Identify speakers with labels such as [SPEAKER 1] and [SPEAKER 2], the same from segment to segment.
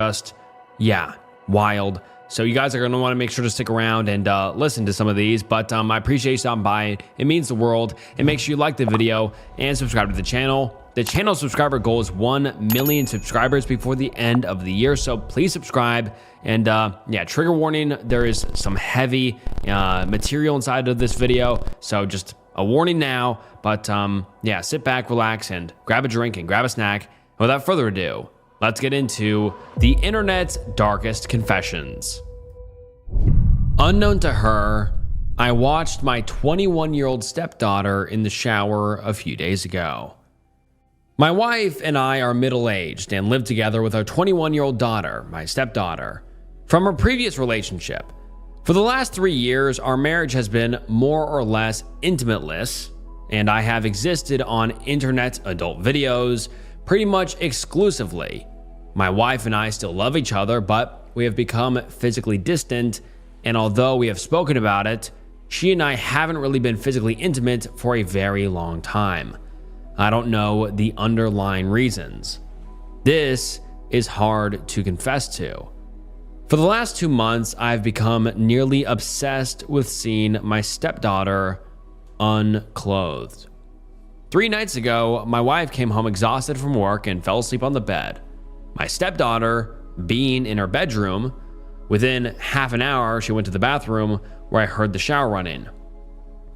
[SPEAKER 1] just, yeah, wild. So you guys are going to want to make sure to stick around and listen to some of these, but I appreciate you stopping by. It means the world. And make sure you like the video and subscribe to the channel. The channel subscriber goal is 1 million subscribers before the end of the year, so please subscribe. And yeah, trigger warning, there is some heavy material inside of this video, so just a warning now. But yeah, sit back, relax, and grab a drink and grab a snack. And without further ado, let's get into the internet's darkest confessions. Unknown to her, I watched my 21-year-old stepdaughter in the shower a few days ago. My wife and I are middle-aged and live together with our 21-year-old daughter, my stepdaughter, from her previous relationship. For the last 3 years, our marriage has been more or less intimateless, and I have existed on internet adult videos pretty much exclusively. My wife and I still love each other, but we have become physically distant, and although we have spoken about it, she and I haven't really been physically intimate for a very long time. I don't know the underlying reasons. This is hard to confess to. For the last 2 months, I've become nearly obsessed with seeing my stepdaughter unclothed. 3 nights ago, my wife came home exhausted from work and fell asleep on the bed. My stepdaughter, being in her bedroom, within half an hour, she went to the bathroom where I heard the shower running.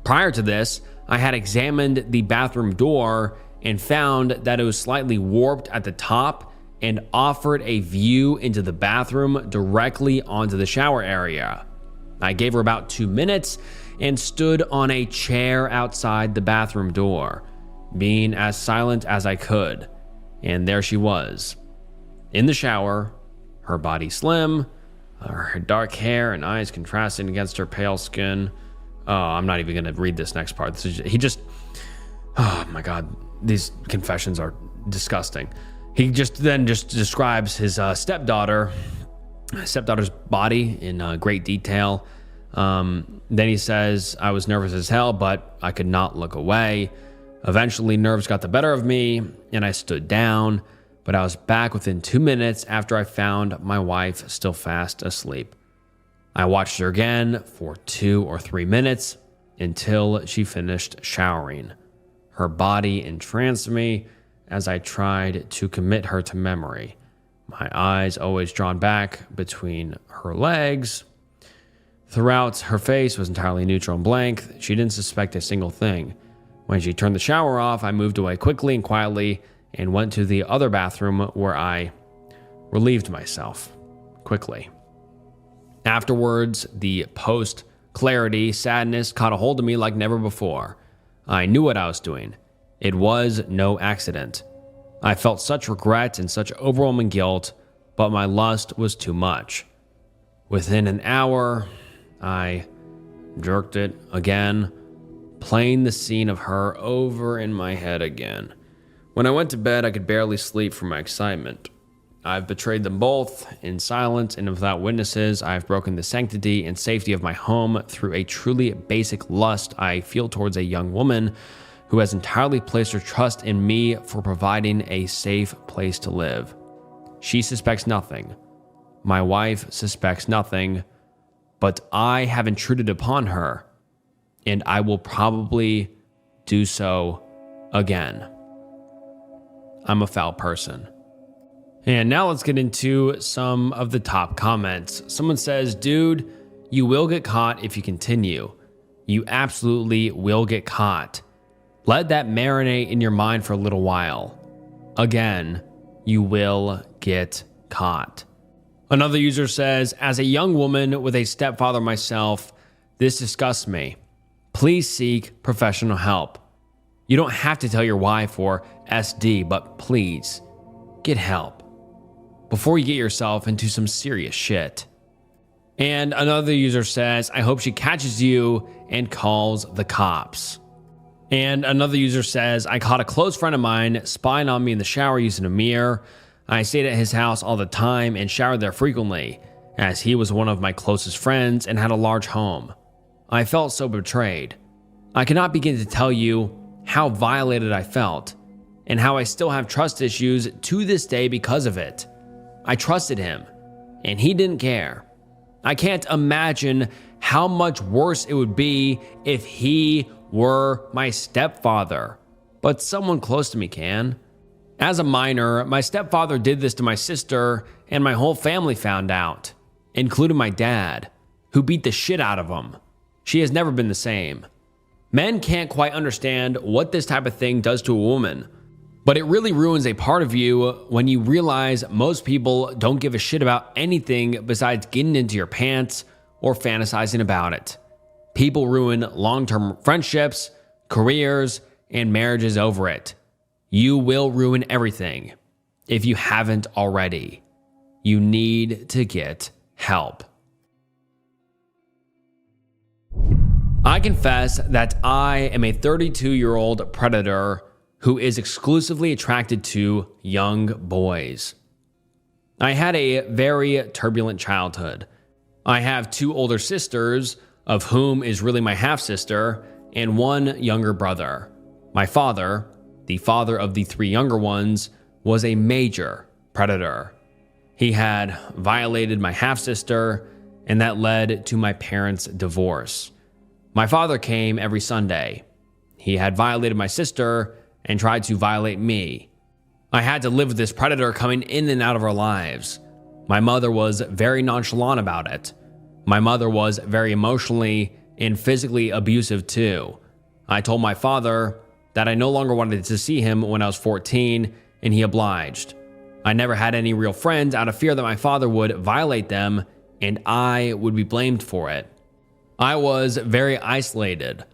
[SPEAKER 1] Prior to this, I had examined the bathroom door and found that it was slightly warped at the top and offered a view into the bathroom directly onto the shower area. I gave her about 2 minutes and stood on a chair outside the bathroom door, being as silent as I could, and there she was, in the shower, her body slim, her dark hair and eyes contrasting against her pale skin. Oh, I'm not even going to read this next part. Oh my God, these confessions are disgusting. He just describes his stepdaughter's body in great detail. Then he says, I was nervous as hell, but I could not look away. Eventually, nerves got the better of me, and I stood down, but I was back within 2 minutes after I found my wife still fast asleep. I watched her again for 2 or 3 minutes until she finished showering. Her body entranced me as I tried to commit her to memory, my eyes always drawn back between her legs. Throughout, her face was entirely neutral and blank. She didn't suspect a single thing. When she turned the shower off, I moved away quickly and quietly and went to the other bathroom where I relieved myself quickly. Afterwards, the post-clarity sadness caught a hold of me like never before. I knew what I was doing. It was no accident. I felt such regret and such overwhelming guilt, but my lust was too much. Within an hour, I jerked it again, playing the scene of her over in my head again. When I went to bed, I could barely sleep from my excitement. I've betrayed them both in silence and without witnesses. I've broken the sanctity and safety of my home through a truly basic lust I feel towards a young woman who has entirely placed her trust in me for providing a safe place to live. She suspects nothing. My wife suspects nothing, but I have intruded upon her, and I will probably do so again. I'm a foul person. And now let's get into some of the top comments. Someone says, dude, you will get caught if you continue. You absolutely will get caught. Let that marinate in your mind for a little while. Again, you will get caught. Another user says, as a young woman with a stepfather myself, this disgusts me. Please seek professional help. You don't have to tell your wife or SD, but please get help before you get yourself into some serious shit. And another user says, I hope she catches you and calls the cops. And another user says, I caught a close friend of mine spying on me in the shower using a mirror. I stayed at his house all the time and showered there frequently, as he was one of my closest friends and had a large home. I felt so betrayed. I cannot begin to tell you how violated I felt, and how I still have trust issues to this day because of it. I trusted him, and he didn't care. I can't imagine how much worse it would be if he were my stepfather, but someone close to me can. As a minor, my stepfather did this to my sister, and my whole family found out, including my dad, who beat the shit out of him. She has never been the same. Men can't quite understand what this type of thing does to a woman, but it really ruins a part of you when you realize most people don't give a shit about anything besides getting into your pants or fantasizing about it. People ruin long-term friendships, careers, and marriages over it. You will ruin everything if you haven't already. You need to get help. I confess that I am a 32-year-old predator who is exclusively attracted to young boys. I had a very turbulent childhood. I have 2 older sisters, of whom is really my half-sister, and 1 younger brother. My father, the father of the 3 younger ones, was a major predator. He had violated my half-sister, and that led to my parents' divorce. My father came every Sunday. He had violated my sister and tried to violate me. I had to live with this predator coming in and out of our lives. My mother was very nonchalant about it. My mother was very emotionally and physically abusive too. I told my father that I no longer wanted to see him when I was 14, and he obliged. I never had any real friends out of fear that my father would violate them and I would be blamed for it. I was very isolated.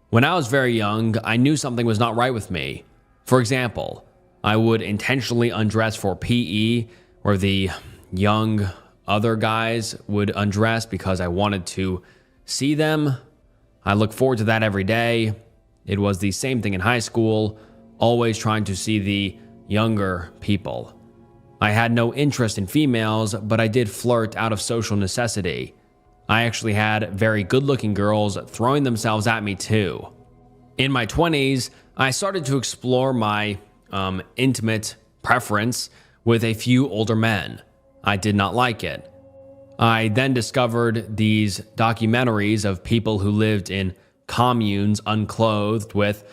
[SPEAKER 1] When I was very young, I knew something was not right with me. For example, I would intentionally undress for PE, where the young other guys would undress because I wanted to see them. I look forward to that every day. It was the same thing in high school, always trying to see the younger people. I had no interest in females, but I did flirt out of social necessity. I actually had very good-looking girls throwing themselves at me too. In my 20s, I started to explore my intimate preference with a few older men. I did not like it. I then discovered these documentaries of people who lived in communes unclothed with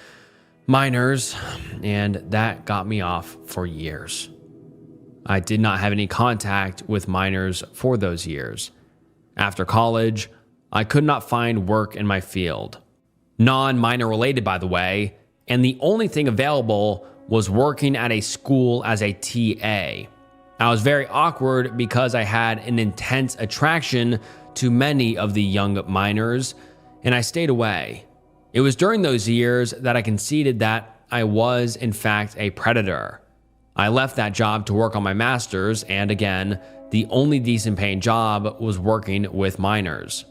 [SPEAKER 1] minors, and that got me off for years. I did not have any contact with minors for those years. After college, I could not find work in my field. Non-minor related, by the way, and the only thing available was working at a school as a TA. I was very awkward because I had an intense attraction to many of the young minors, and I stayed away. It was during those years that I conceded that I was, in fact, a predator. I left that job to work on my master's, and again, the only decent paying job was working with minors.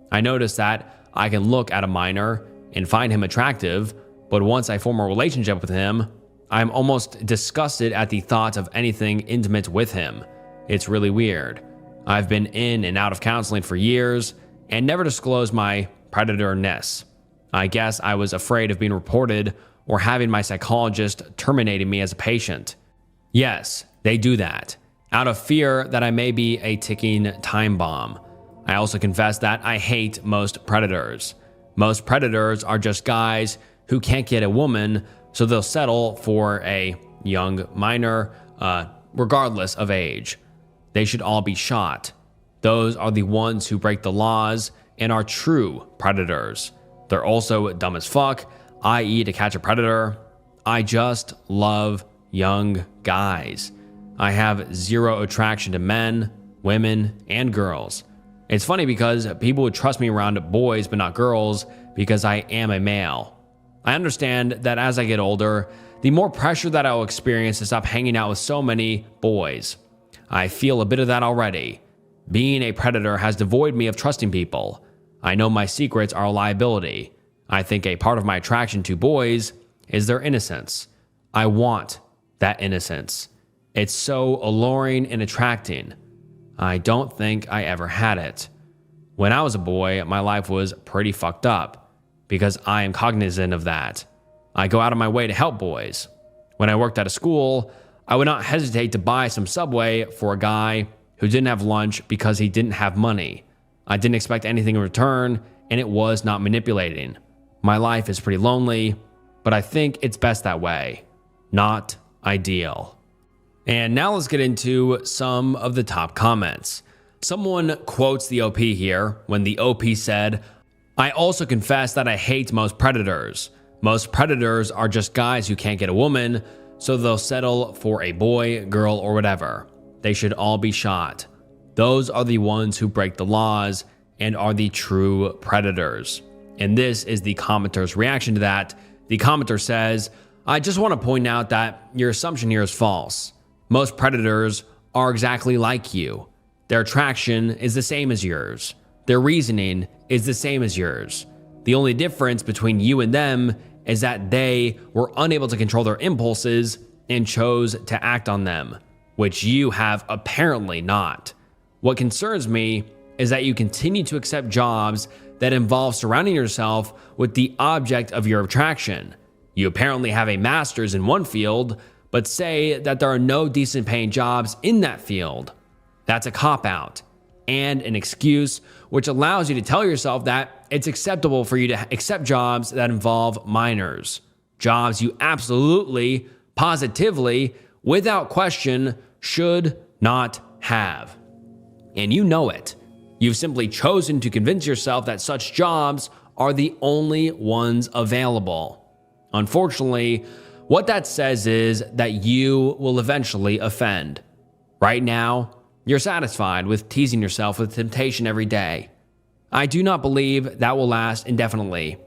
[SPEAKER 1] I noticed that I can look at a minor and find him attractive, but once I form a relationship with him, I'm almost disgusted at the thought of anything intimate with him. It's really weird. I've been in and out of counseling for years and never disclosed my predator-ness. I guess I was afraid of being reported or having my psychologist terminating me as a patient. Yes, they do that, out of fear that I may be a ticking time bomb. I also confess that I hate most predators. Most predators are just guys who can't get a woman, so they'll settle for a young minor, regardless of age. They should all be shot. Those are the ones who break the laws and are true predators. They're also dumb as fuck, i.e. to catch a predator. I just love young guys. I have zero attraction to men, women, and girls. It's funny because people would trust me around boys but not girls because I am a male. I understand that as I get older, the more pressure that I'll experience to stop hanging out with so many boys. I feel a bit of that already. Being a predator has devoid me of trusting people. I know my secrets are a liability. I think a part of my attraction to boys is their innocence. I want that innocence. It's so alluring and attracting. I don't think I ever had it. When I was a boy, my life was pretty fucked up because I am cognizant of that. I go out of my way to help boys. When I worked at a school, I would not hesitate to buy some Subway for a guy who didn't have lunch because he didn't have money. I didn't expect anything in return, and it was not manipulating. My life is pretty lonely, but I think it's best that way. Not ideal. And now let's get into some of the top comments. Someone quotes the OP here when the OP said, "I also confess that I hate most predators. Most predators are just guys who can't get a woman, so they'll settle for a boy, girl, or whatever. They should all be shot. Those are the ones who break the laws and are the true predators." And this is the commenter's reaction to that. The commenter says, "I just want to point out that your assumption here is false. Most predators are exactly like you. Their attraction is the same as yours. Their reasoning is the same as yours. The only difference between you and them is that they were unable to control their impulses and chose to act on them, which you have apparently not. What concerns me is that you continue to accept jobs that involve surrounding yourself with the object of your attraction. You apparently have a master's in one field, but say that there are no decent paying jobs in that field. That's a cop-out and an excuse which allows you to tell yourself that it's acceptable for you to accept jobs that involve minors. Jobs you absolutely, positively, without question, should not have. And you know it. You've simply chosen to convince yourself that such jobs are the only ones available. Unfortunately, what that says is that you will eventually offend. Right now, you're satisfied with teasing yourself with temptation every day. I do not believe that will last indefinitely.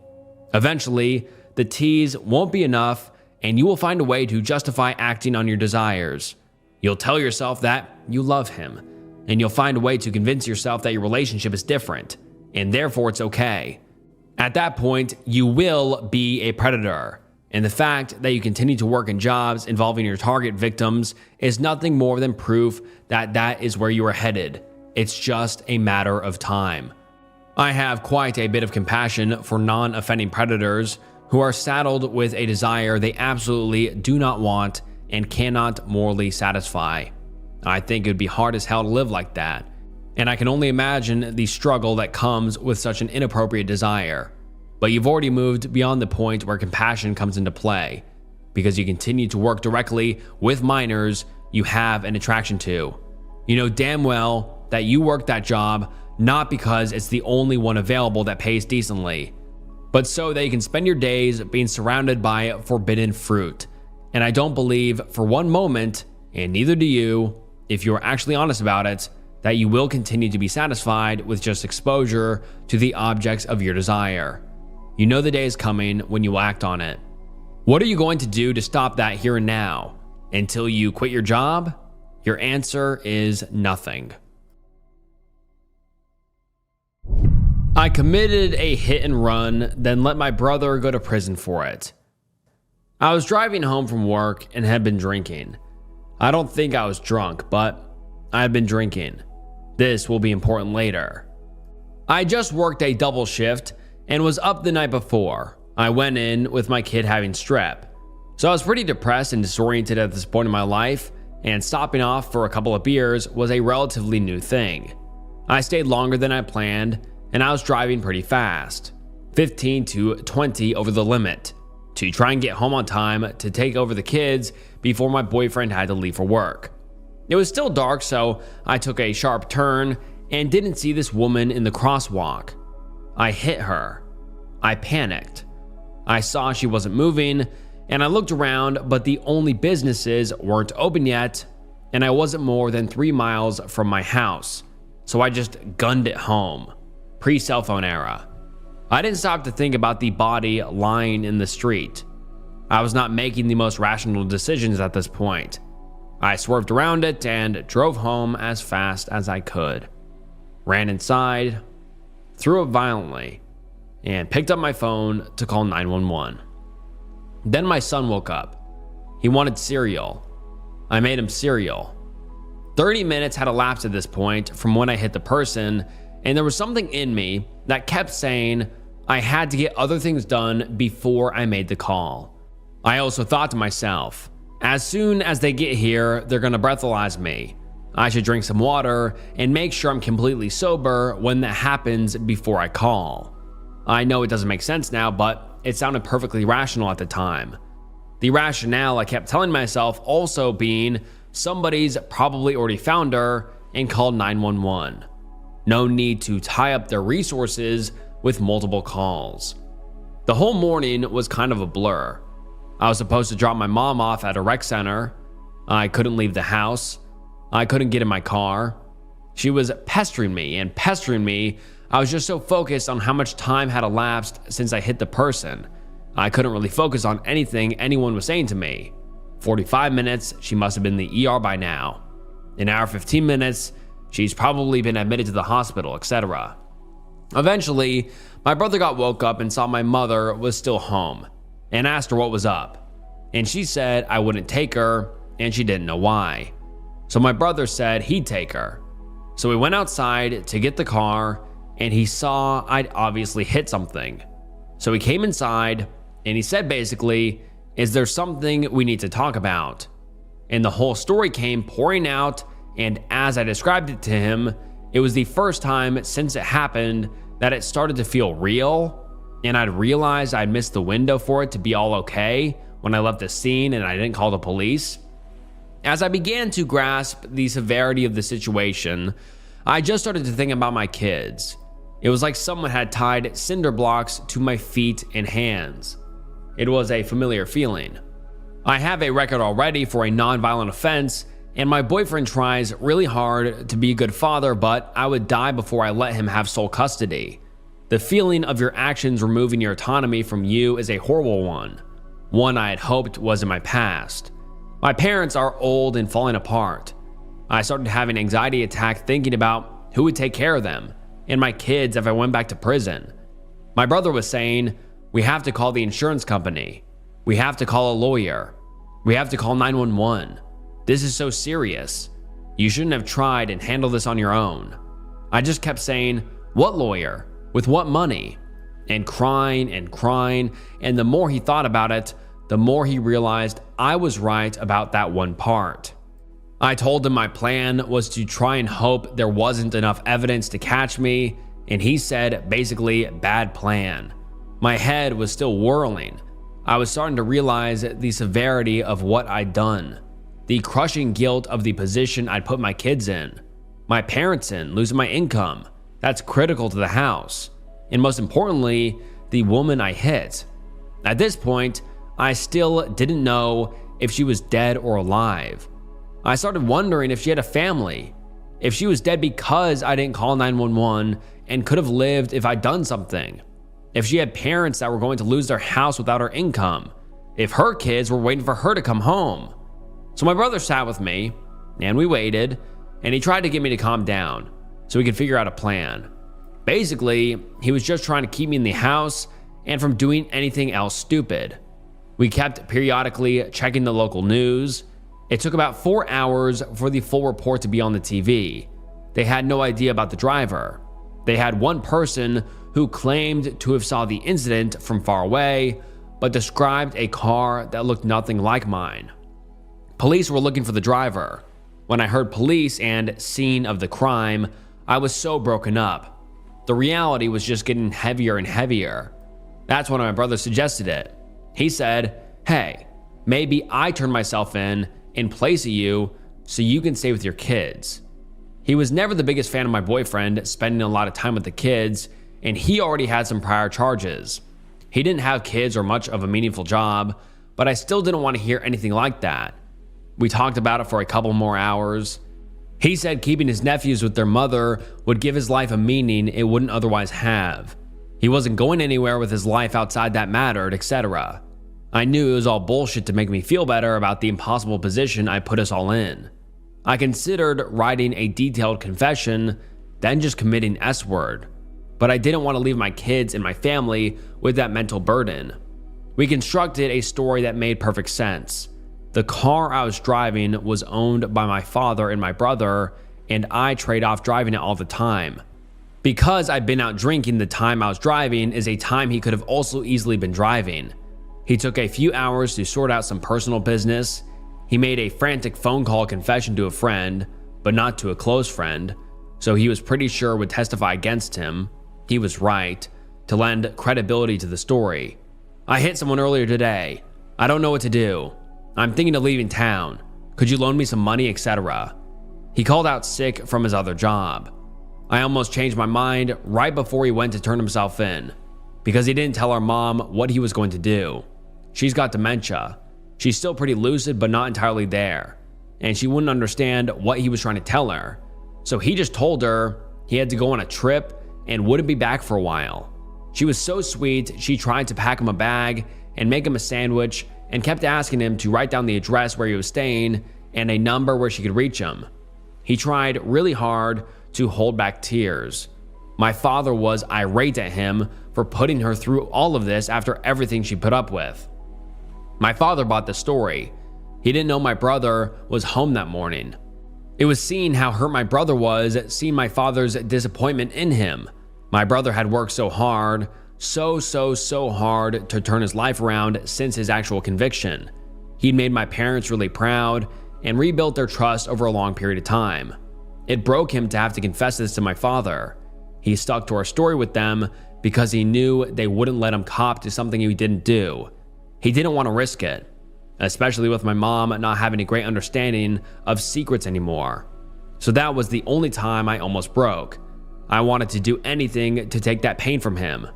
[SPEAKER 1] Eventually, the tease won't be enough, and you will find a way to justify acting on your desires. You'll tell yourself that you love him, and you'll find a way to convince yourself that your relationship is different, and therefore it's okay. At that point, you will be a predator. And the fact that you continue to work in jobs involving your target victims is nothing more than proof that that is where you are headed. It's just a matter of time. I have quite a bit of compassion for non-offending predators who are saddled with a desire they absolutely do not want and cannot morally satisfy. I think it would be hard as hell to live like that, and I can only imagine the struggle that comes with such an inappropriate desire. But you've already moved beyond the point where compassion comes into play, because you continue to work directly with minors you have an attraction to. You know damn well that you work that job not because it's the only one available that pays decently, but so that you can spend your days being surrounded by forbidden fruit. And I don't believe for one moment, and neither do you, if you're actually honest about it, that you will continue to be satisfied with just exposure to the objects of your desire. You know the day is coming when you act on it. What are you going to do to stop that here and now? Until you quit your job? Your answer is nothing. I committed a hit and run, then let my brother go to prison for it. I was driving home from work and had been drinking. I don't think I was drunk, but I had been drinking. This will be important later. I just worked a double shift and was up the night before. I went in with my kid having strep. So I was pretty depressed and disoriented at this point in my life, and stopping off for a couple of beers was a relatively new thing. I stayed longer than I planned, and I was driving pretty fast, 15 to 20 over the limit, to try and get home on time to take over the kids before my boyfriend had to leave for work. It was still dark, so I took a sharp turn and didn't see this woman in the crosswalk. I hit her. I panicked. I saw she wasn't moving, and I looked around, but the only businesses weren't open yet, and I wasn't more than 3 miles from my house, so I just gunned it home. Pre-cell phone era. I didn't stop to think about the body lying in the street. I was not making the most rational decisions at this point. I swerved around it and drove home as fast as I could. Ran inside, threw it violently, and picked up my phone to call 911. Then my son woke up. He wanted cereal. I made him cereal. 30 minutes had elapsed at this point from when I hit the person, and there was something in me that kept saying I had to get other things done before I made the call. I also thought to myself, As soon as they get here, they're gonna breathalyze me. I should drink some water and make sure I'm completely sober when that happens before I call. I know it doesn't make sense now, but it sounded perfectly rational at the time. The rationale I kept telling myself also being somebody's probably already found her and called 911. No need to tie up their resources with multiple calls. The whole morning was kind of a blur. I was supposed to drop my mom off at a rec center. I couldn't leave the house. I couldn't get in my car. She was pestering me and pestering me. I was just so focused on how much time had elapsed since I hit the person. I couldn't really focus on anything anyone was saying to me. 45 minutes, she must have been in the ER by now. An hour 15 minutes, she's probably been admitted to the hospital, etc. Eventually, my brother got woke up and saw my mother was still home and asked her what was up. And she said I wouldn't take her and she didn't know why. So my brother said he'd take her. So we went outside to get the car and he saw I'd obviously hit something. So he came inside and he said basically, "Is there something we need to talk about?" And the whole story came pouring out, and as I described it to him, it was the first time since it happened that it started to feel real, and I'd realized I'd missed the window for it to be all okay when I left the scene and I didn't call the police. As I began to grasp the severity of the situation, I just started to think about my kids. It was like someone had tied cinder blocks to my feet and hands. It was a familiar feeling. I have a record already for a non-violent offense, and my boyfriend tries really hard to be a good father, but I would die before I let him have sole custody. The feeling of your actions removing your autonomy from you is a horrible one I had hoped was in my past. My parents are old and falling apart. I started having an anxiety attack thinking about who would take care of them and my kids if I went back to prison. My brother was saying, "We have to call the insurance company. We have to call a lawyer. We have to call 911. This is so serious. You shouldn't have tried and handled this on your own." I just kept saying, "What lawyer? With what money?" And crying, and the more he thought about it, the more he realized I was right about that one part. I told him my plan was to try and hope there wasn't enough evidence to catch me, and he said basically, bad plan. My head was still whirling. I was starting to realize the severity of what I'd done, the crushing guilt of the position I'd put my kids in, my parents in, losing my income. That's critical to the house. And most importantly, the woman I hit. At this point, I still didn't know if she was dead or alive. I started wondering if she had a family, if she was dead because I didn't call 911 and could have lived if I'd done something, if she had parents that were going to lose their house without her income, if her kids were waiting for her to come home. So my brother sat with me, and we waited, and he tried to get me to calm down so we could figure out a plan. Basically, he was just trying to keep me in the house and from doing anything else stupid. We kept periodically checking the local news. It took about 4 hours for the full report to be on the TV. They had no idea about the driver. They had one person who claimed to have saw the incident from far away, but described a car that looked nothing like mine. Police were looking for the driver. When I heard police and scene of the crime, I was so broken up. The reality was just getting heavier and heavier. That's when my brother suggested it. He said, "Hey, maybe I turn myself in place of you so you can stay with your kids." He was never the biggest fan of my boyfriend spending a lot of time with the kids, and he already had some prior charges. He didn't have kids or much of a meaningful job, but I still didn't want to hear anything like that. We talked about it for a couple more hours. He said keeping his nephews with their mother would give his life a meaning it wouldn't otherwise have. He wasn't going anywhere with his life outside that mattered, etc. I knew it was all bullshit to make me feel better about the impossible position I put us all in. I considered writing a detailed confession, then just committing S-word. But I didn't want to leave my kids and my family with that mental burden. We constructed a story that made perfect sense. The car I was driving was owned by my father and my brother, and I trade off driving it all the time. Because I'd been out drinking, the time I was driving is a time he could have also easily been driving. He took a few hours to sort out some personal business, He made a frantic phone call confession to a friend, but not to a close friend, so he was pretty sure would testify against him. He was right, to lend credibility to the story. I hit someone earlier today. I don't know what to do. I'm thinking of leaving town. Could you loan me some money, etc.? He called out sick from his other job. I almost changed my mind right before he went to turn himself in, because he didn't tell our mom what he was going to do. She's got dementia. She's still pretty lucid, but not entirely there, and she wouldn't understand what he was trying to tell her. So he just told her he had to go on a trip and wouldn't be back for a while. She was so sweet, she tried to pack him a bag and make him a sandwich and kept asking him to write down the address where he was staying and a number where she could reach him. He tried really hard to hold back tears. My father was irate at him for putting her through all of this after everything she put up with. My father bought the story. He didn't know my brother was home that morning. It was seeing how hurt my brother was, seeing my father's disappointment in him. My brother had worked so hard, so hard to turn his life around since his actual conviction. He'd made my parents really proud and rebuilt their trust over a long period of time. It broke him to have to confess this to my father. He stuck to our story with them because he knew they wouldn't let him cop to something he didn't do. He didn't want to risk it, especially with my mom not having a great understanding of secrets anymore. So that was the only time I almost broke. I wanted to do anything to take that pain from him.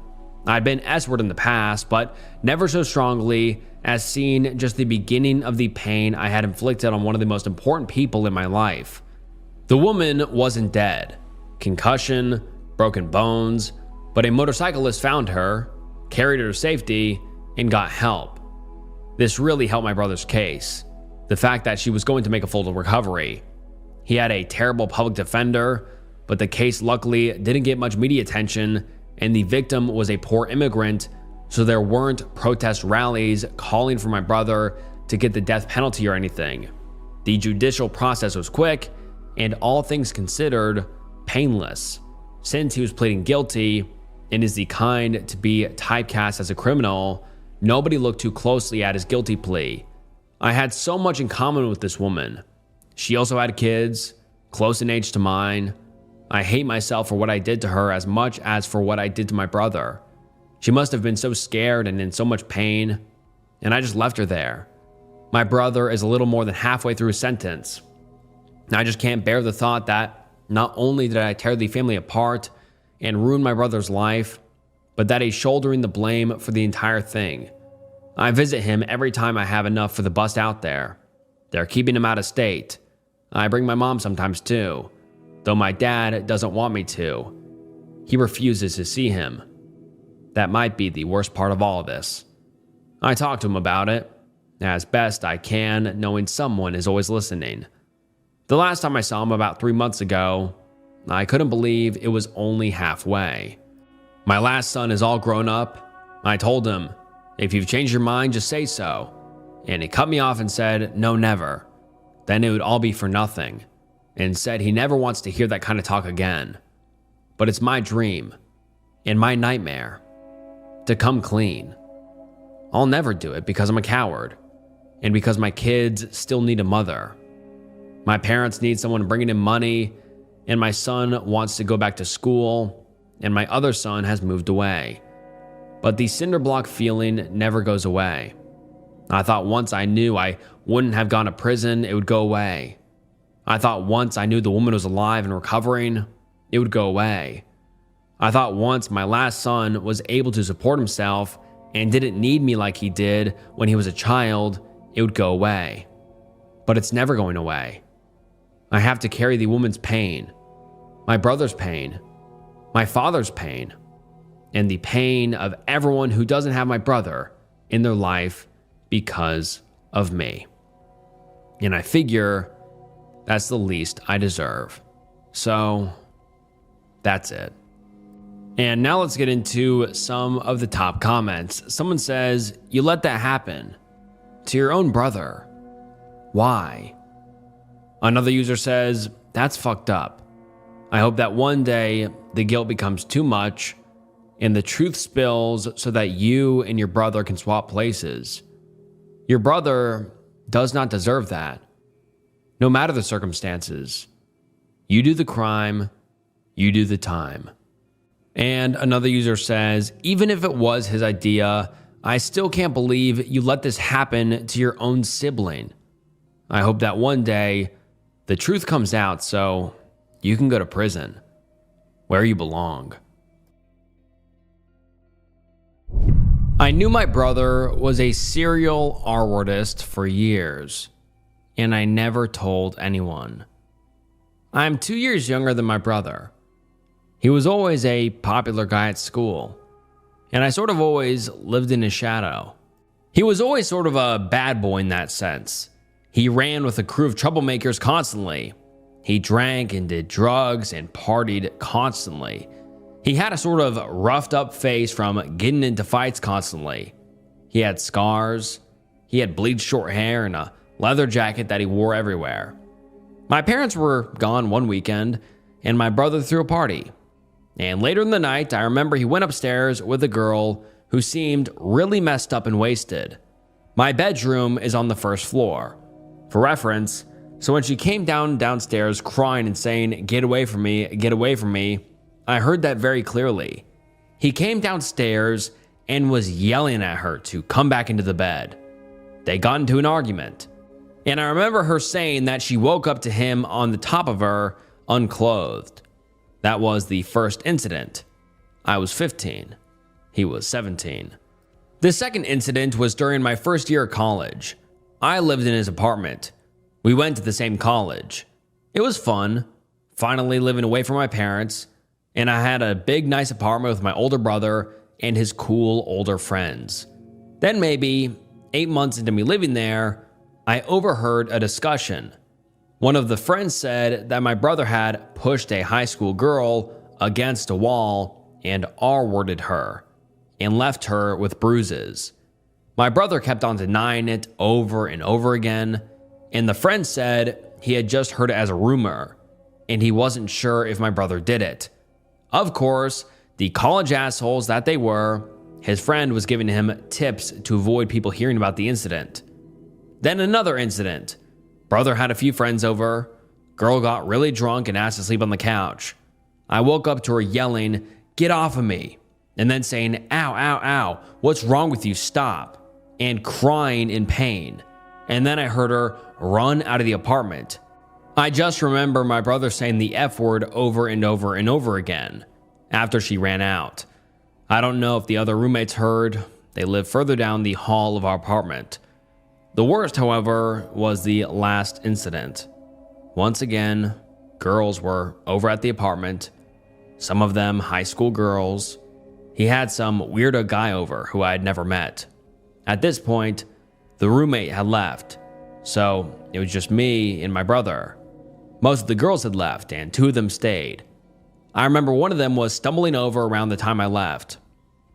[SPEAKER 1] I'd been S-word in the past, but never so strongly as seeing just the beginning of the pain I had inflicted on one of the most important people in my life. The woman wasn't dead. Concussion, broken bones, but a motorcyclist found her, carried her to safety, and got help. This really helped my brother's case. The fact that she was going to make a full recovery. He had a terrible public defender, but the case luckily didn't get much media attention, and the victim was a poor immigrant, so there weren't protest rallies calling for my brother to get the death penalty or anything. The judicial process was quick, and all things considered, painless. Since he was pleading guilty and is the kind to be typecast as a criminal, nobody looked too closely at his guilty plea. I had so much in common with this woman. She also had kids, close in age to mine. I hate myself for what I did to her as much as for what I did to my brother. She must have been so scared and in so much pain, and I just left her there. My brother is a little more than halfway through his sentence. I just can't bear the thought that not only did I tear the family apart and ruin my brother's life, but that he's shouldering the blame for the entire thing. I visit him every time I have enough for the bust out there. They're keeping him out of state. I bring my mom sometimes too, though my dad doesn't want me to. He refuses to see him. That might be the worst part of all of this. I talk to him about it, as best I can, knowing someone is always listening. The last time I saw him about 3 months ago, I couldn't believe it was only halfway. My last son is all grown up. I told him, if you've changed your mind, just say so. And he cut me off and said, no, never. Then it would all be for nothing, and said he never wants to hear that kind of talk again. But it's my dream, and my nightmare, to come clean. I'll never do it because I'm a coward, and because my kids still need a mother. My parents need someone bringing in money, and my son wants to go back to school, and my other son has moved away. But the cinder block feeling never goes away. I thought once I knew I wouldn't have gone to prison, it would go away. I thought once I knew the woman was alive and recovering, it would go away. I thought once my last son was able to support himself and didn't need me like he did when he was a child, it would go away. But it's never going away. I have to carry the woman's pain, my brother's pain, my father's pain, and the pain of everyone who doesn't have my brother in their life because of me. And I figure that's the least I deserve. So that's it. And now let's get into some of the top comments. Someone says, you let that happen to your own brother. Why? Another user says, that's fucked up. I hope that one day the guilt becomes too much and the truth spills so that you and your brother can swap places. Your brother does not deserve that. No matter the circumstances, you do the crime, you do the time. And another user says, even if it was his idea, I still can't believe you let this happen to your own sibling. I hope that one day the truth comes out so you can go to prison, where you belong. I knew my brother was a serial R-wordist for years, and I never told anyone. I'm 2 years younger than my brother. He was always a popular guy at school, and I sort of always lived in his shadow. He was always sort of a bad boy in that sense. He ran with a crew of troublemakers constantly. He drank and did drugs and partied constantly. He had a sort of roughed up face from getting into fights constantly. He had scars. He had bleached short hair and a leather jacket that he wore everywhere. My parents were gone one weekend, and my brother threw a party. And later in the night, I remember he went upstairs with a girl who seemed really messed up and wasted. My bedroom is on the first floor. For reference, so when she came downstairs crying and saying, get away from me, I heard that very clearly. He came downstairs and was yelling at her to come back into the bed. They got into an argument. And I remember her saying that she woke up to him on the top of her, unclothed. That was the first incident. I was 15. He was 17. The second incident was during my first year of college. I lived in his apartment. We went to the same college. It was fun, finally living away from my parents, and I had a big, nice apartment with my older brother and his cool older friends. Then maybe 8 months into me living there, I overheard a discussion. One of the friends said that my brother had pushed a high school girl against a wall and R-worded her and left her with bruises. My brother kept on denying it over and over again, and the friend said he had just heard it as a rumor, and he wasn't sure if my brother did it. Of course, the college assholes that they were, his friend was giving him tips to avoid people hearing about the incident. Then another incident. Brother had a few friends over. Girl got really drunk and asked to sleep on the couch. I woke up to her yelling, "Get off of me," and then saying, "Ow, ow, ow, what's wrong with you, stop," and crying in pain. And then I heard her run out of the apartment. I just remember my brother saying the F word over and over and over again after she ran out. I don't know if the other roommates heard. They lived further down the hall of our apartment. The worst, however, was the last incident. Once again, girls were over at the apartment, some of them high school girls. He had some weirdo guy over who I had never met. At this point, the roommate had left, so it was just me and my brother. Most of the girls had left, and 2 of them stayed. I remember one of them was stumbling over around the time I left.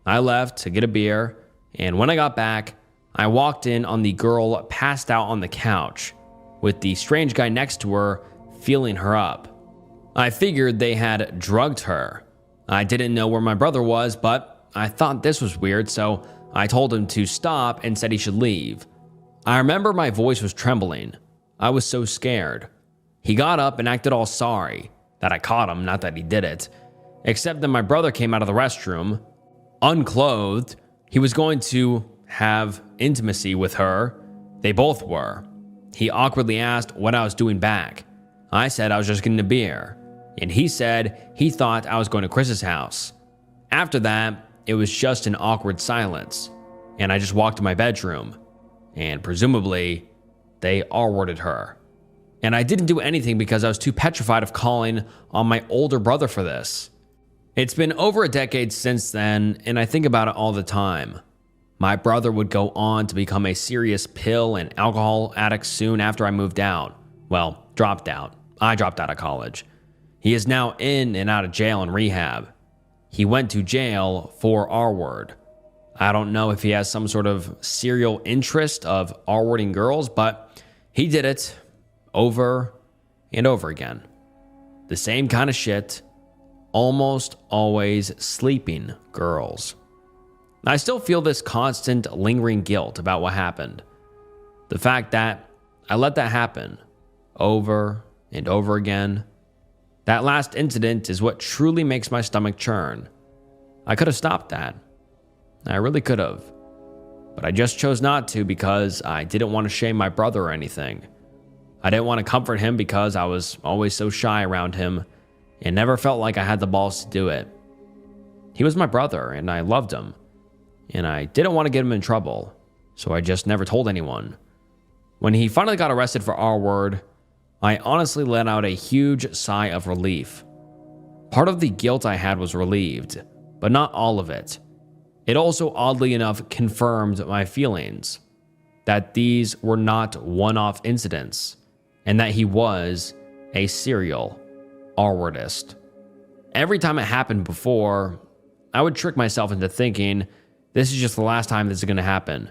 [SPEAKER 1] I left to get a beer, and when I got back, I walked in on the girl passed out on the couch, with the strange guy next to her feeling her up. I figured they had drugged her. I didn't know where my brother was, but I thought this was weird, so I told him to stop and said he should leave. I remember my voice was trembling. I was so scared. He got up and acted all sorry that I caught him, not that he did it. Except that my brother came out of the restroom, unclothed. He was going to have intimacy with her. They both were. He awkwardly asked what I was doing back. I said I was just getting a beer. And he said he thought I was going to Chris's house. After that, it was just an awkward silence. And I just walked to my bedroom. And presumably, they R-worded her. And I didn't do anything because I was too petrified of calling on my older brother for this. It's been over a decade since then, and I think about it all the time. My brother would go on to become a serious pill and alcohol addict soon after I moved out. Well, dropped out. I dropped out of college. He is now in and out of jail and rehab. He went to jail for R-word. I don't know if he has some sort of serial interest of R-wording girls, but he did it over and over again. The same kind of shit, almost always sleeping girls. I still feel this constant lingering guilt about what happened. The fact that I let that happen over and over again. That last incident is what truly makes my stomach churn. I could have stopped that. I really could have. But I just chose not to because I didn't want to shame my brother or anything. I didn't want to comfort him because I was always so shy around him and never felt like I had the balls to do it. He was my brother and I loved him. And I didn't want to get him in trouble, so I just never told anyone. When he finally got arrested for our word, I honestly let out a huge sigh of relief. Part of the guilt I had was relieved, but not all of it. It also, oddly enough, confirmed my feelings that these were not one-off incidents and that he was a serial R-wordist. Every time it happened before, I would trick myself into thinking, this is just the last time this is going to happen.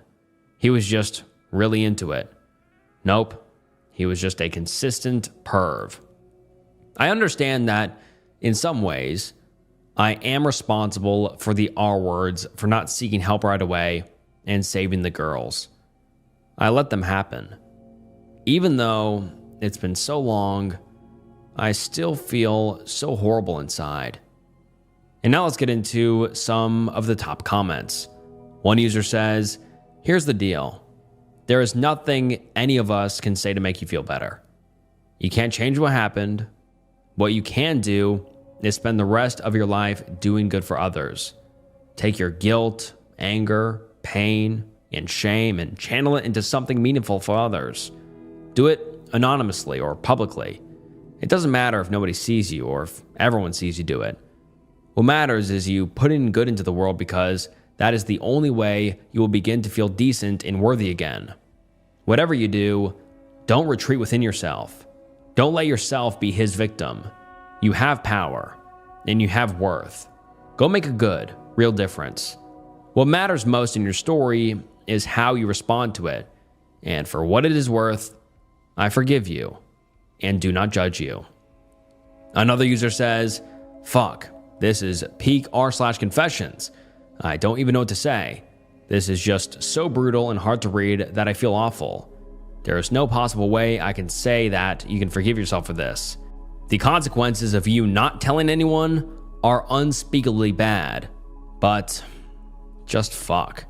[SPEAKER 1] He was just really into it. Nope. He was just a consistent perv. I understand that in some ways, I am responsible for the R words for not seeking help right away and saving the girls. I let them happen. Even though it's been so long, I still feel so horrible inside. And now let's get into some of the top comments. One user says, here's the deal. There is nothing any of us can say to make you feel better. You can't change what happened. What you can do is spend the rest of your life doing good for others. Take your guilt, anger, pain, and shame and channel it into something meaningful for others. Do it anonymously or publicly. It doesn't matter if nobody sees you or if everyone sees you do it. What matters is you put in good into the world because that is the only way you will begin to feel decent and worthy again. Whatever you do, don't retreat within yourself. Don't let yourself be his victim. You have power, and you have worth. Go make a good, real difference. What matters most in your story is how you respond to it. And for what it is worth, I forgive you and do not judge you. Another user says, fuck, this is peak r/confessions. I don't even know what to say. This is just so brutal and hard to read that I feel awful. There is no possible way I can say that you can forgive yourself for this. The consequences of you not telling anyone are unspeakably bad, but just fuck.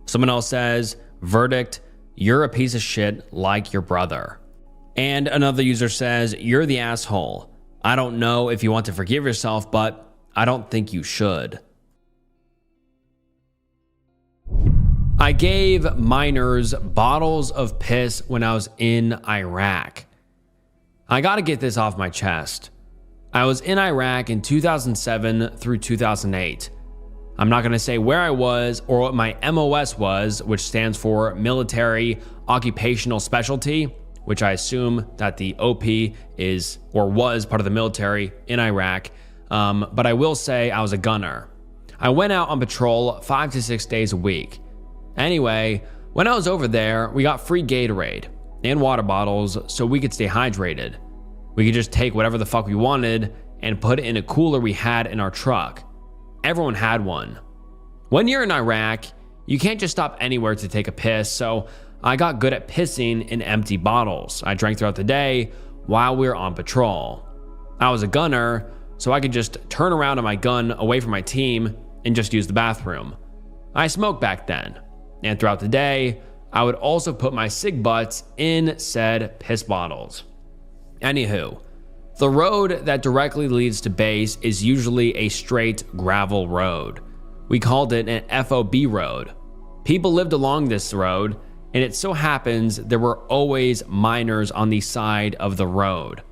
[SPEAKER 1] Someone else says, verdict, you're a piece of shit like your brother. And another user says, you're the asshole. I don't know if you want to forgive yourself, but I don't think you should. I gave minors bottles of piss when I was in Iraq. I gotta get this off my chest. I was in Iraq in 2007 through 2008. I'm not gonna say where I was or what my MOS was, which stands for Military Occupational Specialty, which I assume that the OP is or was part of the military in Iraq. But I will say I was a gunner. I went out on patrol 5 to 6 days a week. Anyway, when I was over there, we got free Gatorade and water bottles so we could stay hydrated. We could just take whatever the fuck we wanted and put it in a cooler we had in our truck. Everyone had one. When you're in Iraq, you can't just stop anywhere to take a piss, so I got good at pissing in empty bottles. I drank throughout the day while we were on patrol. I was a gunner, so I could just turn around on my gun away from my team and just use the bathroom. I smoked back then. And throughout the day, I would also put my cig butts in said piss bottles. Anywho, the road that directly leads to base is usually a straight gravel road. We called it an FOB road. People lived along this road, and it so happens there were always miners on the side of the road.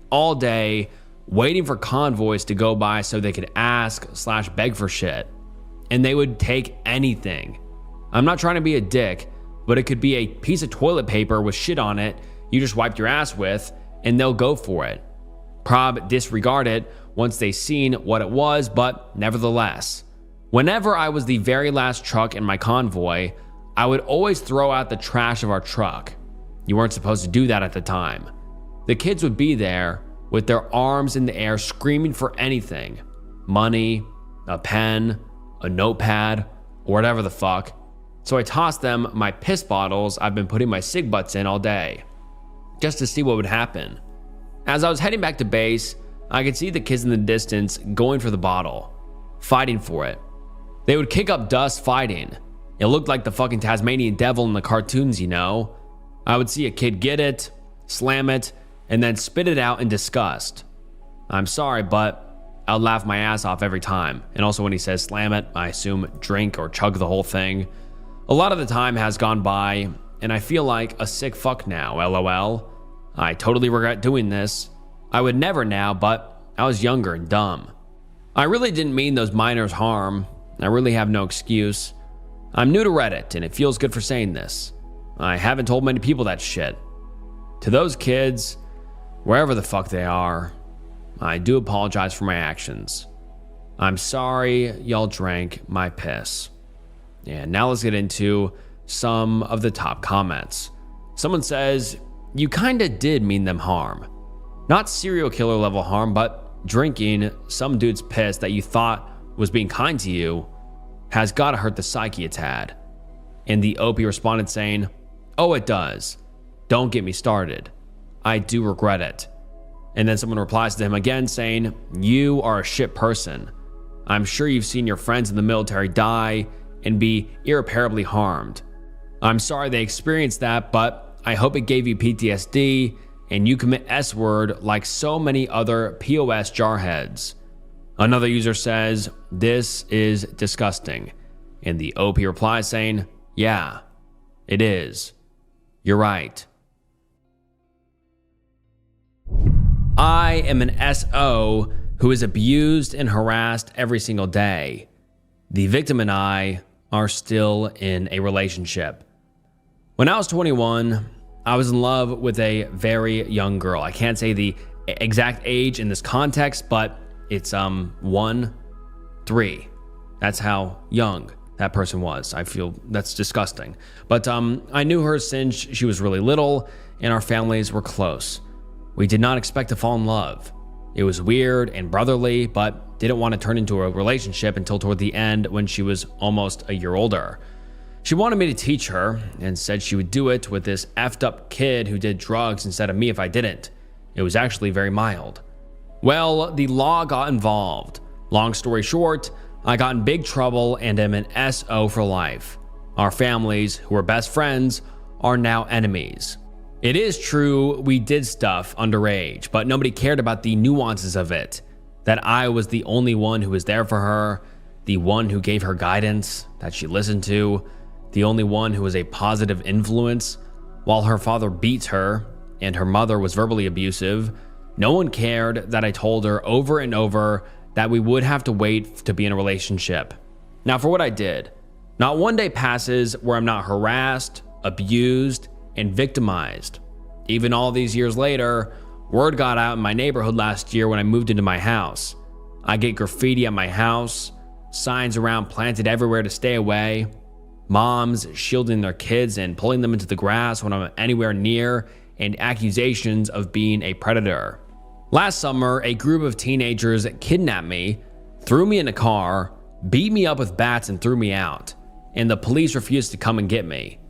[SPEAKER 1] All day, waiting for convoys to go by so they could ask/beg for shit. And they would take anything. I'm not trying to be a dick, but it could be a piece of toilet paper with shit on it you just wiped your ass with, and they'll go for it. Prob disregard it once they seen what it was, but nevertheless. Whenever I was the very last truck in my convoy, I would always throw out the trash of our truck. You weren't supposed to do that at the time. The kids would be there with their arms in the air screaming for anything. Money, a pen, a notepad, or whatever the fuck. So I tossed them my piss bottles I've been putting my cig butts in all day. just to see what would happen. As I was heading back to base, I could see the kids in the distance going for the bottle, fighting for it. They would kick up dust fighting. It looked like the fucking Tasmanian devil in the cartoons, you know? I would see a kid get it, slam it, and then spit it out in disgust. I'm sorry, but I'll laugh my ass off every time. And also when he says slam it, I assume drink or chug the whole thing. A lot of the time has gone by, and I feel like a sick fuck now, lol. I totally regret doing this. I would never now, but I was younger and dumb. I really didn't mean those minors harm. I really have no excuse. I'm new to Reddit, and it feels good for saying this. I haven't told many people that shit. To those kids, wherever the fuck they are, I do apologize for my actions. I'm sorry y'all drank my piss. And now let's get into some of the top comments. Someone says, you kinda did mean them harm. Not serial killer level harm, but drinking some dude's piss that you thought was being kind to you has gotta hurt the psyche a tad. And the OP responded saying, oh, it does. Don't get me started. I do regret it. And then someone replies to him again saying, you are a shit person. I'm sure you've seen your friends in the military die and be irreparably harmed. I'm sorry they experienced that, but I hope it gave you PTSD and you commit S-word like so many other POS jarheads. Another user says, this is disgusting. And the OP replies saying, yeah, it is. You're right. I am an SO who is abused and harassed every single day. The victim and I are still in a relationship. When I was 21, I was in love with a very young girl. I can't say the exact age in this context, but it's 1, 3. That's how young that person was. I feel that's disgusting. But I knew her since she was really little and our families were close. We did not expect to fall in love. It was weird and brotherly, but didn't want to turn into a relationship until toward the end when she was almost a year older. She wanted me to teach her and said she would do it with this effed up kid who did drugs instead of me if I didn't. It was actually very mild. Well, the law got involved. Long story short, I got in big trouble and am an SO for life. Our families, who were best friends, are now enemies. It is true we did stuff underage, but nobody cared about the nuances of it. That I was the only one who was there for her, the one who gave her guidance that she listened to, the only one who was a positive influence. While her father beat her and her mother was verbally abusive, no one cared that I told her over and over that we would have to wait to be in a relationship. Now for what I did, not one day passes where I'm not harassed, abused, and victimized. Even all these years later, word got out in my neighborhood last year when I moved into my house. I get graffiti at my house, signs around planted everywhere to stay away, moms shielding their kids and pulling them into the grass when I'm anywhere near, and accusations of being a predator. Last summer, a group of teenagers kidnapped me, threw me in a car, beat me up with bats and threw me out, and the police refused to come and get me.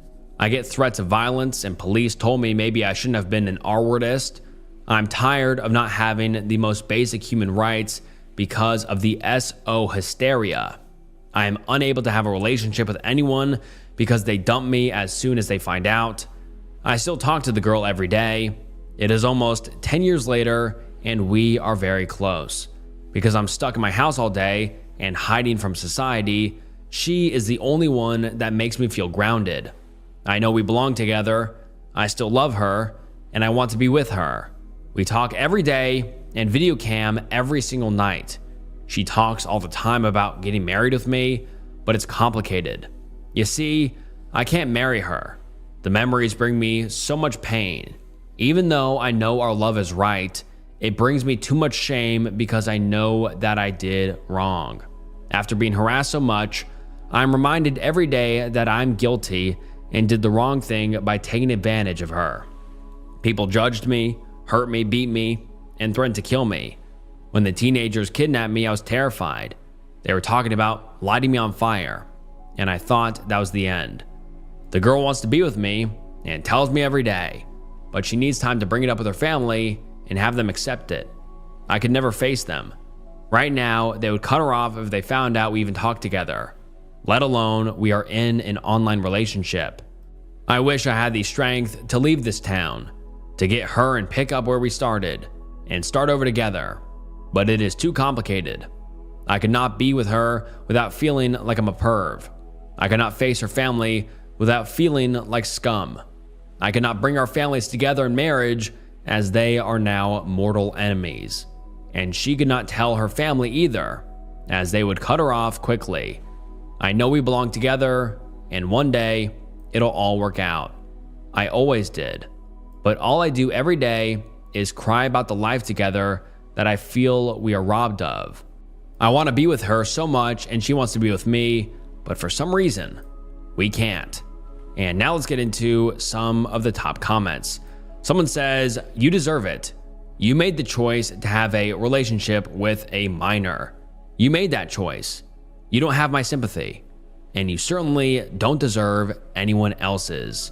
[SPEAKER 1] I get threats of violence and police told me maybe I shouldn't have been an R-wordist. I'm tired of not having the most basic human rights because of the SO hysteria. I am unable to have a relationship with anyone because they dump me as soon as they find out. I still talk to the girl every day. It is almost 10 years later and we are very close. Because I'm stuck in my house all day and hiding from society, she is the only one that makes me feel grounded. I know we belong together, I still love her, and I want to be with her. We talk every day and video cam every single night. She talks all the time about getting married with me, but it's complicated. You see, I can't marry her. The memories bring me so much pain. Even though I know our love is right, it brings me too much shame because I know that I did wrong. After being harassed so much, I'm reminded every day that I'm guilty and did the wrong thing by taking advantage of her. People judged me, hurt me, beat me, and threatened to kill me. When the teenagers kidnapped me, I was terrified. They were talking about lighting me on fire, and I thought that was the end. The girl wants to be with me and tells me every day, but she needs time to bring it up with her family and have them accept it. I could never face them. Right now, they would cut her off if they found out we even talked together, let alone we are in an online relationship. I wish I had the strength to leave this town, to get her and pick up where we started, and start over together, but it is too complicated. I could not be with her without feeling like I'm a perv. I could not face her family without feeling like scum. I could not bring our families together in marriage as they are now mortal enemies. And she could not tell her family either, as they would cut her off quickly. I know we belong together, and one day, it'll all work out. I always did. But all I do every day is cry about the life together that I feel we are robbed of. I want to be with her so much, and she wants to be with me, but for some reason, we can't. And now let's get into some of the top comments. Someone says, "You deserve it. You made the choice to have a relationship with a minor. You made that choice. You don't have my sympathy, and you certainly don't deserve anyone else's."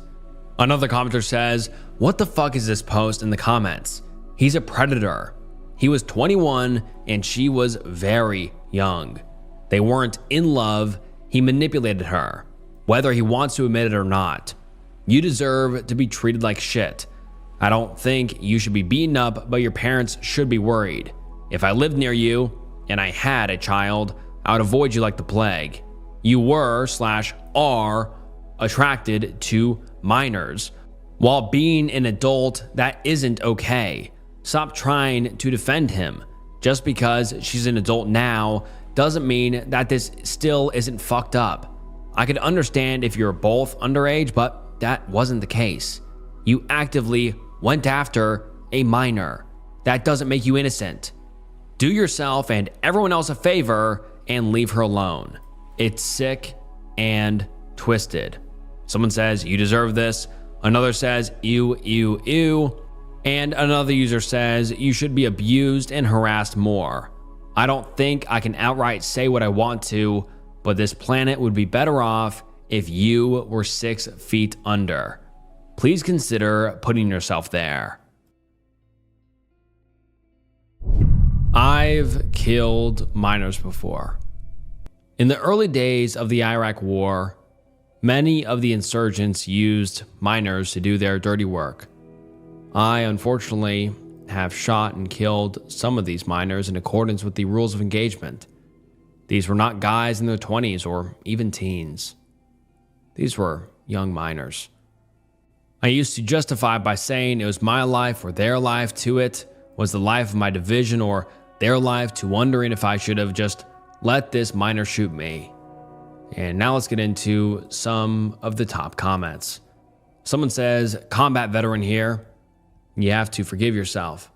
[SPEAKER 1] Another commenter says, "What the fuck is this post in the comments? He's a predator. He was 21 and she was very young. They weren't in love. He manipulated her, whether he wants to admit it or not. You deserve to be treated like shit. I don't think you should be beaten up, but your parents should be worried. If I lived near you and I had a child, I would avoid you like the plague. You were/are attracted to minors. While being an adult, that isn't okay. Stop trying to defend him. Just because she's an adult now doesn't mean that this still isn't fucked up. I could understand if you're both underage, but that wasn't the case. You actively went after a minor. That doesn't make you innocent. Do yourself and everyone else a favor and leave her alone. It's sick and twisted." Someone says, "You deserve this." Another says, "Ew, ew, ew." And another user says, "You should be abused and harassed more. I don't think I can outright say what I want to, but this planet would be better off if you were 6 feet under. Please consider putting yourself there." I've killed minors before. In the early days of the Iraq War, many of the insurgents used minors to do their dirty work. I, unfortunately, have shot and killed some of these minors in accordance with the rules of engagement. These were not guys in their 20s or even teens. These were young minors. I used to justify by saying it was my life or their life to it was the life of my division, or their life to wondering if I should have just let this minor shoot me. And now let's get into some of the top comments. Someone says, "Combat veteran here. You have to forgive yourself.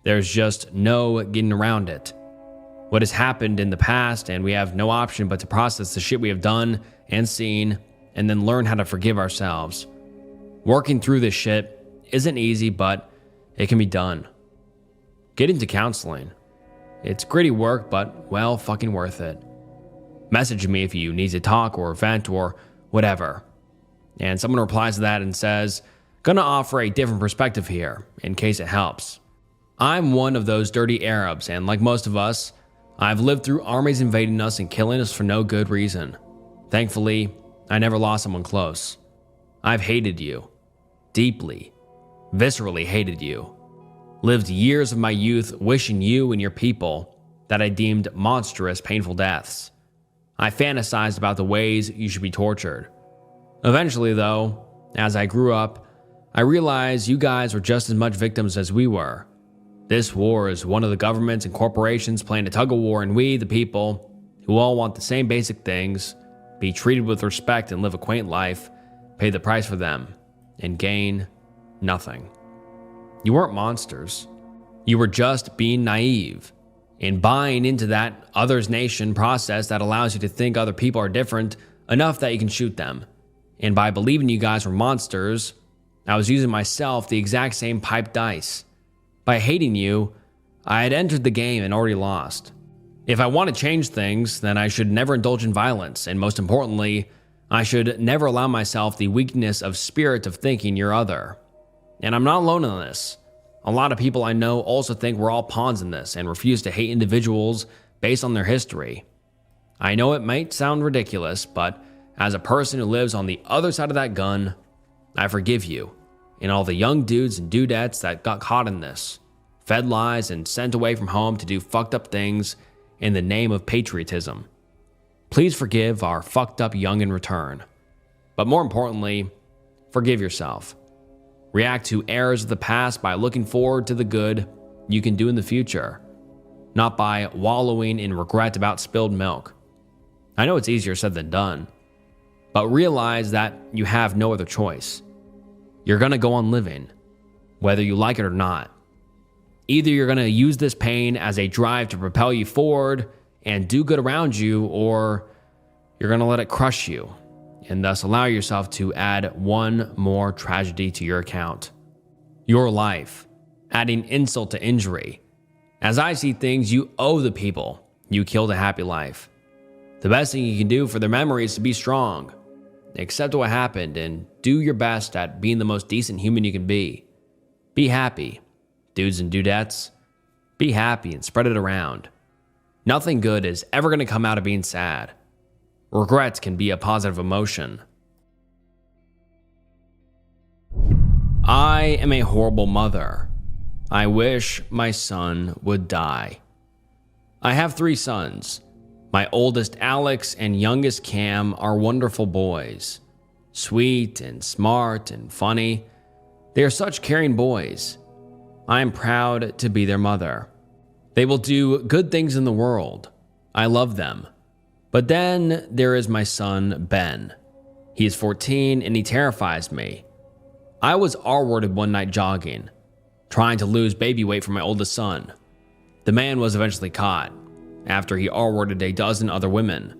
[SPEAKER 1] There's just no getting around it. What has happened in the past, and we have no option but to process the shit we have done and seen, and then learn how to forgive ourselves. Working through this shit isn't easy, but it can be done. Get into counseling. It's gritty work, but well fucking worth it. Message me if you need to talk or vent or whatever." And someone replies to that and says, "Gonna offer a different perspective here, in case it helps. I'm one of those dirty Arabs, and like most of us, I've lived through armies invading us and killing us for no good reason. Thankfully, I never lost someone close. I've hated you. Deeply, viscerally hated you. Lived years of my youth wishing you and your people that I deemed monstrous, painful deaths. I fantasized about the ways you should be tortured. Eventually, though, as I grew up, I realized you guys were just as much victims as we were. This war is one of the governments and corporations playing a tug-of-war, and we, the people, who all want the same basic things, be treated with respect and live a quaint life, pay the price for them, and gain nothing. You weren't monsters. You were just being naive and buying into that others nation process that allows you to think other people are different enough that you can shoot them. And by believing you guys were monsters, I was using myself the exact same piped dice. By hating you, I had entered the game and already lost. If I want to change things, then I should never indulge in violence, and most importantly, I should never allow myself the weakness of spirit of thinking you're other. And I'm not alone in this. A lot of people I know also think we're all pawns in this and refuse to hate individuals based on their history. I know it might sound ridiculous, but as a person who lives on the other side of that gun, I forgive you and all the young dudes and dudettes that got caught in this, fed lies and sent away from home to do fucked up things in the name of patriotism. Please forgive our fucked up young in return. But more importantly, forgive yourself. React to errors of the past by looking forward to the good you can do in the future, not by wallowing in regret about spilled milk. I know it's easier said than done, but realize that you have no other choice. You're gonna go on living, whether you like it or not. Either you're gonna use this pain as a drive to propel you forward and do good around you, or you're gonna let it crush you and thus allow yourself to add one more tragedy to your account. Your life, adding insult to injury. As I see things, you owe the people you killed a happy life. The best thing you can do for their memory is to be strong. Accept what happened and do your best at being the most decent human you can be. Be happy, dudes and dudettes. Be happy and spread it around. Nothing good is ever going to come out of being sad. Regret can be a positive emotion. I am a horrible mother. I wish my son would die. I have 3 sons. My oldest Alex and youngest Cam are wonderful boys. Sweet and smart and funny. They are such caring boys. I am proud to be their mother. They will do good things in the world. I love them. But then there is my son, Ben. He is 14 and he terrifies me. I was R-worded one night jogging, trying to lose baby weight for my oldest son. The man was eventually caught, after he R-worded a dozen other women.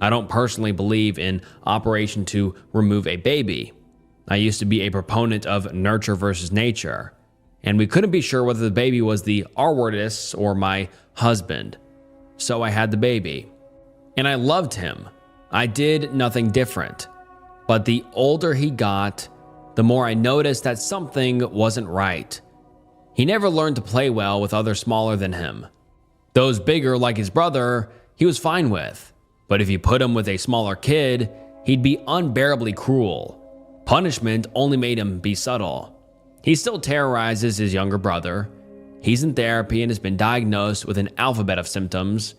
[SPEAKER 1] I don't personally believe in operation to remove a baby. I used to be a proponent of nurture versus nature, and we couldn't be sure whether the baby was the R-wordist or my husband. So I had the baby. And I loved him. I did nothing different. But the older he got, the more I noticed that something wasn't right. He never learned to play well with others smaller than him. Those bigger, like his brother, he was fine with. But if you put him with a smaller kid, he'd be unbearably cruel. Punishment only made him be subtle. He still terrorizes his younger brother. He's in therapy and has been diagnosed with an alphabet of symptoms.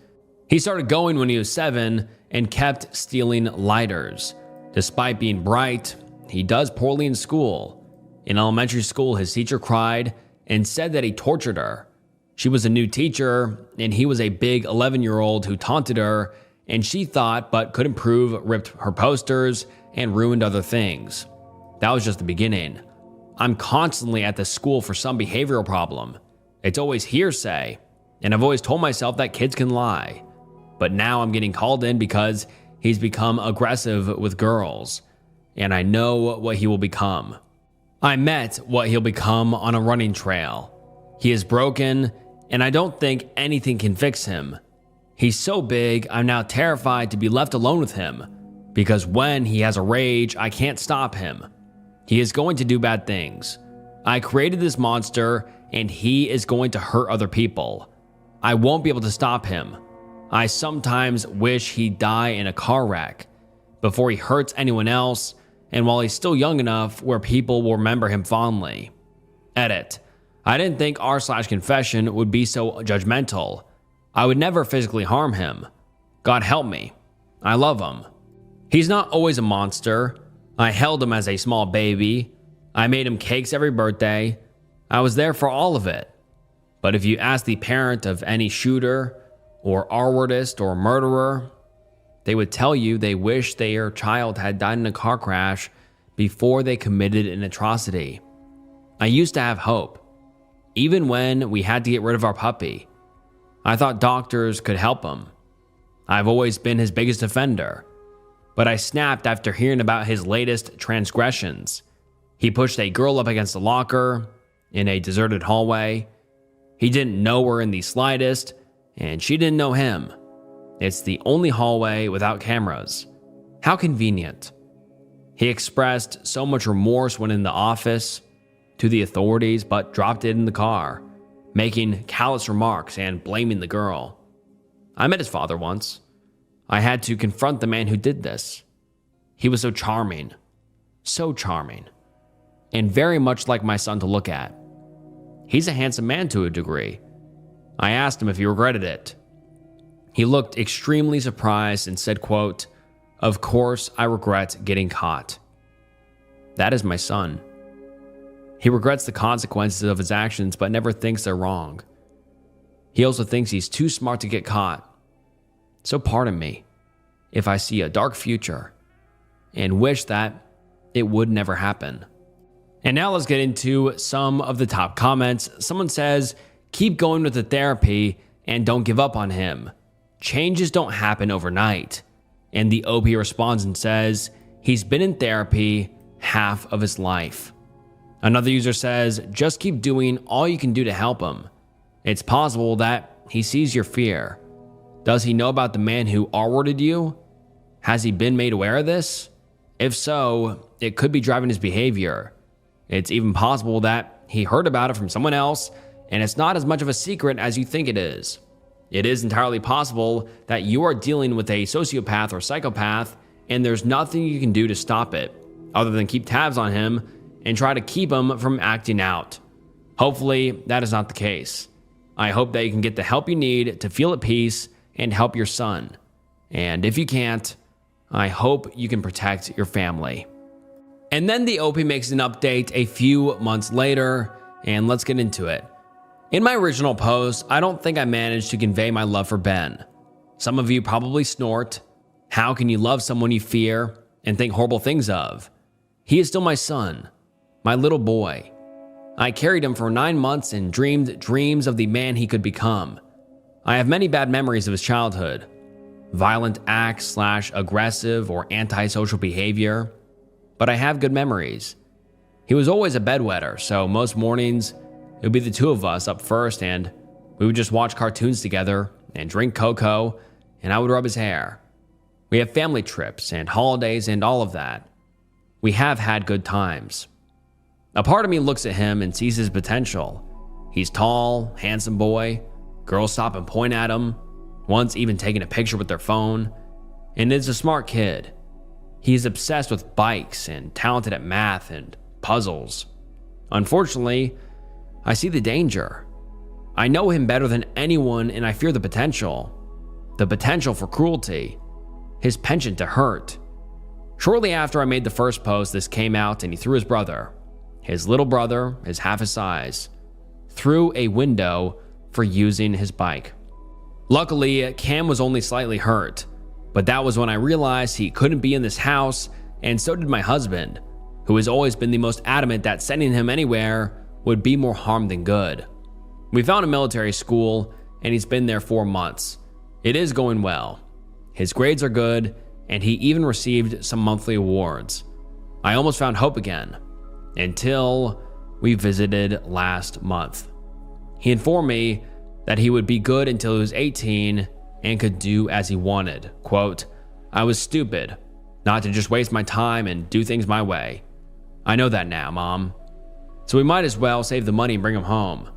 [SPEAKER 1] He started going when he was 7 and kept stealing lighters. Despite being bright, he does poorly in school. In elementary school, his teacher cried and said that he tortured her. She was a new teacher, and he was a big 11-year-old who taunted her, and she thought but couldn't prove, ripped her posters, and ruined other things. That was just the beginning. I'm constantly at the school for some behavioral problem. It's always hearsay, and I've always told myself that kids can lie. But now I'm getting called in because he's become aggressive with girls, and I know what he will become. I met what he'll become on a running trail. He is broken, and I don't think anything can fix him. He's so big, I'm now terrified to be left alone with him, because when he has a rage, I can't stop him. He is going to do bad things. I created this monster, and he is going to hurt other people. I won't be able to stop him. I sometimes wish he'd die in a car wreck before he hurts anyone else, and while he's still young enough where people will remember him fondly. Edit. I didn't think r/confession would be so judgmental. I would never physically harm him. God help me. I love him. He's not always a monster. I held him as a small baby. I made him cakes every birthday. I was there for all of it. But if you ask the parent of any shooter, or R-wordist, or murderer, they would tell you they wish their child had died in a car crash before they committed an atrocity. I used to have hope, even when we had to get rid of our puppy. I thought doctors could help him. I've always been his biggest defender, but I snapped after hearing about his latest transgressions. He pushed a girl up against a locker in a deserted hallway. He didn't know her in the slightest, and she didn't know him. It's the only hallway without cameras. How convenient. He expressed so much remorse when in the office. to the authorities but dropped it in the car, making callous remarks and blaming the girl. I met his father once. I had to confront the man who did this. He was so charming, and very much like my son to look at. He's a handsome man to a degree. I asked him if he regretted it. He looked extremely surprised and said, quote, "Of course I regret getting caught." That is my son. He regrets the consequences of his actions but never thinks they're wrong. He also thinks he's too smart to get caught. So pardon me if I see a dark future and wish that it would never happen. And now let's get into some of the top comments. Someone says, "Keep going with the therapy and don't give up on him. Changes don't happen overnight." And the OP responds and says, "He's been in therapy half of his life." Another user says, "Just keep doing all you can do to help him. It's possible that he sees your fear. Does he know about the man who R-worded you? Has he been made aware of this? If so, it could be driving his behavior. It's even possible that he heard about it from someone else, and it's not as much of a secret as you think it is. It is entirely possible that you are dealing with a sociopath or psychopath, and there's nothing you can do to stop it, other than keep tabs on him and try to keep him from acting out. Hopefully, that is not the case. I hope that you can get the help you need to feel at peace and help your son. And if you can't, I hope you can protect your family." And then the OP makes an update a few months later, and let's get into it. In my original post, I don't think I managed to convey my love for Ben. Some of you probably snort. How can you love someone you fear and think horrible things of? He is still my son, my little boy. I carried him for 9 months and dreamed dreams of the man he could become. I have many bad memories of his childhood. Violent acts / aggressive or antisocial behavior. But I have good memories. He was always a bedwetter, so most mornings it would be the two of us up first and we would just watch cartoons together and drink cocoa and I would rub his hair. We have family trips and holidays and all of that. We have had good times. A part of me looks at him and sees his potential. He's tall, handsome boy. Girls stop and point at him, once even taking a picture with their phone, and is a smart kid. He's obsessed with bikes and talented at math and puzzles. Unfortunately, I see the danger. I know him better than anyone and I fear the potential. The potential for cruelty. His penchant to hurt. Shortly after I made the first post, this came out and he threw his brother, his little brother is half his size, through a window for using his bike. Luckily, Cam was only slightly hurt, but that was when I realized he couldn't be in this house, and so did my husband, who has always been the most adamant that sending him anywhere would be more harm than good. We found a military school, and he's been there 4 months. It is going well. His grades are good, and he even received some monthly awards. I almost found hope again, until we visited last month. He informed me that he would be good until he was 18 and could do as he wanted. Quote, "I was stupid not to just waste my time and do things my way. I know that now, Mom. So we might as well save the money and bring him home.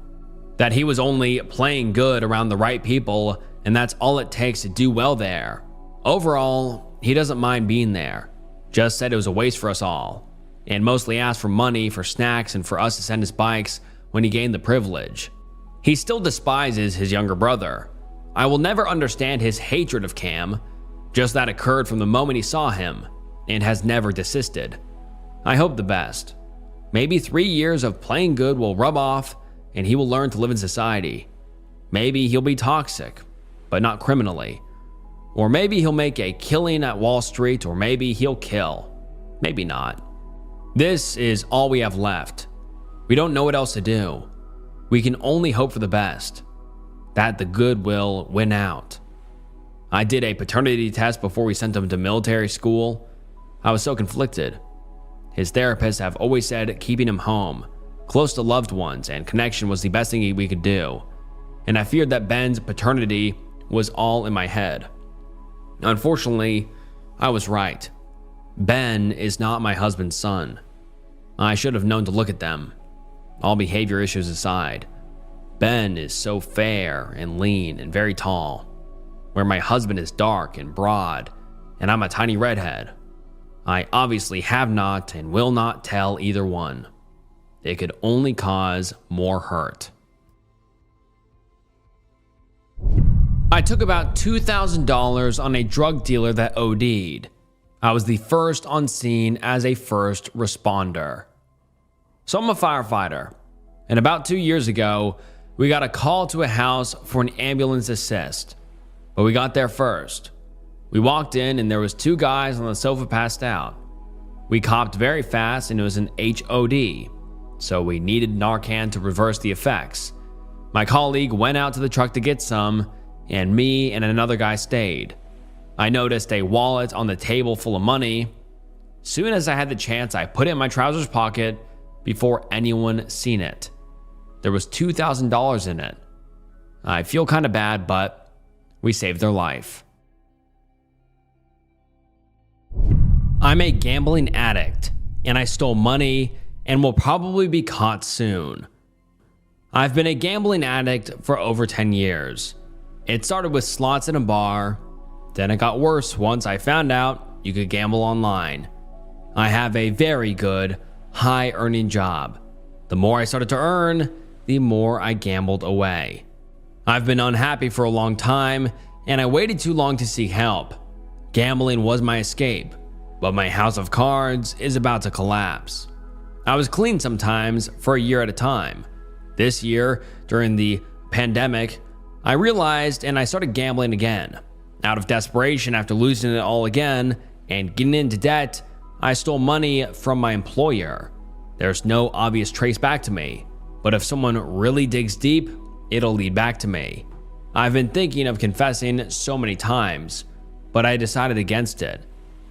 [SPEAKER 1] That he was only playing good around the right people, and that's all it takes to do well there. Overall, he doesn't mind being there. Just said it was a waste for us all, and mostly asked for money for snacks and for us to send his bikes when he gained the privilege. He still despises his younger brother. I will never understand his hatred of Cam, just that occurred from the moment he saw him, and has never desisted. I hope the best. Maybe 3 years of playing good will rub off, and he will learn to live in society. Maybe he'll be toxic, but not criminally. Or maybe he'll make a killing at Wall Street, or maybe he'll kill. Maybe not. This is all we have left. We don't know what else to do. We can only hope for the best, that the good will win out. I did a paternity test before we sent him to military school. I was so conflicted. His therapists have always said keeping him home, close to loved ones, and connection was the best thing we could do. And I feared that Ben's paternity was all in my head. Unfortunately, I was right. Ben is not my husband's son. I should have known to look at them. all behavior issues aside. Ben is so fair and lean and very tall, where my husband is dark and broad, and I'm a tiny redhead. I obviously have not and will not tell either one. It could only cause more hurt. I took about $2,000 on a drug dealer that OD'd. I was the first on scene as a first responder. So I'm a firefighter, and about 2 years ago, we got a call to a house for an ambulance assist, but we got there first. We walked in and there was 2 guys on the sofa passed out. We copped very fast and it was an HOD, so we needed Narcan to reverse the effects. My colleague went out to the truck to get some, and me and another guy stayed. I noticed a wallet on the table full of money. Soon as I had the chance, I put it in my trousers pocket before anyone seen it. There was $2,000 in it. I feel kind of bad, but we saved their life. I'm a gambling addict, and I stole money and will probably be caught soon. I've been a gambling addict for over 10 years. It started with slots in a bar, then it got worse once I found out you could gamble online. I have a very good, high-earning job. The more I started to earn, the more I gambled away. I've been unhappy for a long time, and I waited too long to seek help. Gambling was my escape, but my house of cards is about to collapse. I was clean sometimes for a year at a time. This year, during the pandemic, I realized and I started gambling again. Out of desperation after losing it all again and getting into debt, I stole money from my employer. There's no obvious trace back to me, but if someone really digs deep, it'll lead back to me. I've been thinking of confessing so many times, but I decided against it.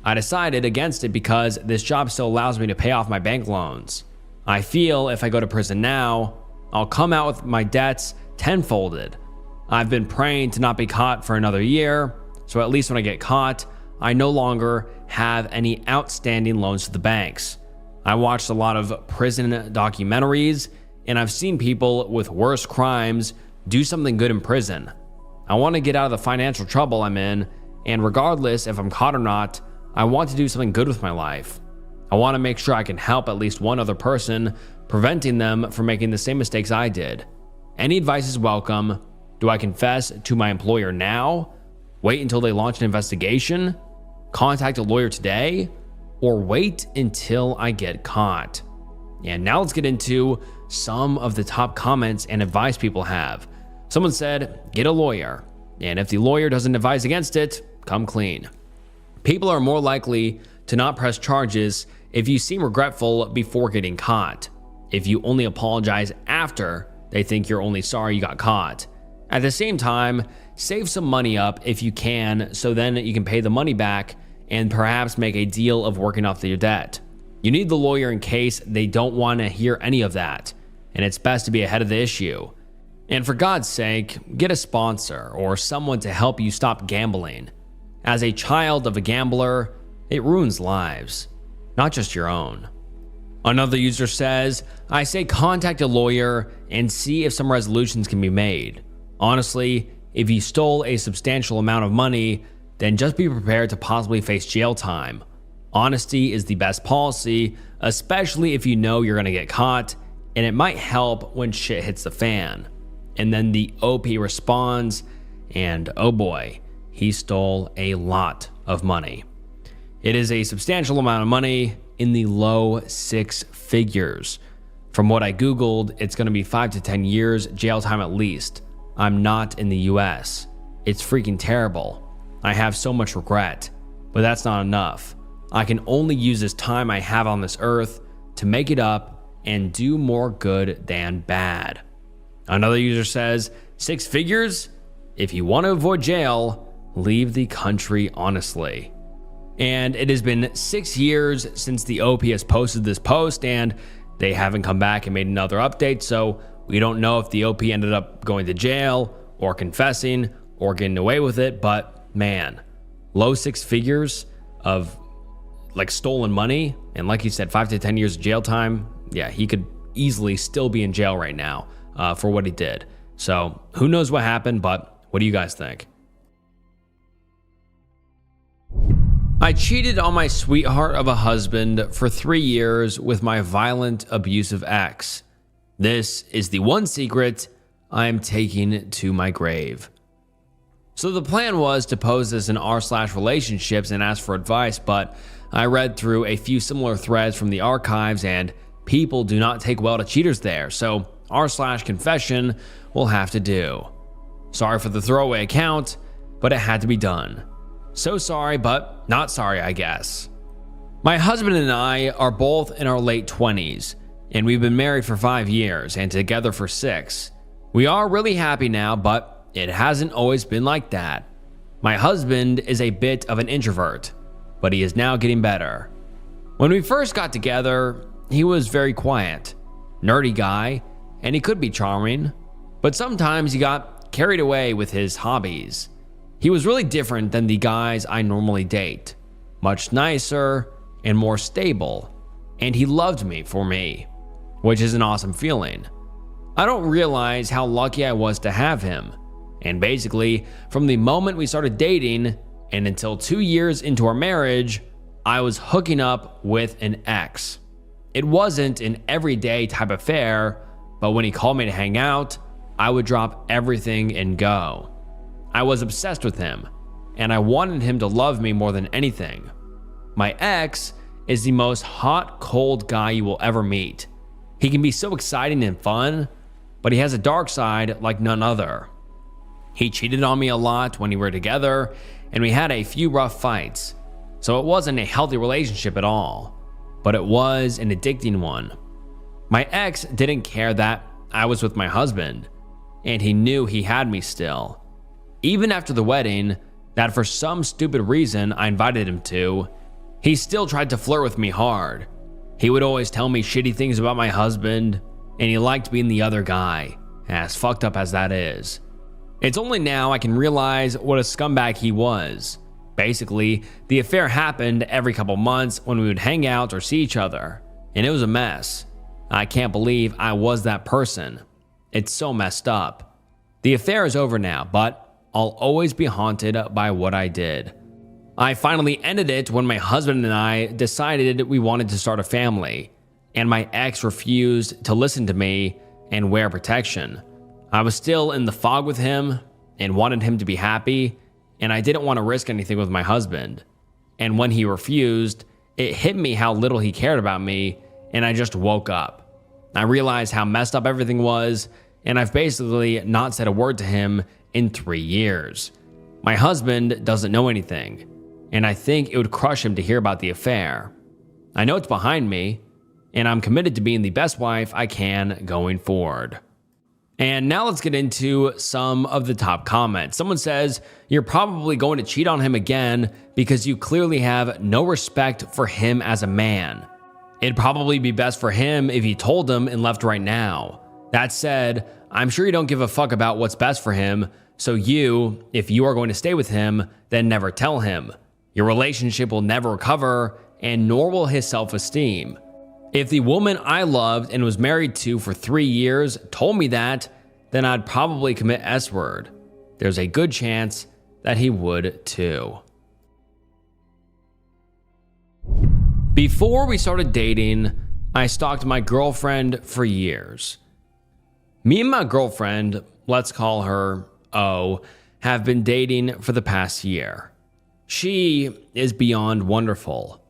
[SPEAKER 1] I decided against it because this job still allows me to pay off my bank loans. I feel if I go to prison now, I'll come out with my debts tenfolded. I've been praying to not be caught for another year, so at least when I get caught, I no longer have any outstanding loans to the banks. I watched a lot of prison documentaries, and I've seen people with worse crimes do something good in prison. I want to get out of the financial trouble I'm in, and regardless if I'm caught or not, I want to do something good with my life. I want to make sure I can help at least one other person, preventing them from making the same mistakes I did. Any advice is welcome. Do I confess to my employer now? Wait until they launch an investigation? Contact a lawyer today? Or wait until I get caught? And now let's get into some of the top comments and advice people have. Someone said, get a lawyer. And if the lawyer doesn't advise against it, come clean. People are more likely to not press charges if you seem regretful before getting caught. If you only apologize after, they think you're only sorry you got caught. At the same time, save some money up if you can, so then you can pay the money back and perhaps make a deal of working off your debt. You need the lawyer in case they don't want to hear any of that, and it's best to be ahead of the issue. And for God's sake, get a sponsor or someone to help you stop gambling. As a child of a gambler, it ruins lives, not just your own. Another user says, I say contact a lawyer and see if some resolutions can be made. Honestly, if you stole a substantial amount of money, then just be prepared to possibly face jail time. Honesty is the best policy, especially if you know you're going to get caught, and it might help when shit hits the fan. And then the OP responds, and oh boy, he stole a lot of money. It is a substantial amount of money in the low 6 figures. From what I Googled, it's going to be 5 to 10 years jail time at least. I'm not in the US. It's freaking terrible. I have so much regret, but that's not enough. I can only use this time I have on this earth to make it up and do more good than bad. Another user says, 6 figures? If you want to avoid jail, leave the country honestly. And it has been 6 years since the OP has posted this post, and they haven't come back and made another update, so we don't know if the OP ended up going to jail or confessing or getting away with it, but man, low 6 figures of like stolen money, and like he said, 5 to 10 years of jail time. Yeah, he could easily still be in jail right now for what he did. So who knows what happened, but what do you guys think? I cheated on my sweetheart of a husband for 3 years with my violent, abusive ex. This is the one secret I am taking to my grave. So the plan was to pose this in r/relationships and ask for advice, but I read through a few similar threads from the archives and people do not take well to cheaters there, so r/confession will have to do. Sorry for the throwaway account, but it had to be done. So sorry, but not sorry, I guess. My husband and I are both in our late 20s, and we've been married for 5 years and together for 6. We are really happy now, but it hasn't always been like that. My husband is a bit of an introvert, but he is now getting better. When we first got together, he was very quiet, nerdy guy, and he could be charming, but sometimes he got carried away with his hobbies. He was really different than the guys I normally date, much nicer and more stable, and he loved me for me, which is an awesome feeling. I don't realize how lucky I was to have him, and basically, from the moment we started dating and until 2 years into our marriage, I was hooking up with an ex. It wasn't an everyday type affair, but when he called me to hang out, I would drop everything and go. I was obsessed with him, and I wanted him to love me more than anything. My ex is the most hot, cold guy you will ever meet. He can be so exciting and fun, but he has a dark side like none other. He cheated on me a lot when we were together, and we had a few rough fights, so it wasn't a healthy relationship at all, but it was an addicting one. My ex didn't care that I was with my husband, and he knew he had me still. Even after the wedding, that for some stupid reason I invited him to, he still tried to flirt with me hard. He would always tell me shitty things about my husband, and he liked being the other guy, as fucked up as that is. It's only now I can realize what a scumbag he was. Basically, the affair happened every couple months when we would hang out or see each other, and it was a mess. I can't believe I was that person. It's so messed up. The affair is over now, but I'll always be haunted by what I did. I finally ended it when my husband and I decided we wanted to start a family, and my ex refused to listen to me and wear protection. I was still in the fog with him and wanted him to be happy, and I didn't want to risk anything with my husband. And when he refused, it hit me how little he cared about me, and I just woke up. I realized how messed up everything was, and I've basically not said a word to him in 3 years. My husband doesn't know anything, and I think it would crush him to hear about the affair. I know it's behind me, and I'm committed to being the best wife I can going forward. And now let's get into some of the top comments. Someone says, you're probably going to cheat on him again because you clearly have no respect for him as a man. It'd probably be best for him if he told him and left right now. That said, I'm sure you don't give a fuck about what's best for him, so if you are going to stay with him, then never tell him. Your relationship will never recover, and nor will his self-esteem. If the woman I loved and was married to for 3 years told me that, then I'd probably commit S-word. There's a good chance that he would too. Before we started dating, I stalked my girlfriend for years. Me and my girlfriend, let's call her O, have been dating for the past year. She is beyond wonderful.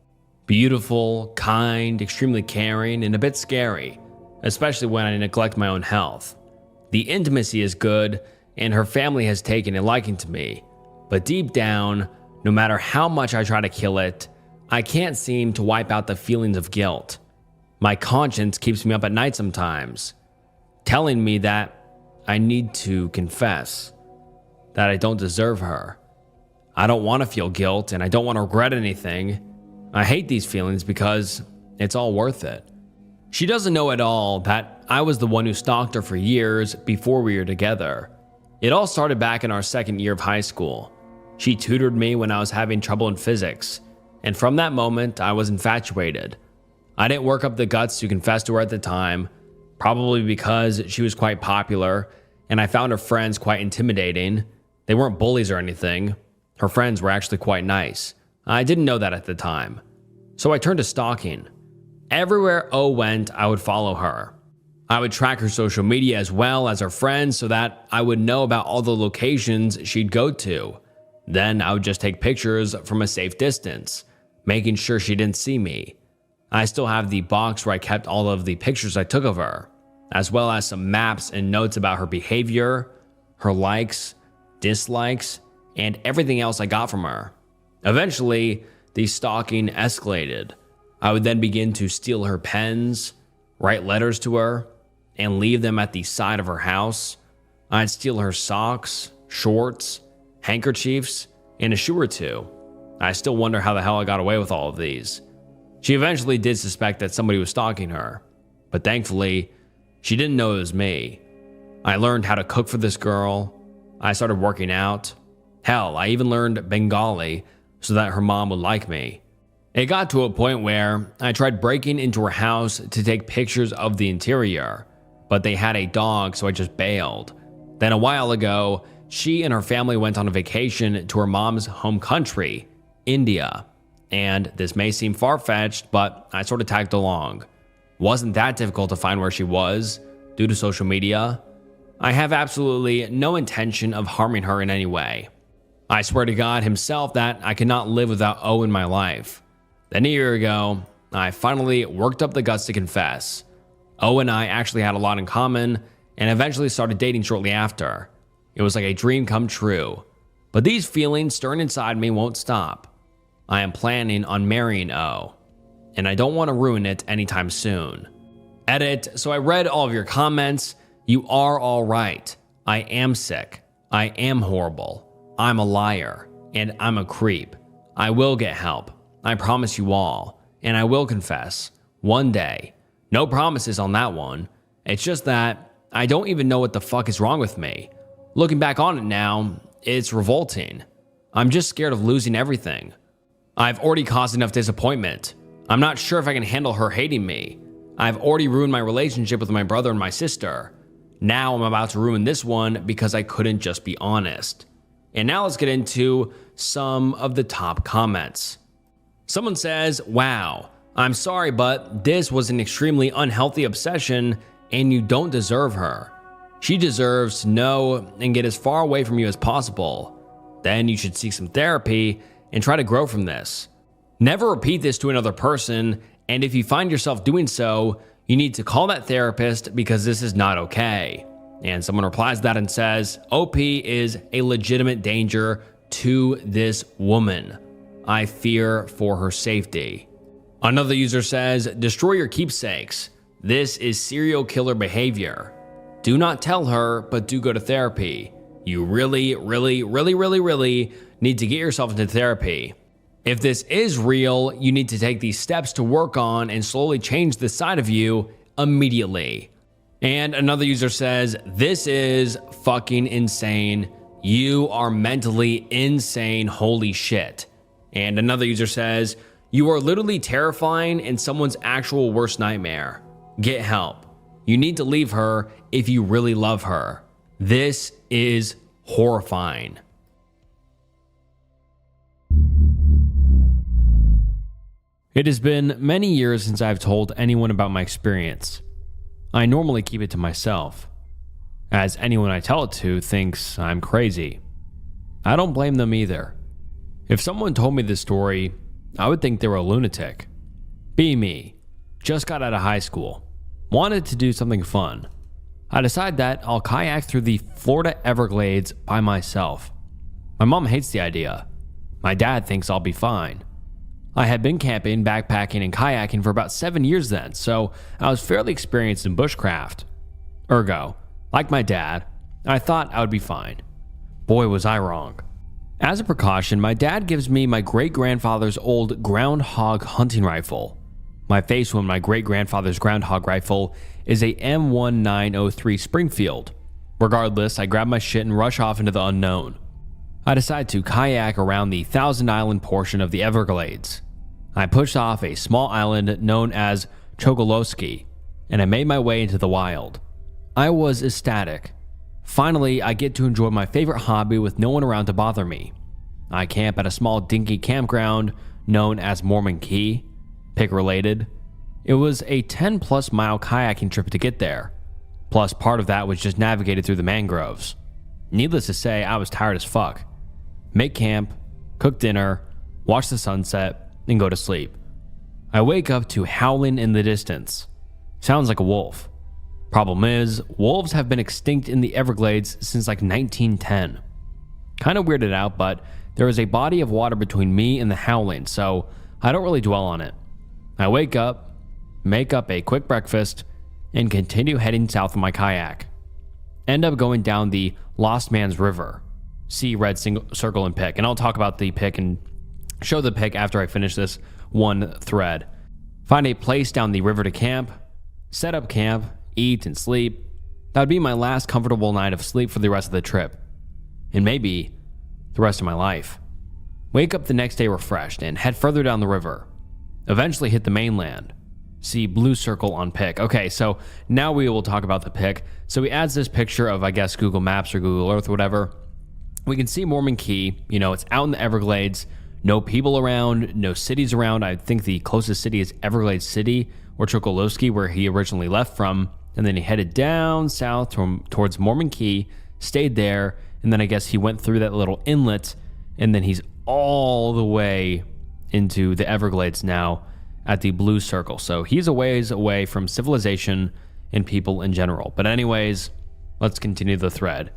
[SPEAKER 1] Beautiful, kind, extremely caring, and a bit scary, especially when I neglect my own health. The intimacy is good, and her family has taken a liking to me, but deep down, no matter how much I try to kill it, I can't seem to wipe out the feelings of guilt. My conscience keeps me up at night sometimes, telling me that I need to confess that I don't deserve her. I don't want to feel guilt, and I don't want to regret anything. I hate these feelings because it's all worth it. She doesn't know at all that I was the one who stalked her for years before we were together. It all started back in our second year of high school. She tutored me when I was having trouble in physics, and from that moment, I was infatuated. I didn't work up the guts to confess to her at the time, probably because she was quite popular and I found her friends quite intimidating. They weren't bullies or anything. Her friends were actually quite nice. I didn't know that at the time. So I turned to stalking. Everywhere O went, I would follow her. I would track her social media as well as her friends so that I would know about all the locations she'd go to. Then I would just take pictures from a safe distance, making sure she didn't see me. I still have the box where I kept all of the pictures I took of her, as well as some maps and notes about her behavior, her likes, dislikes, and everything else I got from her. Eventually, the stalking escalated. I would then begin to steal her pens, write letters to her, and leave them at the side of her house. I'd steal her socks, shorts, handkerchiefs, and a shoe or two. I still wonder how the hell I got away with all of these. She eventually did suspect that somebody was stalking her, but thankfully, she didn't know it was me. I learned how to cook for this girl. I started working out. Hell, I even learned Bengali so that her mom would like me. It got to a point where I tried breaking into her house to take pictures of the interior, but they had a dog, so I just bailed. Then a while ago, she and her family went on a vacation to her mom's home country, India. And this may seem far-fetched, but I sort of tagged along. Wasn't that difficult to find where she was due to social media. I have absolutely no intention of harming her in any way. I swear to God himself that I cannot live without O in my life. Then a year ago, I finally worked up the guts to confess. O and I actually had a lot in common and eventually started dating shortly after. It was like a dream come true. But these feelings stirring inside me won't stop. I am planning on marrying O, and I don't want to ruin it anytime soon. Edit, so I read all of your comments. You are all right. I am sick. I am horrible. I'm a liar, and I'm a creep. I will get help. I promise you all, and I will confess. One day. No promises on that one. It's just that I don't even know what the fuck is wrong with me. Looking back on it now, it's revolting. I'm just scared of losing everything. I've already caused enough disappointment. I'm not sure if I can handle her hating me. I've already ruined my relationship with my brother and my sister. Now I'm about to ruin this one because I couldn't just be honest. And now let's get into some of the top comments. Someone says, wow, I'm sorry, but this was an extremely unhealthy obsession and you don't deserve her. She deserves to know and get as far away from you as possible. Then you should seek some therapy and try to grow from this. Never repeat this to another person, and if you find yourself doing so, you need to call that therapist because this is not okay. And someone replies to that and says, OP is a legitimate danger to this woman. I fear for her safety. Another user says, destroy your keepsakes. This is serial killer behavior. Do not tell her, but do go to therapy. You really need to get yourself into therapy. If this is real, you need to take these steps to work on and slowly change this side of you immediately. And another user says, this is fucking insane. You are mentally insane, holy shit. And another user says, you are literally terrifying and someone's actual worst nightmare. Get help. You need to leave her if you really love her. This is horrifying. It has been many years since I've told anyone about my experience. I normally keep it to myself, as anyone I tell it to thinks I'm crazy. I don't blame them either. If someone told me this story, I would think they were a lunatic. Be me. Just got out of high school. Wanted to do something fun. I decide that I'll kayak through the Florida Everglades by myself. My mom hates the idea. My dad thinks I'll be fine. I had been camping, backpacking, and kayaking for about 7 years then, so I was fairly experienced in bushcraft. Ergo, like my dad, I thought I would be fine. Boy, was I wrong. As a precaution, my dad gives me my great-grandfather's old groundhog hunting rifle. My face when my great-grandfather's groundhog rifle is a M1903 Springfield. Regardless, I grab my shit and rush off into the unknown. I decide to kayak around the Thousand Island portion of the Everglades. I push off a small island known as Chogolowski. and I made my way into the wild. I was ecstatic. Finally, I get to enjoy my favorite hobby with no one around to bother me. I camp at a small dinky campground known as Mormon Key, pick related. It was a 10+ mile kayaking trip to get there, plus part of that was just navigated through the mangroves. Needless to say, I was tired as fuck. Make camp, cook dinner, watch the sunset, and go to sleep. I wake up to howling in the distance. Sounds like a wolf. Problem is, wolves have been extinct in the Everglades since like 1910. Kind of weirded out, but there is a body of water between me and the howling, so I don't really dwell on it. I wake up, make up a quick breakfast, and continue heading south in my kayak. End up going down the Lost Man's River. See red circle and pick, and I'll talk about the pick and show the pick after I finish this one thread. Find a place down the river to camp, set up camp, eat and sleep. That would be my last comfortable night of sleep for the rest of the trip, and maybe the rest of my life. Wake up the next day refreshed and head further down the river. Eventually hit the mainland. See blue circle on pic. Okay, so now we will talk about the pic. So he adds this picture of, I guess, Google Maps or Google Earth or whatever. We can see Mormon Key. You know, it's out in the Everglades. No people around, no cities around. I think the closest city is Everglades City or Chokoloskee, where he originally left from. And then he headed down south towards Mormon Key, stayed there, and then I guess he went through that little inlet, and then he's all the way into the Everglades now at the blue circle. So he's a ways away from civilization and people in general. But anyways, let's continue the thread.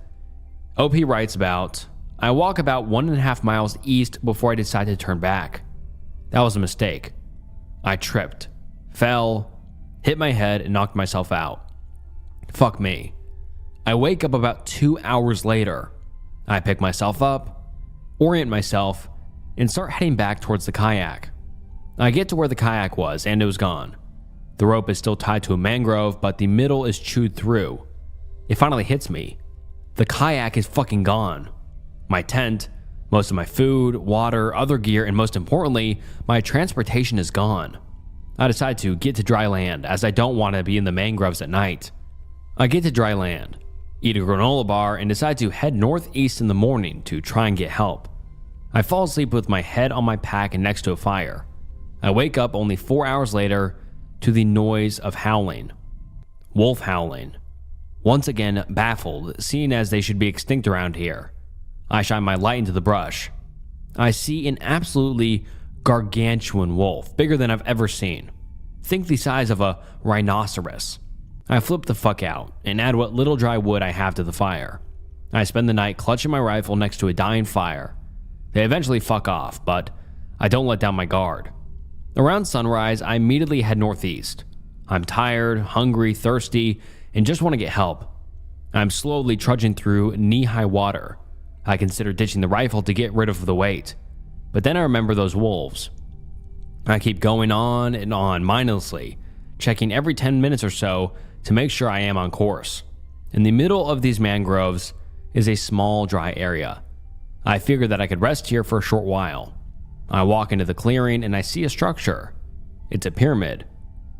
[SPEAKER 1] OP writes about, I walk about 1.5 miles east before I decide to turn back. That was a mistake. I tripped, fell, hit my head, and knocked myself out. Fuck me. I wake up about 2 hours later. I pick myself up, orient myself, and start heading back towards the kayak. I get to where the kayak was, and it was gone. The rope is still tied to a mangrove, but the middle is chewed through. It finally hits me. The kayak is fucking gone. My tent, most of my food, water, other gear, and most importantly, my transportation is gone. I decide to get to dry land, as I don't want to be in the mangroves at night. I get to dry land, eat a granola bar, and decide to head northeast in the morning to try and get help. I fall asleep with my head on my pack and next to a fire. I wake up only 4 hours later to the noise of howling. Wolf howling. Once again baffled, seeing as they should be extinct around here. I shine my light into the brush. I see an absolutely gargantuan wolf, bigger than I've ever seen. Think the size of a rhinoceros. I flip the fuck out and add what little dry wood I have to the fire. I spend the night clutching my rifle next to a dying fire. They eventually fuck off, but I don't let down my guard. Around sunrise, I immediately head northeast. I'm tired, hungry, thirsty, and just want to get help. I'm slowly trudging through knee-high water. I consider ditching the rifle to get rid of the weight, but then I remember those wolves. I keep going on and on mindlessly, checking every 10 minutes or so to make sure I am on course. In the middle of these mangroves is a small dry area. I figure that I could rest here for a short while. I walk into the clearing and I see a structure. It's a pyramid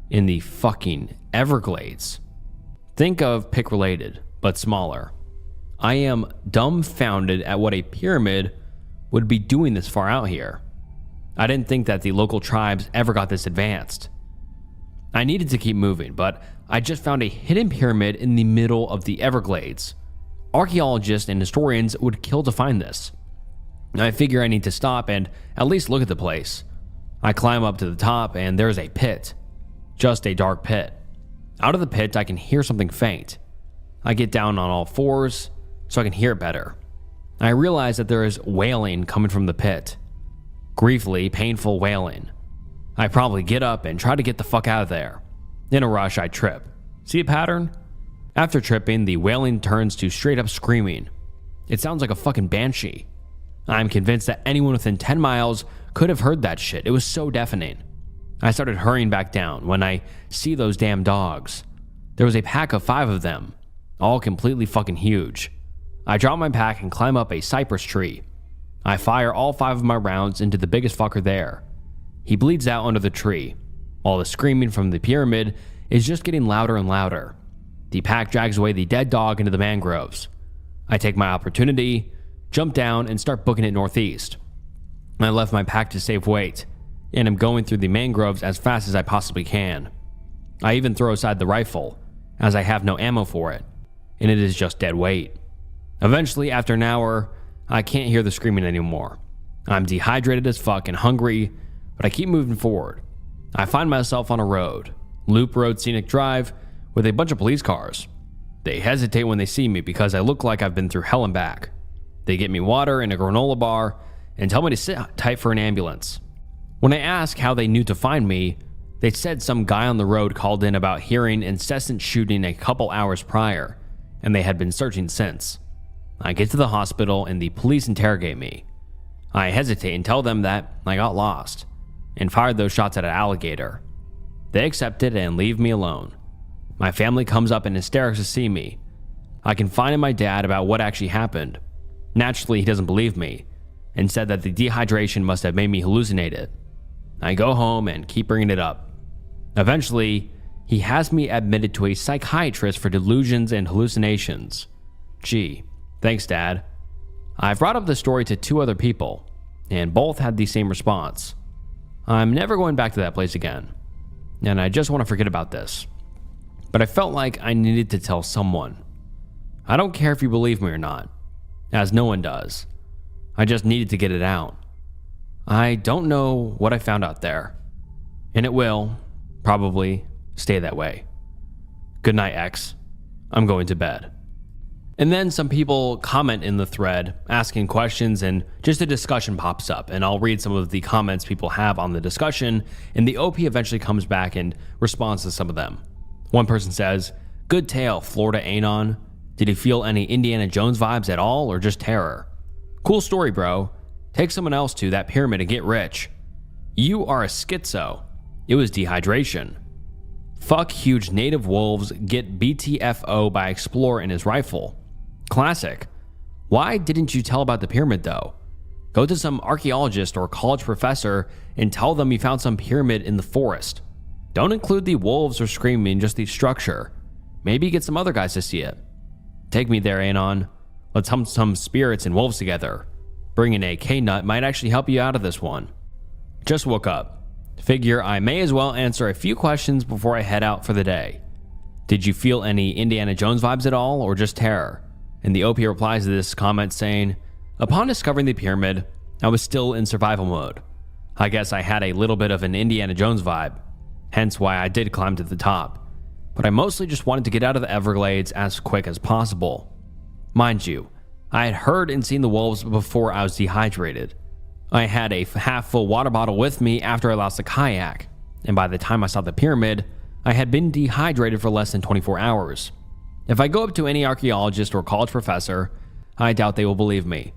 [SPEAKER 1] in the fucking Everglades. Think of pick related, but smaller. I am dumbfounded at what a pyramid would be doing this far out here. I didn't think that the local tribes ever got this advanced. I needed to keep moving, but I just found a hidden pyramid in the middle of the Everglades. Archaeologists and historians would kill to find this. I figure I need to stop and at least look at the place. I climb up to the top and there's a pit. Just a dark pit. Out of the pit, I can hear something faint. I get down on all fours so I can hear it better. I realize that there is wailing coming from the pit. Griefly, painful wailing. I probably get up and try to get the fuck out of there. In a rush, I trip. See a pattern? After tripping, the wailing turns to straight up screaming. It sounds like a fucking banshee. I'm convinced that anyone within 10 miles could have heard that shit. It was so deafening. I started hurrying back down when I see those damn dogs. There was a pack of 5 of them, all completely fucking huge. I drop my pack and climb up a cypress tree. I fire all 5 of my rounds into the biggest fucker there. He bleeds out under the tree. All the screaming from the pyramid is just getting louder and louder. The pack drags away the dead dog into the mangroves. I take my opportunity, jump down, and start booking it northeast. I left my pack to save weight, and am going through the mangroves as fast as I possibly can. I even throw aside the rifle, as I have no ammo for it, and it is just dead weight. Eventually, after an hour, I can't hear the screaming anymore. I'm dehydrated as fuck and hungry, but I keep moving forward. I find myself on a road, loop road scenic drive, with a bunch of police cars. They hesitate when they see me because I look like I've been through hell and back. They get me water and a granola bar and tell me to sit tight for an ambulance. When I ask how they knew to find me, they said some guy on the road called in about hearing incessant shooting a couple hours prior, and they had been searching since. I get to the hospital and the police interrogate me. I hesitate and tell them that I got lost and fired those shots at an alligator. They accept it and leave me alone. My family comes up in hysterics to see me. I confide in my dad about what actually happened. Naturally, he doesn't believe me and said that the dehydration must have made me hallucinate it. I go home and keep bringing it up. Eventually, he has me admitted to a psychiatrist for delusions and hallucinations. Gee, thanks, Dad. I've brought up the story to 2 other people, and both had the same response. I'm never going back to that place again, and I just want to forget about this. But I felt like I needed to tell someone. I don't care if you believe me or not, as no one does. I just needed to get it out. I don't know what I found out there, and it will, probably, stay that way. Good night, X. I'm going to bed. And then some people comment in the thread asking questions, and just a discussion pops up, and I'll read some of the comments people have on the discussion, and the OP eventually comes back and responds to some of them. One person says, "Good tale, Florida Anon. Did you feel any Indiana Jones vibes at all, or just terror? Cool story, bro. Take someone else to that pyramid and get rich. You are a schizo. It was dehydration. Fuck huge native wolves, get BTFO by Explorer and his rifle. Classic. Why didn't you tell about the pyramid though? Go to some archaeologist or college professor and tell them you found some pyramid in the forest. Don't include the wolves or screaming, just the structure. Maybe get some other guys to see it. Take me there, Anon. Let's hump some spirits and wolves together. Bringing a K-nut might actually help you out of this one. Just woke up. Figure I may as well answer a few questions before I head out for the day. Did you feel any Indiana Jones vibes at all, or just terror?" And the OP replies to this comment saying, "Upon discovering the pyramid, I was still in survival mode. I guess I had a little bit of an Indiana Jones vibe, hence why I did climb to the top. But I mostly just wanted to get out of the Everglades as quick as possible. Mind you, I had heard and seen the wolves before I was dehydrated. I had a half-full water bottle with me after I lost the kayak, and by the time I saw the pyramid, I had been dehydrated for less than 24 hours. If I go up to any archaeologist or college professor, I doubt they will believe me.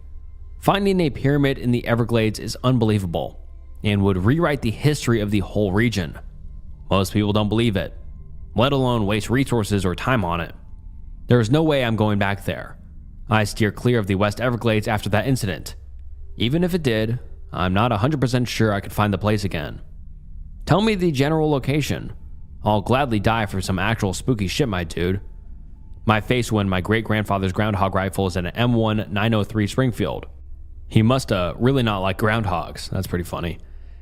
[SPEAKER 1] Finding a pyramid in the Everglades is unbelievable, and would rewrite the history of the whole region. Most people don't believe it, let alone waste resources or time on it. There is no way I'm going back there. I steer clear of the West Everglades after that incident. Even if it did, I'm not 100% sure I could find the place again. Tell me the general location. I'll gladly die for some actual spooky shit, my dude. My face when my great-grandfather's groundhog rifle is at an M1 903 Springfield. He must really not like groundhogs. That's pretty funny."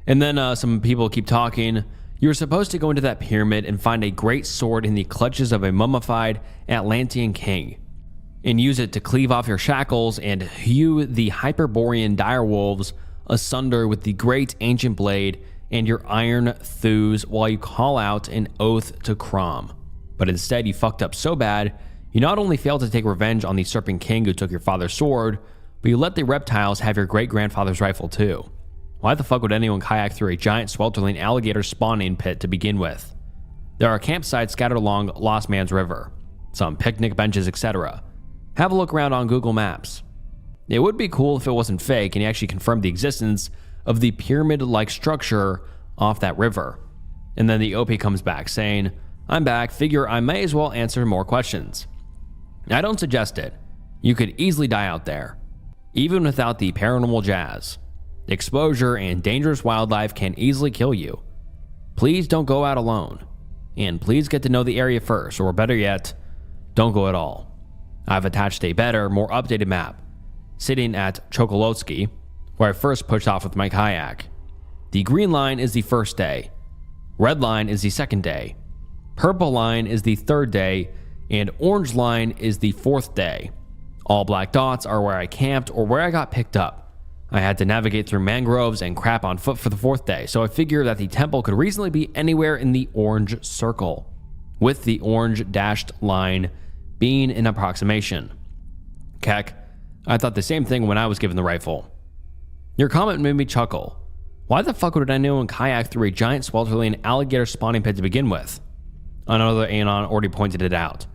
[SPEAKER 1] And then some people keep talking. "You were supposed to go into that pyramid and find a great sword in the clutches of a mummified Atlantean king, and use it to cleave off your shackles and hew the Hyperborean direwolves asunder with the great ancient blade and your iron thews while you call out an oath to Crom. But instead you fucked up so bad, you not only failed to take revenge on the Serpent King who took your father's sword, but you let the reptiles have your great-grandfather's rifle too. Why the fuck would anyone kayak through a giant sweltering alligator spawning pit to begin with? There are campsites scattered along Lost Man's River, some picnic benches, etc. Have a look around on Google Maps. It would be cool if it wasn't fake and you actually confirmed the existence of the pyramid-like structure off that river." And then the OP comes back saying, "I'm back, figure I may as well answer more questions. I don't suggest it. You could easily die out there, even without the paranormal jazz. Exposure and dangerous wildlife can easily kill you. Please don't go out alone. and please get to know the area first, or better yet, don't go at all. I've attached a better, more updated map, sitting at Chokolotski, where I first pushed off with my kayak. The green line is the first day, red line is the second day, purple line is the third day, and orange line is the fourth day. All black dots are where I camped or where I got picked up. I had to navigate through mangroves and crap on foot for the fourth day, so I figured that the temple could reasonably be anywhere in the orange circle, with the orange dashed line being an approximation. Keck, I thought the same thing when I was given the rifle. Your comment made me chuckle. Why the fuck would anyone kayak through a giant sweltering alligator spawning pit to begin with? Another Anon already pointed it out.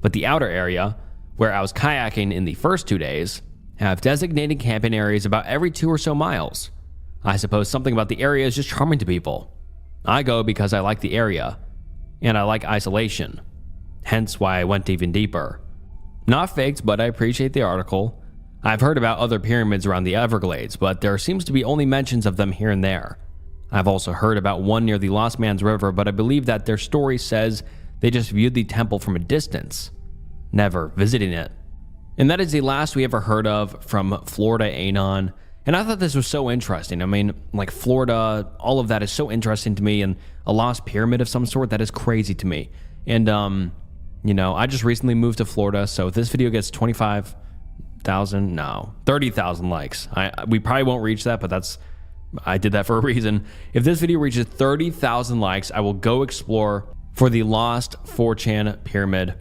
[SPEAKER 1] But the outer area, where I was kayaking in the first 2 days, have designated camping areas about every 2 or so miles. I suppose something about the area is just charming to people. I go because I like the area, and I like isolation. Hence why I went even deeper. Not faked, but I appreciate the article. I've heard about other pyramids around the Everglades, but there seems to be only mentions of them here and there. I've also heard about one near the Lost Man's River, but I believe that their story says they just viewed the temple from a distance, never visiting it. And that is the last we ever heard of from Florida Anon. And I thought this was so interesting. I mean, like Florida, all of that is so interesting to me, and a lost pyramid of some sort, that is crazy to me. And, I just recently moved to Florida, so if this video gets 30,000 likes. We probably won't reach that, but I did that for a reason. If this video reaches 30,000 likes, I will go explore for the lost 4chan pyramid.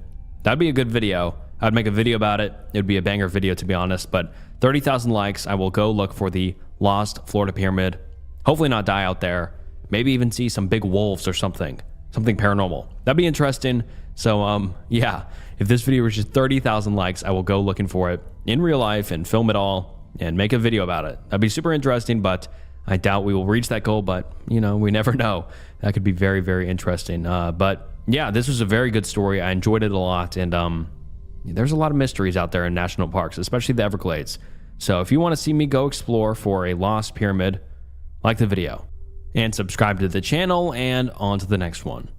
[SPEAKER 1] That'd be a good video. I'd make a video about it. It would be a banger video, to be honest, but 30,000 likes, I will go look for the lost Florida pyramid. Hopefully not die out there. Maybe even see some big wolves or something paranormal. That'd be interesting. So, yeah, if this video reaches 30,000 likes, I will go looking for it in real life and film it all and make a video about it. That'd be super interesting, but I doubt we will reach that goal, but, we never know. That could be very, very interesting. But, yeah, this was a very good story. I enjoyed it a lot, and there's a lot of mysteries out there in national parks, especially the Everglades. So if you want to see me go explore for a lost pyramid, like the video and subscribe to the channel, and on to the next one.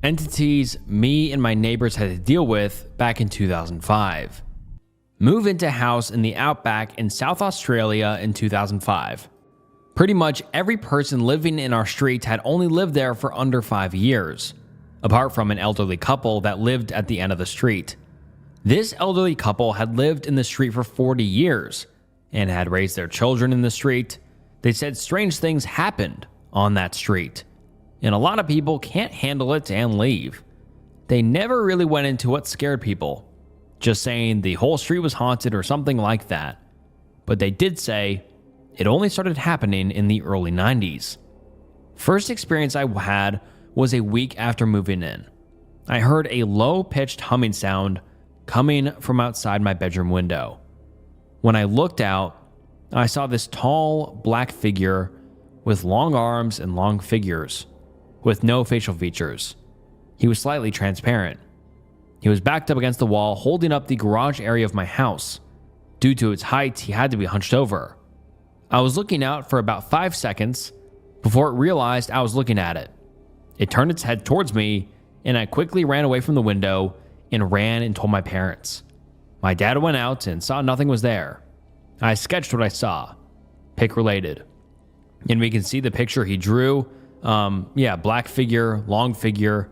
[SPEAKER 1] Entities me and my neighbors had to deal with back in 2005. Move into house in the outback in South Australia in 2005. Pretty much every person living in our street had only lived there for under 5 years, apart from an elderly couple that lived at the end of the street. This elderly couple had lived in the street for 40 years and had raised their children in the street. They said strange things happened on that street, and a lot of people can't handle it and leave. They never really went into what scared people, just saying the whole street was haunted or something like that. But they did say it only started happening in the early 90s. First experience I had was a week after moving in. I heard a low-pitched humming sound coming from outside my bedroom window. When I looked out, I saw this tall, black figure with long arms and long fingers, with no facial features. He was slightly transparent. He was backed up against the wall, holding up the garage area of my house. Due to its height, he had to be hunched over. I was looking out for about 5 seconds before it realized I was looking at it. It turned its head towards me, and I quickly ran away from the window and ran and told my parents. My dad went out and saw nothing was there. I sketched what I saw, pic related. And we can see the picture he drew. Black figure, long fingers,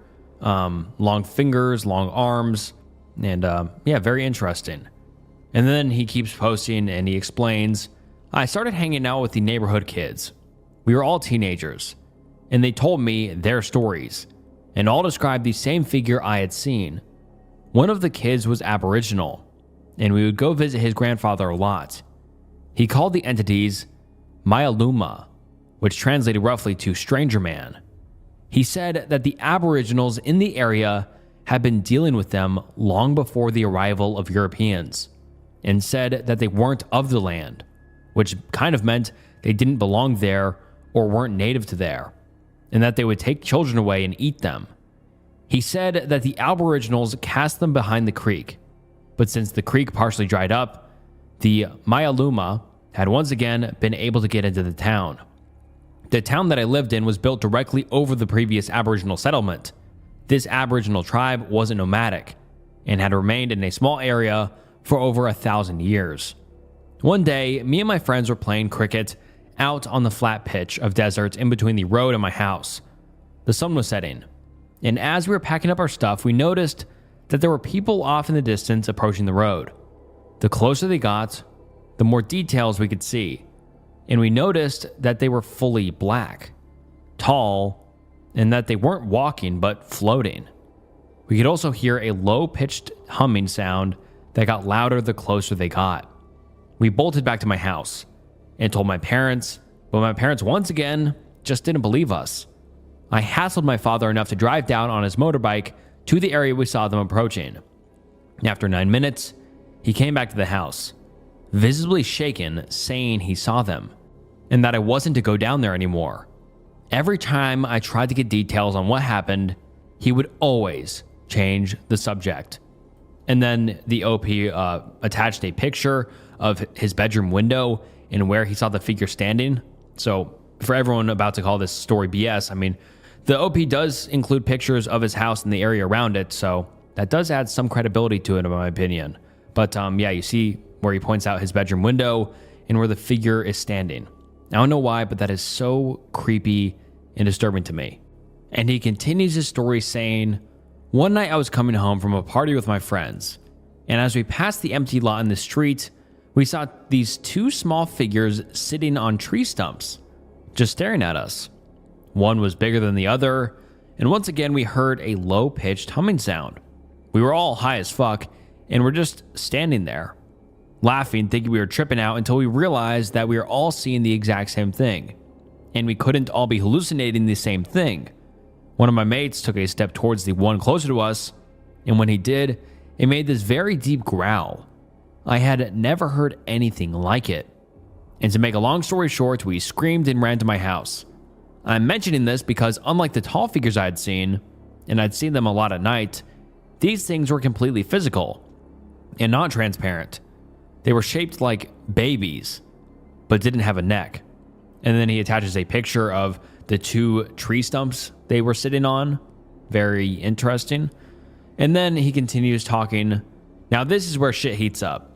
[SPEAKER 1] long arms, and very interesting. And then he keeps posting and he explains, I started hanging out with the neighborhood kids. We were all teenagers, and they told me their stories, and all described the same figure I had seen. One of the kids was Aboriginal, and we would go visit his grandfather a lot. He called the entities Myaluma, which translated roughly to stranger man. He said that the Aboriginals in the area had been dealing with them long before the arrival of Europeans, and said that they weren't of the land, which kind of meant they didn't belong there or weren't native to there, and that they would take children away and eat them. He said that the Aboriginals cast them behind the creek, but since the creek partially dried up, the Myaluma had once again been able to get into the town. The town that I lived in was built directly over the previous Aboriginal settlement. This Aboriginal tribe wasn't nomadic and had remained in a small area for over 1,000 years. One day, me and my friends were playing cricket out on the flat pitch of desert in between the road and my house. The sun was setting, and as we were packing up our stuff, we noticed that there were people off in the distance approaching the road. The closer they got, the more details we could see, and we noticed that they were fully black, tall, and that they weren't walking but floating. We could also hear a low-pitched humming sound that got louder the closer they got. We bolted back to my house and told my parents, but my parents once again just didn't believe us. I hassled my father enough to drive down on his motorbike to the area we saw them approaching. After 9 minutes, he came back to the house, visibly shaken, saying he saw them, and that I wasn't to go down there anymore. Every time I tried to get details on what happened, he would always change the subject. And then the OP attached a picture of his bedroom window and where he saw the figure standing. So for everyone about to call this story BS, I mean, the OP does include pictures of his house and the area around it, so that does add some credibility to it, in my opinion. But yeah, you see where he points out his bedroom window and where the figure is standing. I don't know why, but that is so creepy and disturbing to me. And he continues his story saying, "One night I was coming home from a party with my friends, and as we passed the empty lot in the street, we saw these two small figures sitting on tree stumps, just staring at us. One was bigger than the other, and once again we heard a low-pitched humming sound. We were all high as fuck, and we're just standing there, laughing, thinking we were tripping out until we realized that we were all seeing the exact same thing, and we couldn't all be hallucinating the same thing. One of my mates took a step towards the one closer to us, and when he did, it made this very deep growl. I had never heard anything like it. And to make a long story short, we screamed and ran to my house. I'm mentioning this because unlike the tall figures I had seen, and I'd seen them a lot at night, these things were completely physical and not transparent. They were shaped like babies, but didn't have a neck." And then he attaches a picture of the two tree stumps they were sitting on. Very interesting. And then he continues talking. Now this is where shit heats up.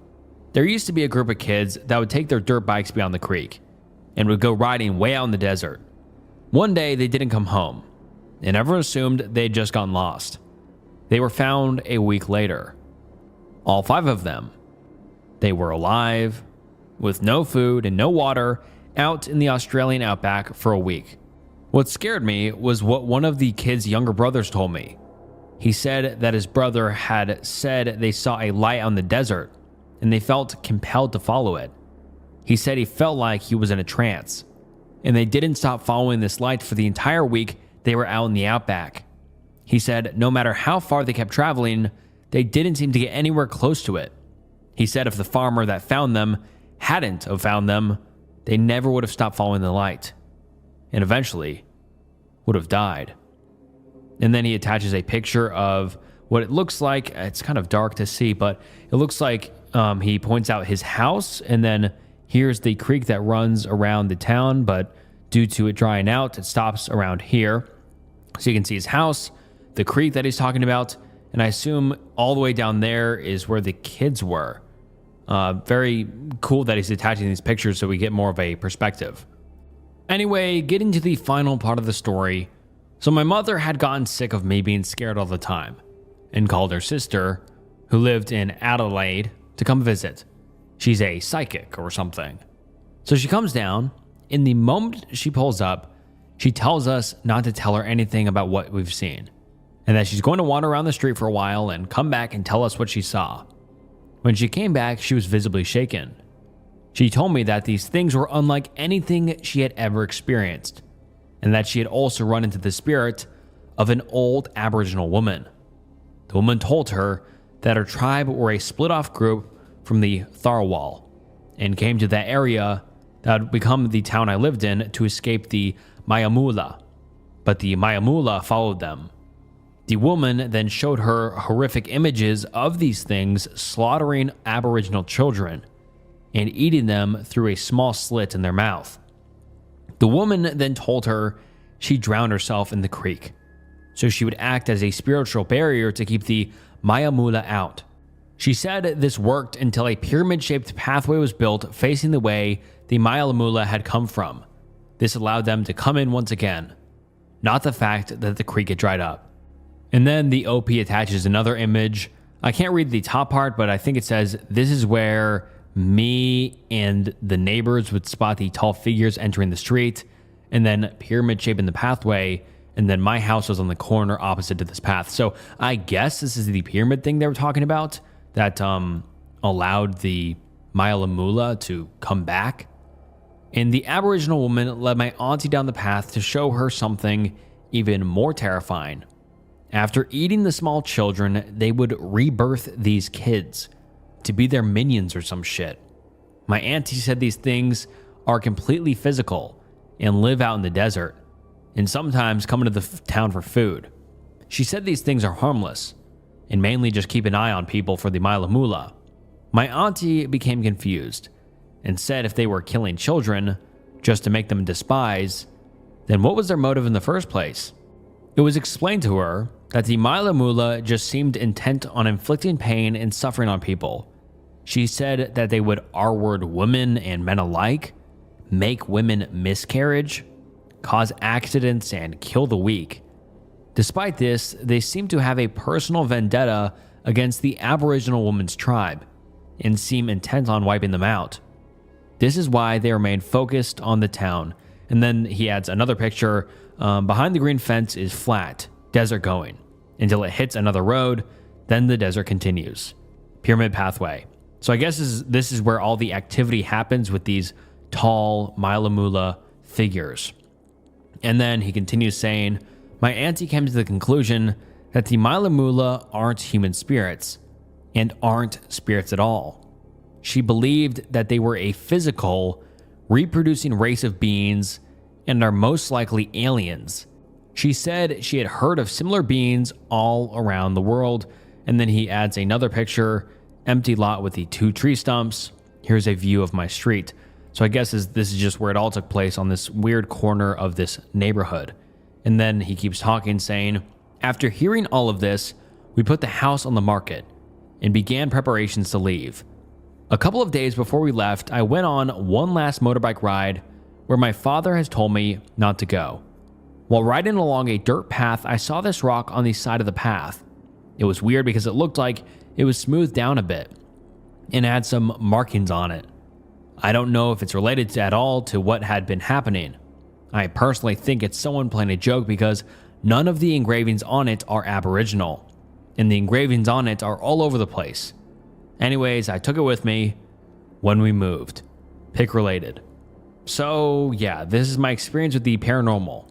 [SPEAKER 1] There used to be a group of kids that would take their dirt bikes beyond the creek and would go riding way out in the desert. One day they didn't come home, and everyone assumed they'd just gotten lost. They were found a week later. All 5 of them. They were alive, with no food and no water, out in the Australian outback for a week. What scared me was what one of the kids' younger brothers told me. He said that his brother had said they saw a light on the desert, and they felt compelled to follow it. He said he felt like he was in a trance, and they didn't stop following this light for the entire week they were out in the outback. He said no matter how far they kept traveling, they didn't seem to get anywhere close to it. He said if the farmer that found them hadn't have found them, they never would have stopped following the light, and eventually would have died. And then he attaches a picture of what it looks like. It's kind of dark to see, but it looks like he points out his house, and then here's the creek that runs around the town, but due to it drying out, it stops around here. So you can see his house, the creek that he's talking about, and I assume all the way down there is where the kids were. Very cool that he's attaching these pictures so we get more of a perspective. Anyway, getting to the final part of the story. So my mother had gotten sick of me being scared all the time and called her sister, who lived in Adelaide, to come visit. She's a psychic or something. So she comes down. In the moment she pulls up, she tells us not to tell her anything about what we've seen, and that she's going to wander around the street for a while and come back and tell us what she saw. When she came back, she was visibly shaken. She told me that these things were unlike anything she had ever experienced, and that she had also run into the spirit of an old Aboriginal woman. The woman told her that her tribe were a split-off group from the Tharawal and came to that area that would become the town I lived in to escape the Mayamula, but the Mayamula followed them. The woman then showed her horrific images of these things slaughtering Aboriginal children and eating them through a small slit in their mouth. The woman then told her she drowned herself in the creek, so she would act as a spiritual barrier to keep the Maya Mula out. She said this worked until a pyramid-shaped pathway was built facing the way the Maya Mula had come from. This allowed them to come in once again, not the fact that the creek had dried up. And then the OP attaches another image. I can't read the top part, but I think it says, "This is where me and the neighbors would spot the tall figures entering the street, and then pyramid shape in the pathway, and then my house was on the corner opposite to this path." So I guess this is the pyramid thing they were talking about that allowed the Maya Mula to come back. And the Aboriginal woman led my auntie down the path to show her something even more terrifying. After eating the small children, they would rebirth these kids to be their minions or some shit. My auntie said these things are completely physical and live out in the desert, and sometimes come into the town for food. She said these things are harmless and mainly just keep an eye on people for the Maya Mula. My auntie became confused and said if they were killing children just to make them despise, then what was their motive in the first place? It was explained to her that the Maya Mula just seemed intent on inflicting pain and suffering on people. She said that they would R-word women and men alike, make women miscarriage, cause accidents, and kill the weak. Despite this, they seem to have a personal vendetta against the Aboriginal woman's tribe and seem intent on wiping them out. This is why they remain focused on the town. And then he adds another picture. Behind the green fence is flat, desert going, until it hits another road, then the desert continues. Pyramid pathway. So I guess this is where all the activity happens with these tall Maya Mula figures. And then he continues saying, my auntie came to the conclusion that the Maya Mula aren't human spirits and aren't spirits at all. She believed that they were a physical, reproducing race of beings and are most likely aliens. She said she had heard of similar beings all around the world. And then he adds another picture, empty lot with the 2 tree stumps. Here's a view of my street. So I guess this is just where it all took place, on this weird corner of this neighborhood. And then he keeps talking, saying, after hearing all of this, we put the house on the market and began preparations to leave. A couple of days before we left, I went on one last motorbike ride where my father has told me not to go. While riding along a dirt path, I saw this rock on the side of the path. It was weird because it looked like it was smoothed down a bit and had some markings on it. I don't know if it's related at all to what had been happening. I personally think it's someone playing a joke because none of the engravings on it are Aboriginal, and the engravings on it are all over the place. Anyways, I took it with me when we moved. Pic related. So yeah, this is my experience with the paranormal.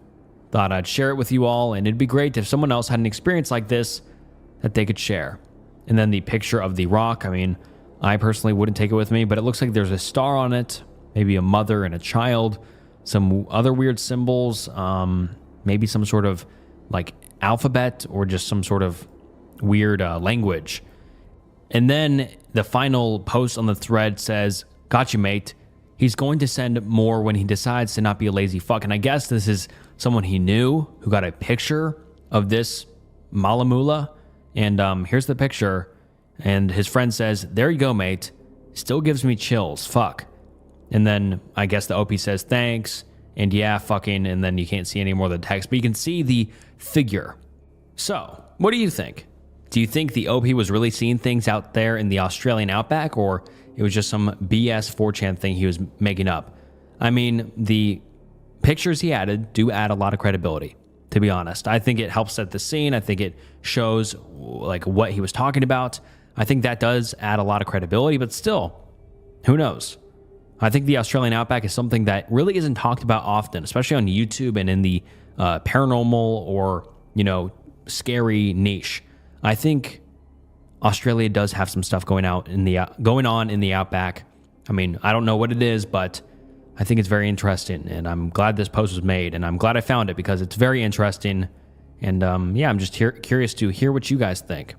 [SPEAKER 1] Thought I'd share it with you all, and it'd be great if someone else had an experience like this that they could share. And then the picture of the rock, I mean, I personally wouldn't take it with me, but it looks like there's a star on it, maybe a mother and a child, some other weird symbols, maybe some sort of like alphabet or just some sort of weird language. And then the final post on the thread says, "Gotcha, mate. He's going to send more when he decides to not be a lazy fuck." And I guess this is someone he knew who got a picture of this Maya Mula. And here's the picture. And his friend says, "There you go, mate. Still gives me chills. Fuck." And then I guess the OP says, "Thanks." And yeah, fucking. And then you can't see any more of the text, but you can see the figure. So what do you think? Do you think the OP was really seeing things out there in the Australian outback, or it was just some BS 4chan thing he was making up? I mean, the pictures he added do add a lot of credibility, to be honest. I think it helps set the scene. I think it shows like what he was talking about. I think that does add a lot of credibility, but still, who knows? I think the Australian outback is something that really isn't talked about often, especially on YouTube and in the paranormal or, scary niche. I think Australia does have some stuff going on in the outback. I mean, I don't know what it is, but I think it's very interesting, and I'm glad this post was made, and I'm glad I found it because it's very interesting. And I'm just curious to hear what you guys think.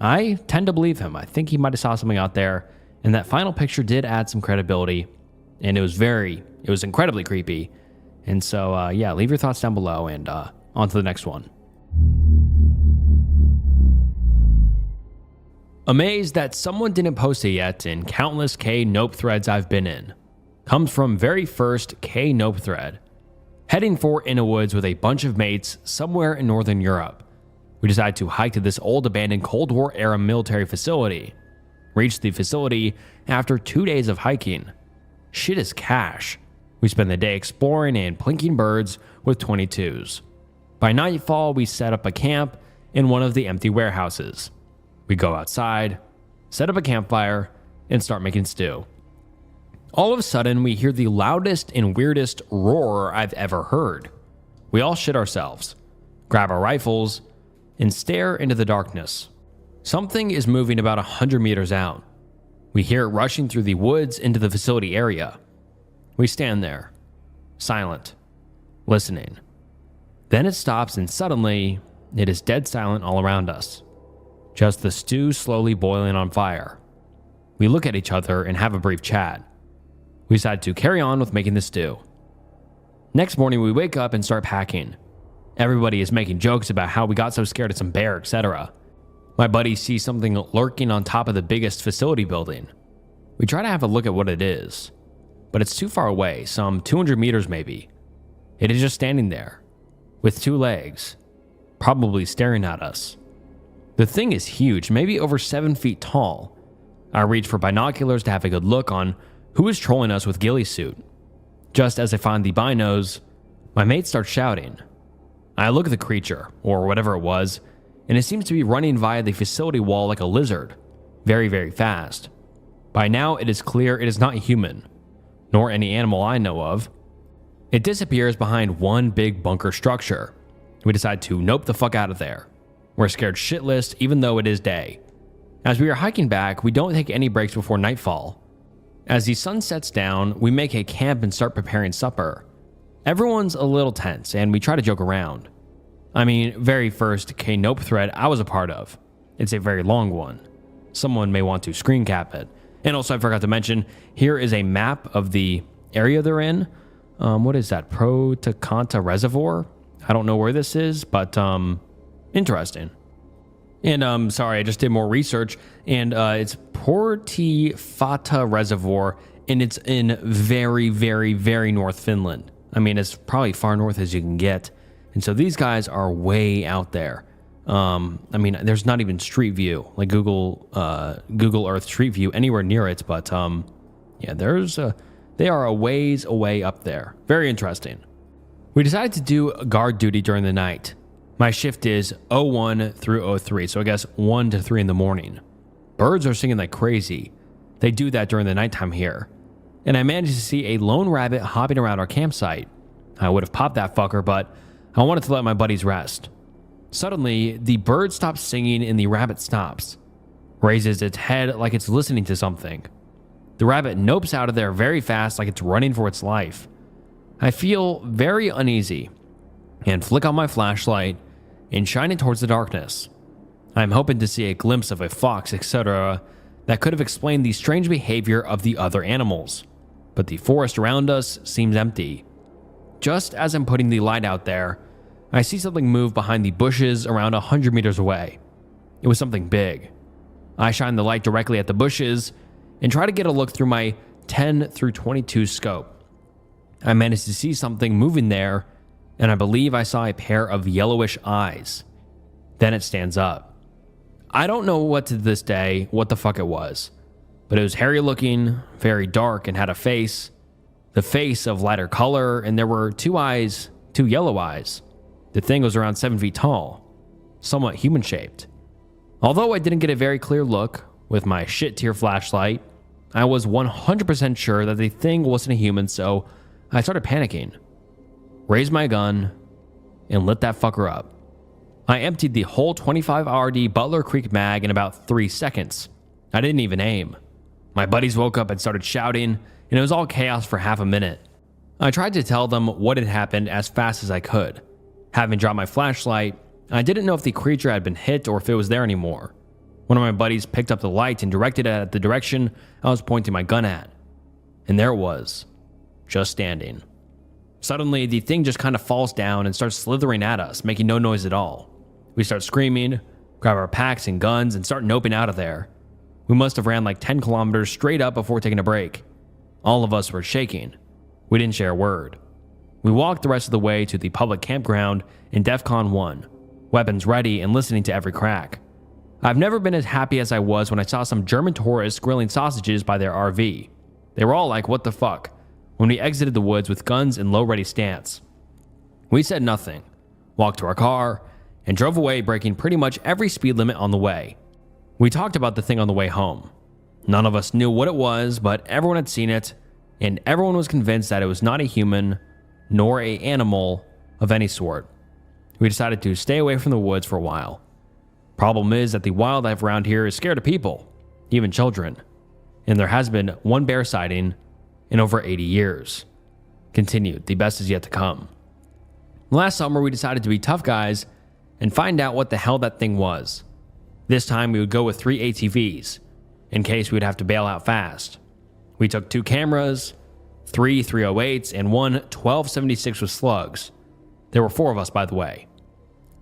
[SPEAKER 1] I tend to believe him. I think he might have saw something out there, and that final picture did add some credibility, and it was incredibly creepy. And so, yeah, leave your thoughts down below and on to the next one. Amazed that someone didn't post it yet in countless K Nope threads I've been in. Comes from very first K Nope thread. Heading for in the woods with a bunch of mates somewhere in Northern Europe. We decided to hike to this old abandoned Cold War era military facility. Reached the facility after 2 days of hiking. Shit is cash. We spend the day exploring and plinking birds with 22s. By nightfall, we set up a camp in one of the empty warehouses. We go outside, set up a campfire, and start making stew. All of a sudden, we hear the loudest and weirdest roar I've ever heard. We all shit ourselves, grab our rifles, and stare into the darkness. Something is moving about 100 meters out. We hear it rushing through the woods into the facility area. We stand there, silent, listening. Then it stops and suddenly, it is dead silent all around us. Just the stew slowly boiling on fire. We look at each other and have a brief chat. We decide to carry on with making the stew. Next morning, we wake up and start packing. Everybody is making jokes about how we got so scared of some bear, etc. My buddy sees something lurking on top of the biggest facility building. We try to have a look at what it is, but it's too far away, some 200 meters maybe. It is just standing there, with 2 legs, probably staring at us. The thing is huge, maybe over 7 feet tall. I reach for binoculars to have a good look on who is trolling us with ghillie suit. Just as I find the binos, my mate starts shouting. I look at the creature, or whatever it was, and it seems to be running via the facility wall like a lizard, very, very fast. By now, it is clear it is not human, nor any animal I know of. It disappears behind one big bunker structure. We decide to nope the fuck out of there. We're scared shitless even though it is day. As we are hiking back, we don't take any breaks before nightfall. As the sun sets down, we make a camp and start preparing supper. Everyone's a little tense and we try to joke around. I mean, very first K Nope thread I was a part of. It's a very long one. Someone may want to screen cap it. And also, I forgot to mention, here is a map of the area they're in. What is that? Protacanta Reservoir? I don't know where this is, but interesting. And sorry, I just did more research, and it's Portifata Reservoir, and it's in very, very, very North Finland. I mean, it's probably far north as you can get. And so these guys are way out there. I mean, there's not even Street View, like Google Earth Street View anywhere near it. But yeah, they are a ways away up there. Very interesting. We decided to do guard duty during the night. My shift is 01 through 03, so I guess 1 to 3 in the morning. Birds are singing like crazy. They do that during the nighttime here. And I managed to see a lone rabbit hopping around our campsite. I would have popped that fucker, but I wanted to let my buddies rest. Suddenly, the bird stops singing and the rabbit stops. Raises its head like it's listening to something. The rabbit nopes out of there very fast like it's running for its life. I feel very uneasy and flick on my flashlight and shine it towards the darkness. I'm hoping to see a glimpse of a fox, etc. that could have explained the strange behavior of the other animals. But the forest around us seems empty. Just as I'm putting the light out there, I see something move behind the bushes around 100 meters away. It was something big. I shine the light directly at the bushes and try to get a look through my 10 through 22 scope. I managed to see something moving there, and I believe I saw a pair of yellowish eyes. Then it stands up. I don't know to this day what the fuck it was, but it was hairy looking, very dark, and had a face. The face of lighter color, and there were 2 eyes, 2 yellow eyes. The thing was around 7 feet tall, somewhat human-shaped. Although I didn't get a very clear look with my shit-tier flashlight, I was 100% sure that the thing wasn't a human, so I started panicking. Raised my gun and lit that fucker up. I emptied the whole 25 RD Butler Creek mag in about 3 seconds. I didn't even aim. My buddies woke up and started shouting, and it was all chaos for half a minute. I tried to tell them what had happened as fast as I could. Having dropped my flashlight, I didn't know if the creature had been hit or if it was there anymore. One of my buddies picked up the light and directed it at the direction I was pointing my gun at. And there it was, just standing. Suddenly, the thing just kind of falls down and starts slithering at us, making no noise at all. We start screaming, grab our packs and guns, and start noping out of there. We must have ran like 10 kilometers straight up before taking a break. All of us were shaking. We didn't share a word. We walked the rest of the way to the public campground in DEFCON 1, weapons ready and listening to every crack. I've never been as happy as I was when I saw some German tourists grilling sausages by their RV. They were all like, "What the fuck?" when we exited the woods with guns in low ready stance. We said nothing, walked to our car, and drove away, breaking pretty much every speed limit on the way. We talked about the thing on the way home. None of us knew what it was, but everyone had seen it, and everyone was convinced that it was not a human, nor an animal of any sort. We decided to stay away from the woods for a while. Problem is that the wildlife around here is scared of people, even children, and there has been one bear sighting in over 80 years. Continued, the best is yet to come. Last summer, we decided to be tough guys and find out what the hell that thing was. This time, we would go with 3 ATVs, in case we would have to bail out fast. We took 2 cameras, 3 308s, and 1 1276 with slugs. There were 4 of us, by the way.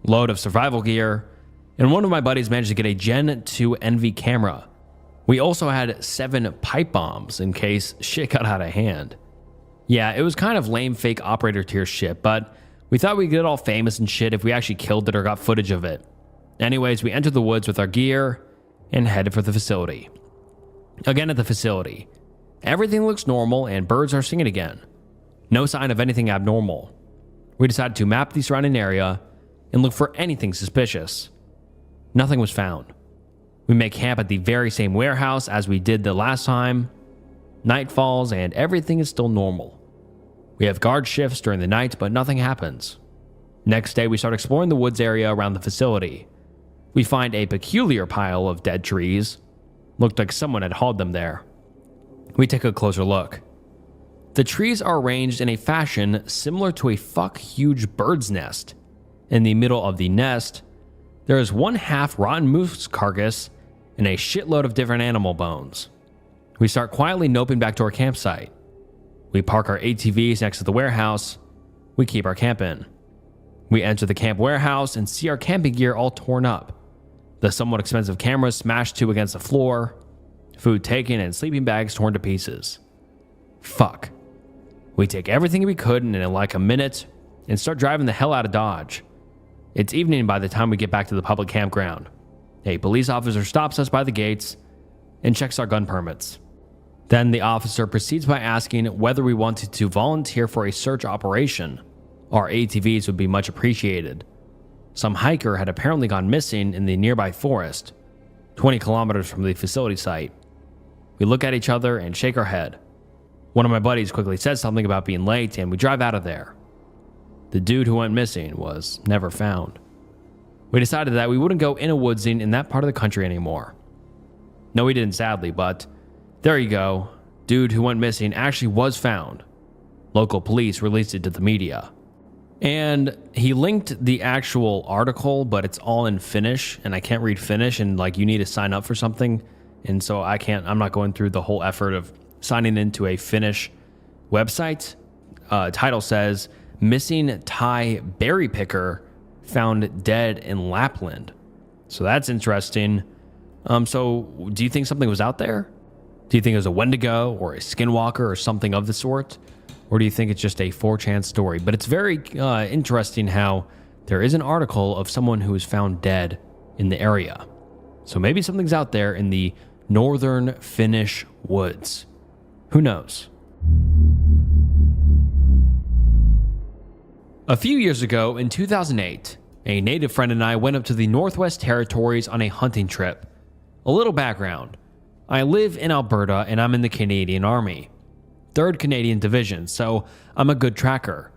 [SPEAKER 1] Load of survival gear, and one of my buddies managed to get a Gen 2 Envy camera. We also had 7 pipe bombs in case shit got out of hand. Yeah, it was kind of lame fake operator tier shit, but we thought we'd get all famous and shit if we actually killed it or got footage of it. Anyways, we entered the woods with our gear and headed for the facility. Again at the facility, everything looks normal and birds are singing again. No sign of anything abnormal. We decided to map the surrounding area and look for anything suspicious. Nothing was found. We make camp at the very same warehouse as we did the last time. Night falls and everything is still normal. We have guard shifts during the night, but nothing happens. Next day, we start exploring the woods area around the facility. We find a peculiar pile of dead trees. Looked like someone had hauled them there. We take a closer look. The trees are arranged in a fashion similar to a huge bird's nest. In the middle of the nest, there is one half rotten moose carcass and a shitload of different animal bones. We start quietly noping back to our campsite. We park our ATVs next to the warehouse. We keep our camp in. We enter the camp warehouse and see our camping gear all torn up. The somewhat expensive cameras smashed to against the floor. Food taken and sleeping bags torn to pieces. Fuck. We take everything we could in like a minute and start driving the hell out of Dodge. It's evening by the time we get back to the public campground. A police officer stops us by the gates and checks our gun permits. Then the officer proceeds by asking whether we wanted to volunteer for a search operation. Our ATVs would be much appreciated. Some hiker had apparently gone missing in the nearby forest, 20 kilometers from the facility site. We look at each other and shake our head. One of my buddies quickly says something about being late and we drive out of there. The dude who went missing was never found. We decided that we wouldn't go in a woodsing in that part of the country anymore. No, we didn't, sadly, but there you go. Dude who went missing actually was found. Local police released it to the media. And he linked the actual article, but it's all in Finnish, and I can't read Finnish, and like you need to sign up for something. And so I'm not going through the whole effort of signing into a Finnish website. Title says, "Missing Thai berry picker found dead in Lapland." So that's interesting. So do you think something was out there? Do you think it was a Wendigo or a skinwalker or something of the sort? Or do you think it's just a 4chan story? But it's very interesting how there is an article of someone who was found dead in the area. So maybe something's out there in the northern Finnish woods. Who knows? A few years ago, in 2008, a native friend and I went up to the Northwest Territories on a hunting trip. A little background. I live in Alberta and I'm in the Canadian Army. 3rd Canadian Division, so I'm a good tracker.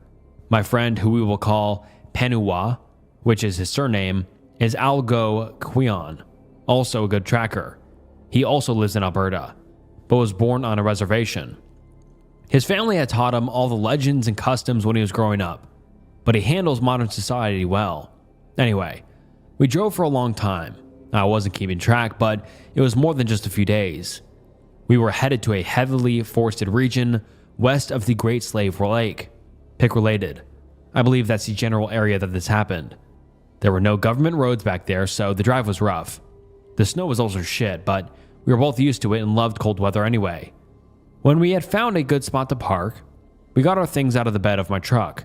[SPEAKER 1] My friend, who we will call Penua, which is his surname, is Algo Quion, also a good tracker. He also lives in Alberta, but was born on a reservation. His family had taught him all the legends and customs when he was growing up, but he handles modern society well. Anyway, we drove for a long time. I wasn't keeping track, but it was more than just a few days. We were headed to a heavily forested region west of the Great Slave Lake. Pick related. I believe that's the general area that this happened. There were no government roads back there, so the drive was rough. The snow was also shit, but we were both used to it and loved cold weather anyway. When we had found a good spot to park, we got our things out of the bed of my truck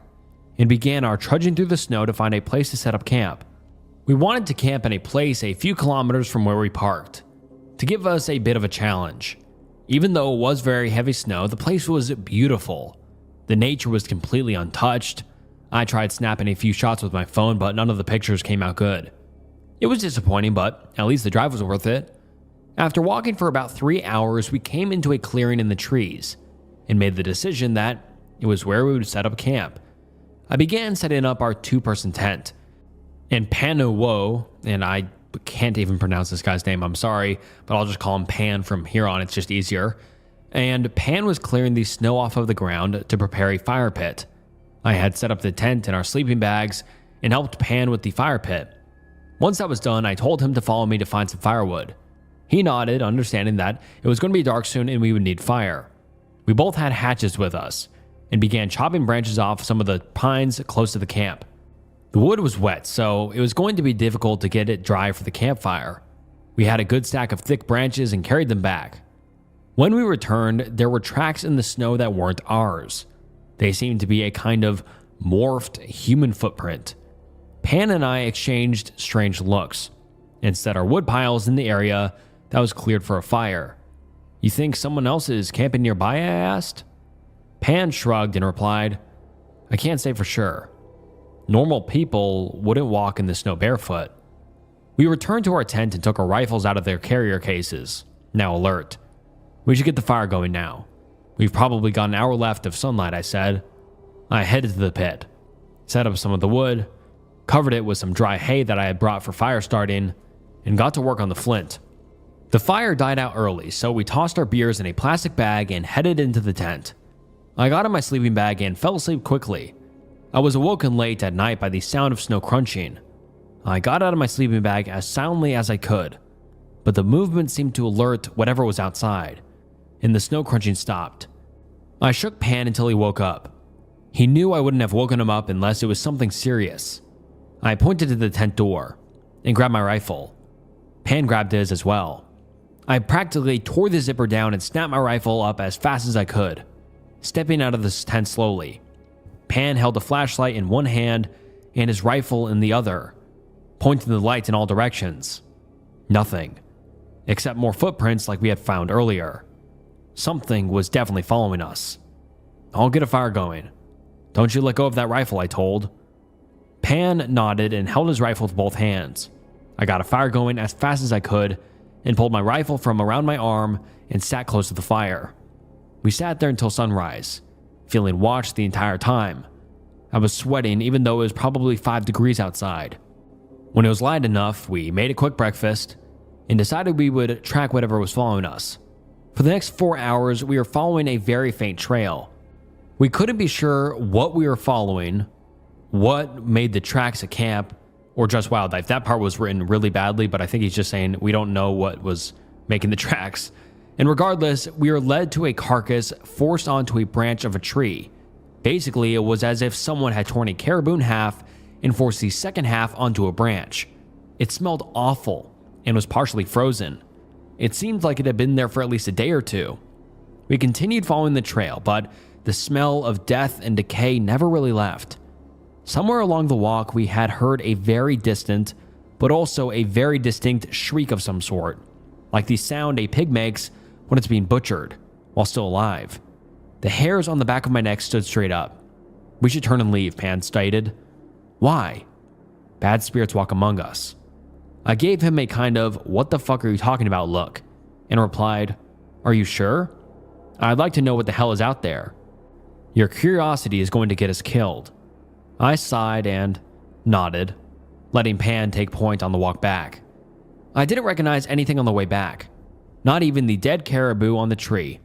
[SPEAKER 1] and began our trudging through the snow to find a place to set up camp. We wanted to camp in a place a few kilometers from where we parked, to give us a bit of a challenge. Even though it was very heavy snow, the place was beautiful. The nature was completely untouched. I tried snapping a few shots with my phone, but none of the pictures came out good. It was disappointing, but at least the drive was worth it. After walking for about 3 hours, we came into a clearing in the trees and made the decision that it was where we would set up camp. I began setting up our 2-person tent. And Panowo, and I can't even pronounce this guy's name, I'm sorry, but I'll just call him Pan from here on, it's just easier. And Pan was clearing the snow off of the ground to prepare a fire pit. I had set up the tent and our sleeping bags and helped Pan with the fire pit. Once that was done, I told him to follow me to find some firewood. He nodded, understanding that it was going to be dark soon and we would need fire. We both had hatchets with us and began chopping branches off some of the pines close to the camp. The wood was wet, so it was going to be difficult to get it dry for the campfire. We had a good stack of thick branches and carried them back. When we returned, there were tracks in the snow that weren't ours. They seemed to be a kind of morphed human footprint. Pan and I exchanged strange looks and set our wood piles in the area that was cleared for a fire. "You think someone else is camping nearby?" I asked. Pan shrugged and replied, "I can't say for sure. Normal people wouldn't walk in the snow barefoot." We returned to our tent and took our rifles out of their carrier cases, now alert. "We should get the fire going now. We've probably got an hour left of sunlight," I said. I headed to the pit, set up some of the wood, covered it with some dry hay that I had brought for fire starting, and got to work on the flint. The fire died out early, so we tossed our beers in a plastic bag and headed into the tent. I got in my sleeping bag and fell asleep quickly. I was awoken late at night by the sound of snow crunching. I got out of my sleeping bag as silently as I could, but the movement seemed to alert whatever was outside, and the snow crunching stopped. I shook Pan until he woke up. He knew I wouldn't have woken him up unless it was something serious. I pointed to the tent door and grabbed my rifle. Pan grabbed his as well. I practically tore the zipper down and snapped my rifle up as fast as I could, stepping out of the tent slowly. Pan held a flashlight in one hand and his rifle in the other, pointing the lights in all directions. Nothing, except more footprints like we had found earlier. Something was definitely following us. "I'll get a fire going. Don't you let go of that rifle," I told. Pan nodded and held his rifle with both hands. I got a fire going as fast as I could and pulled my rifle from around my arm and sat close to the fire. We sat there until sunrise, feeling watched the entire time. I was sweating even though it was probably 5 degrees outside. When it was light enough, we made a quick breakfast and decided we would track whatever was following us. For the next 4 hours, we were following a very faint trail. We couldn't be sure what we were following, what made the tracks a camp, or just wildlife. That part was written really badly, but I think he's just saying we don't know what was making the tracks. And regardless, we were led to a carcass forced onto a branch of a tree. Basically, it was as if someone had torn a caribou in half and forced the second half onto a branch. It smelled awful and was partially frozen. It seemed like it had been there for at least a day or two. We continued following the trail, but the smell of death and decay never really left. Somewhere along the walk, we had heard a very distant, but also a very distinct shriek of some sort, like the sound a pig makes when it's being butchered, while still alive. The hairs on the back of my neck stood straight up. "We should turn and leave," Pan stated. "Why?" "Bad spirits walk among us." I gave him a kind of "what the fuck are you talking about" look, and replied, "Are you sure? I'd like to know what the hell is out there. Your curiosity is going to get us killed." I sighed and nodded, letting Pan take point on the walk back. I didn't recognize anything on the way back, not even the dead caribou on the tree.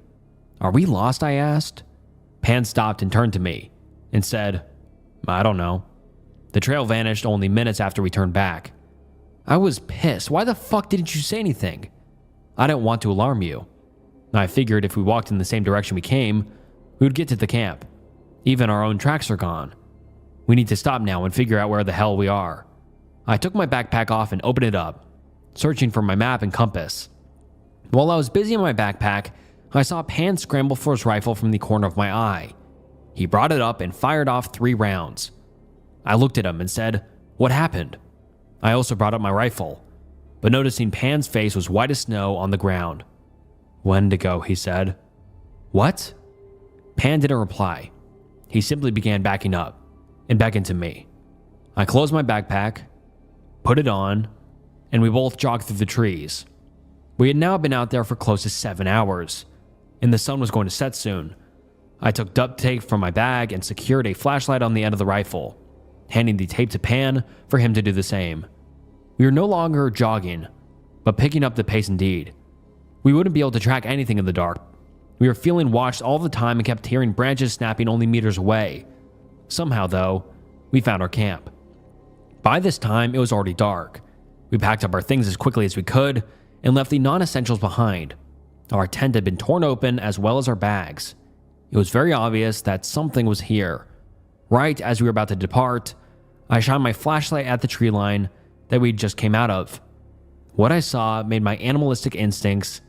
[SPEAKER 1] "Are we lost?" I asked. Pan stopped and turned to me and said, "I don't know." The trail vanished only minutes after we turned back. I was pissed. Why the fuck didn't you say anything? I didn't want to alarm you. I figured if we walked in the same direction we came, we would get to the camp. Even our own tracks are gone. We need to stop now and figure out where the hell we are. I took my backpack off and opened it up, searching for my map and compass. While I was busy in my backpack, I saw Pan scramble for his rifle from the corner of my eye. He brought it up and fired off 3 rounds. I looked at him and said, "What happened?" I also brought up my rifle, but noticing Pan's face was white as snow on the ground. "Wendigo," he said. "What?" Pan didn't reply. He simply began backing up and beckoned to me. I closed my backpack, put it on, and we both jogged through the trees. We had now been out there for close to 7 hours, and the sun was going to set soon. I took duct tape from my bag and secured a flashlight on the end of the rifle, handing the tape to Pan for him to do the same. We were no longer jogging, but picking up the pace indeed. We wouldn't be able to track anything in the dark. We were feeling watched all the time and kept hearing branches snapping only meters away. Somehow, though, we found our camp. By this time, it was already dark. We packed up our things as quickly as we could and left the non-essentials behind. Our tent had been torn open as well as our bags. It was very obvious that something was here. Right as we were about to depart, I shined my flashlight at the tree line that we just came out of. What I saw made my animalistic instincts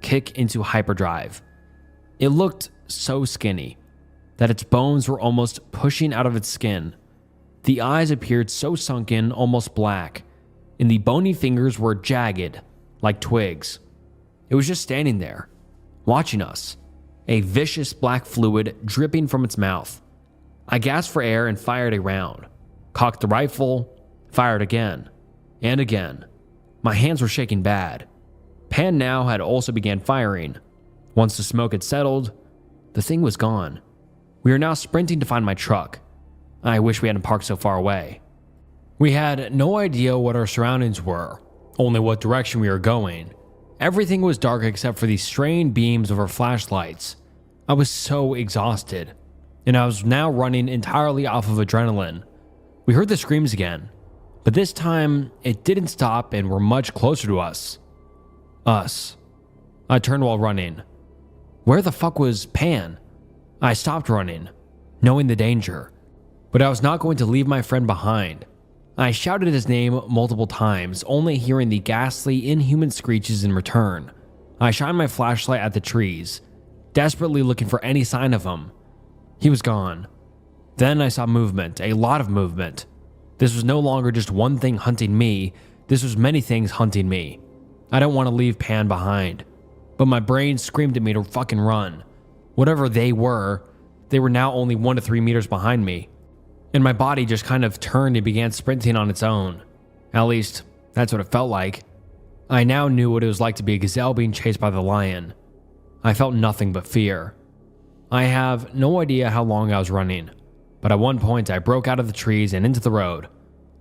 [SPEAKER 1] kick into hyperdrive. It looked so skinny that its bones were almost pushing out of its skin. The eyes appeared so sunken, almost black, and the bony fingers were jagged, like twigs. It was just standing there, watching us, a vicious black fluid dripping from its mouth. I gasped for air and fired a round, cocked the rifle, fired again, and again. My hands were shaking bad. Pan now had also began firing. Once the smoke had settled, the thing was gone. We were now sprinting to find my truck. I wish we hadn't parked so far away. We had no idea what our surroundings were, only what direction we were going. Everything was dark except for the strained beams of our flashlights. I was so exhausted, and I was now running entirely off of adrenaline. We heard the screams again, but this time it didn't stop and were much closer to us. I turned while running. Where the fuck was Pan? I stopped running, knowing the danger, but I was not going to leave my friend behind. I shouted his name multiple times, only hearing the ghastly, inhuman screeches in return. I shined my flashlight at the trees, desperately looking for any sign of him. He was gone. Then I saw movement, a lot of movement. This was no longer just one thing hunting me, this was many things hunting me. I don't want to leave Pan behind, but my brain screamed at me to fucking run. Whatever they were now only 1 to 3 meters behind me. And my body just kind of turned and began sprinting on its own. At least, that's what it felt like. I now knew what it was like to be a gazelle being chased by the lion. I felt nothing but fear. I have no idea how long I was running, but at one point I broke out of the trees and into the road.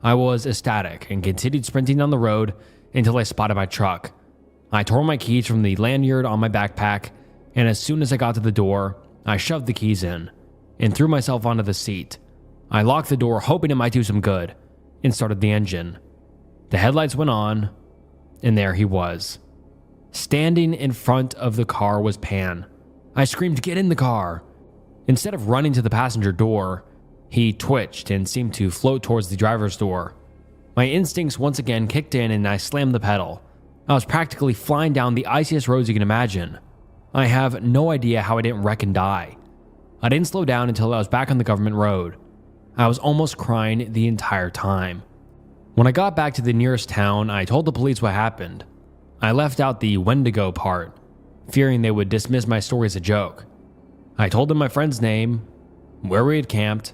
[SPEAKER 1] I was ecstatic and continued sprinting down the road until I spotted my truck. I tore my keys from the lanyard on my backpack, and as soon as I got to the door, I shoved the keys in and threw myself onto the seat. I locked the door, hoping it might do some good, and started the engine. The headlights went on, and there he was. Standing in front of the car was Pan. I screamed, "Get in the car!" Instead of running to the passenger door, he twitched and seemed to float towards the driver's door. My instincts once again kicked in and I slammed the pedal. I was practically flying down the iciest roads you can imagine. I have no idea how I didn't wreck and die. I didn't slow down until I was back on the government road. I was almost crying the entire time. When I got back to the nearest town, I told the police what happened. I left out the Wendigo part, fearing they would dismiss my story as a joke. I told them my friend's name, where we had camped.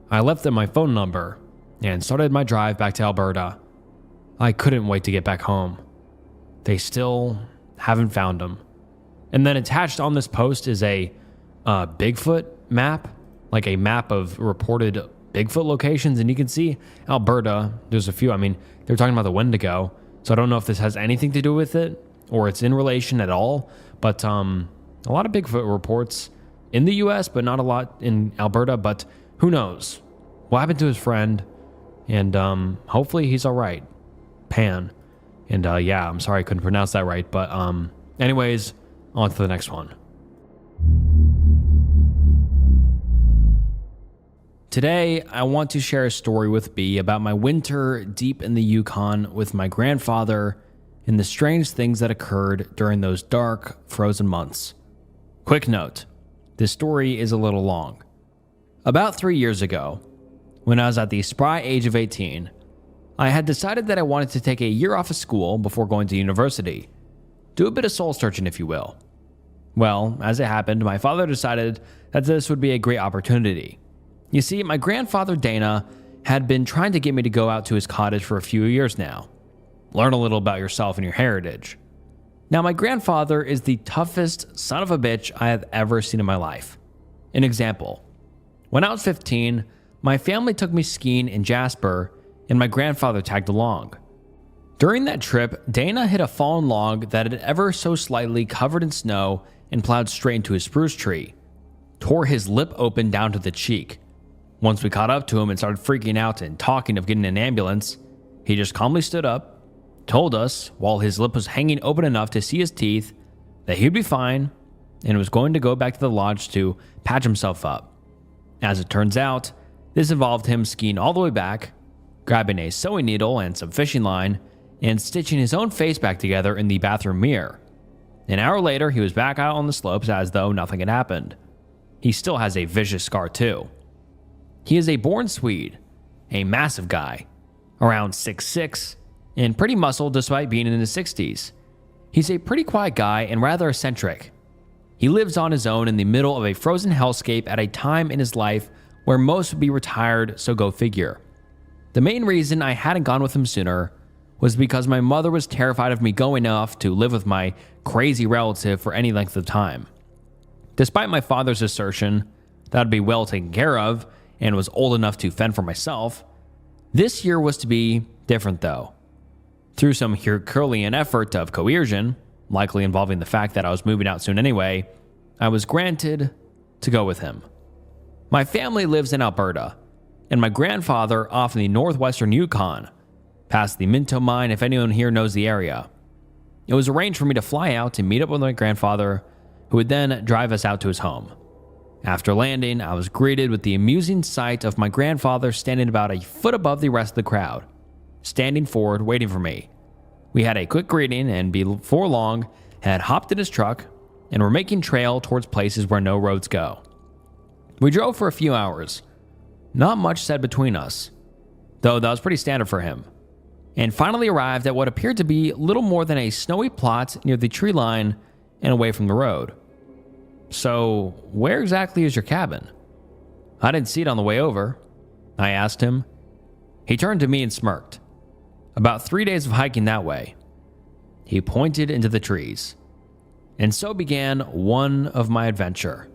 [SPEAKER 1] I left them my phone number, and started my drive back to Alberta. I couldn't wait to get back home. They still haven't found him. And then attached on this post is a Bigfoot map, like a map of reported Bigfoot locations, and you can see Alberta, there's a few. I mean, they're talking about the Wendigo, so I don't know if this has anything to do with it or it's in relation at all, but a lot of Bigfoot reports in the US, but not a lot in Alberta, but who knows what happened to his friend, and hopefully he's all right. Pan. And yeah, I'm sorry I couldn't pronounce that right, but anyways, on to the next one. Today, I want to share a story with B about my winter deep in the Yukon with my grandfather and the strange things that occurred during those dark, frozen months. Quick note, this story is a little long. About 3 years ago, when I was at the spry age of 18, I had decided that I wanted to take a year off of school before going to university. Do a bit of soul searching, if you will. Well, as it happened, my father decided that this would be a great opportunity. You see, my grandfather Dana had been trying to get me to go out to his cottage for a few years now. Learn a little about yourself and your heritage. Now, my grandfather is the toughest son of a bitch I have ever seen in my life. An example. When I was 15, my family took me skiing in Jasper, and my grandfather tagged along. During that trip, Dana hit a fallen log that had ever so slightly covered in snow and plowed straight into a spruce tree. Tore his lip open down to the cheek. Once we caught up to him and started freaking out and talking of getting an ambulance, he just calmly stood up, told us, while his lip was hanging open enough to see his teeth, that he'd be fine and was going to go back to the lodge to patch himself up. As it turns out, this involved him skiing all the way back, grabbing a sewing needle and some fishing line, and stitching his own face back together in the bathroom mirror. An hour later, he was back out on the slopes as though nothing had happened. He still has a vicious scar too. He is a born Swede, a massive guy, around 6'6", and pretty muscled despite being in his 60s. He's a pretty quiet guy and rather eccentric. He lives on his own in the middle of a frozen hellscape at a time in his life where most would be retired, so go figure. The main reason I hadn't gone with him sooner was because my mother was terrified of me going off to live with my crazy relative for any length of time. Despite my father's assertion that I'd be well taken care of and was old enough to fend for myself, this year was to be different though. Through some Herculean effort of coercion, likely involving the fact that I was moving out soon anyway, I was granted to go with him. My family lives in Alberta, and my grandfather off in the northwestern Yukon, past the Minto mine if anyone here knows the area. It was arranged for me to fly out to meet up with my grandfather, who would then drive us out to his home. After landing, I was greeted with the amusing sight of my grandfather standing about a foot above the rest of the crowd, standing forward waiting for me. We had a quick greeting and before long had hopped in his truck and were making trail towards places where no roads go. We drove for a few hours. Not much said between us, though that was pretty standard for him, and finally arrived at what appeared to be little more than a snowy plot near the tree line and away from the road. So, where exactly is your cabin? I didn't see it on the way over, I asked him. He turned to me and smirked. About 3 days of hiking that way. He pointed into the trees. And so began one of my adventure.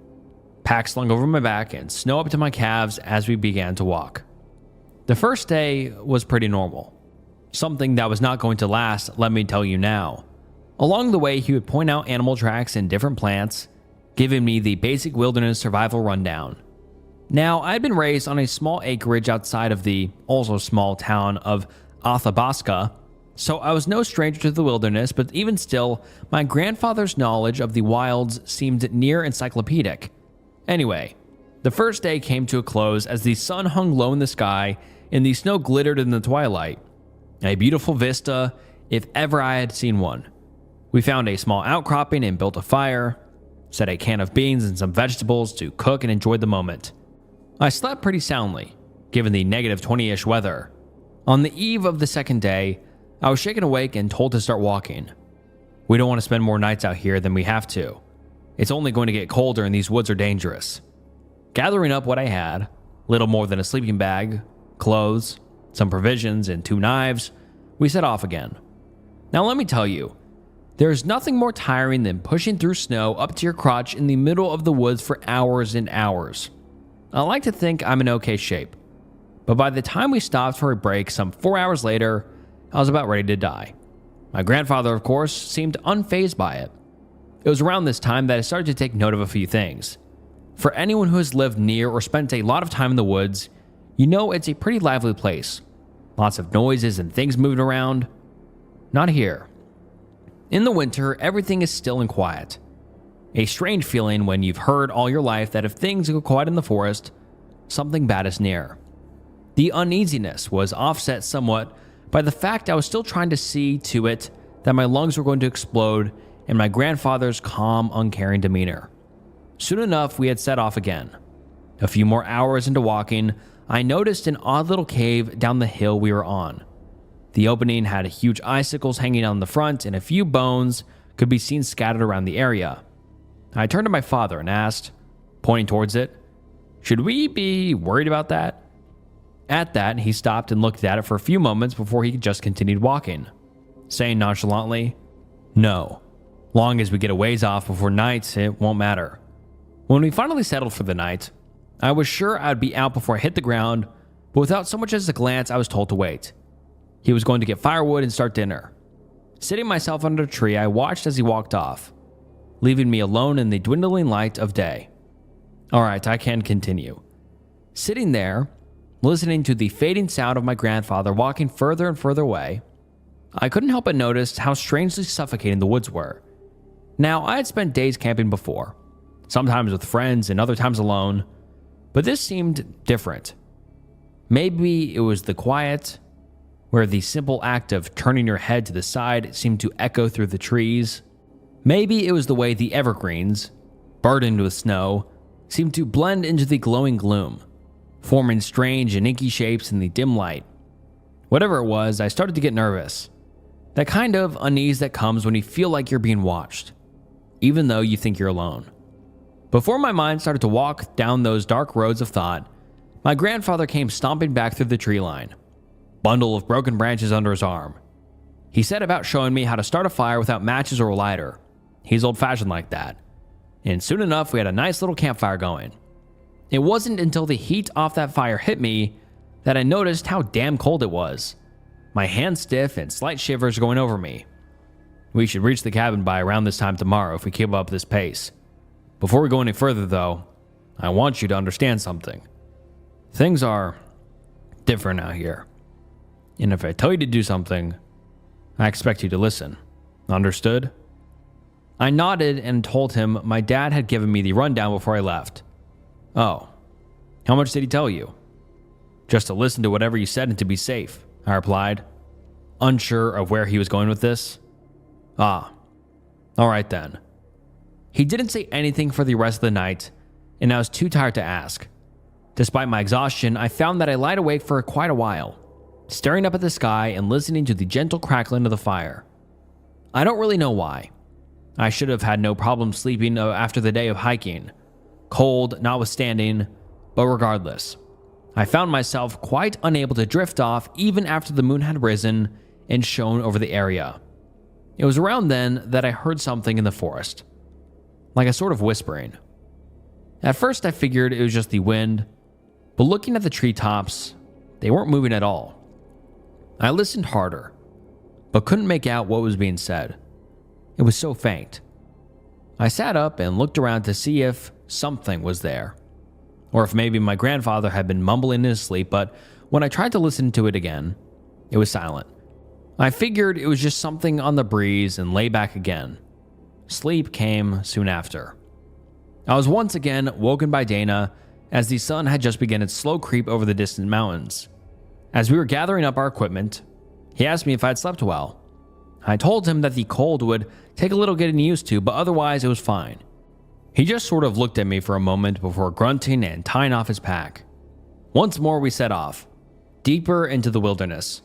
[SPEAKER 1] Pack slung over my back and snow up to my calves as we began to walk. The first day was pretty normal. Something that was not going to last, let me tell you now. Along the way, he would point out animal tracks and different plants, giving me the basic wilderness survival rundown. Now, I'd been raised on a small acreage outside of the also small town of Athabasca, so I was no stranger to the wilderness, but even still, my grandfather's knowledge of the wilds seemed near encyclopedic. Anyway, the first day came to a close as the sun hung low in the sky and the snow glittered in the twilight. A beautiful vista, if ever I had seen one. We found a small outcropping and built a fire, set a can of beans and some vegetables to cook and enjoyed the moment. I slept pretty soundly, given the negative 20-ish weather. On the eve of the second day, I was shaken awake and told to start walking. We don't want to spend more nights out here than we have to. It's only going to get colder and these woods are dangerous. Gathering up what I had, little more than a sleeping bag, clothes, some provisions, and 2 knives, we set off again. Now let me tell you, there's nothing more tiring than pushing through snow up to your crotch in the middle of the woods for hours and hours. I like to think I'm in okay shape, but by the time we stopped for a break some 4 hours later, I was about ready to die. My grandfather, of course, seemed unfazed by it. It was around this time that I started to take note of a few things. For anyone who has lived near or spent a lot of time in the woods, you know it's a pretty lively place. Lots of noises and things moving around. Not here. In the winter, everything is still and quiet. A strange feeling when you've heard all your life that if things go quiet in the forest,
[SPEAKER 2] something bad is near. The uneasiness was offset somewhat by the fact I was still trying to see to it that my lungs were going to explode and my grandfather's calm, uncaring demeanor. Soon enough, we had set off again. A few more hours into walking, I noticed an odd little cave down the hill we were on. The opening had huge icicles hanging on the front, and a few bones could be seen scattered around the area. I turned to my father and asked, pointing towards it, "Should we be worried about that?" At that, he stopped and looked at it for a few moments before he just continued walking, saying nonchalantly, "No. Long as we get a ways off before night, it won't matter." When we finally settled for the night, I was sure I'd be out before I hit the ground, but without so much as a glance, I was told to wait. He was going to get firewood and start dinner. Sitting myself under a tree, I watched as he walked off, leaving me alone in the dwindling light of day. Alright, I can continue. Sitting there, listening to the fading sound of my grandfather walking further and further away, I couldn't help but notice how strangely suffocating the woods were. Now, I had spent days camping before, sometimes with friends and other times alone, but this seemed different. Maybe it was the quiet, where the simple act of turning your head to the side seemed to echo through the trees. Maybe it was the way the evergreens, burdened with snow, seemed to blend into the glowing gloom, forming strange and inky shapes in the dim light. Whatever it was, I started to get nervous. That kind of unease that comes when you feel like you're being watched, even though you think you're alone. Before my mind started to walk down those dark roads of thought, my grandfather came stomping back through the tree line, bundle of broken branches under his arm. He set about showing me how to start a fire without matches or a lighter. He's old-fashioned like that. And soon enough, we had a nice little campfire going. It wasn't until the heat off that fire hit me that I noticed how damn cold it was. My hands stiff and slight shivers going over me. We should reach the cabin by around this time tomorrow if we keep up this pace. Before we go any further, though, I want you to understand something. Things are different out here. And if I tell you to do something, I expect you to listen. Understood? I nodded and told him my dad had given me the rundown before I left. Oh, how much did he tell you? Just to listen to whatever you said and to be safe, I replied, unsure of where he was going with this. Ah, all right then. He didn't say anything for the rest of the night, and I was too tired to ask. Despite my exhaustion, I found that I lied awake for quite a while, staring up at the sky and listening to the gentle crackling of the fire. I don't really know why. I should have had no problem sleeping after the day of hiking, cold notwithstanding, but regardless, I found myself quite unable to drift off even after the moon had risen and shone over the area. It was around then that I heard something in the forest, like a sort of whispering. At first I figured it was just the wind, but looking at the treetops, they weren't moving at all. I listened harder, but couldn't make out what was being said. It was so faint. I sat up and looked around to see if something was there, or if maybe my grandfather had been mumbling in his sleep, but when I tried to listen to it again, it was silent. I figured it was just something on the breeze and lay back again. Sleep came soon after. I was once again woken by Dana as the sun had just begun its slow creep over the distant mountains. As we were gathering up our equipment, he asked me if I had slept well. I told him that the cold would take a little getting used to, but otherwise it was fine. He just sort of looked at me for a moment before grunting and tying off his pack. Once more we set off, deeper into the wilderness.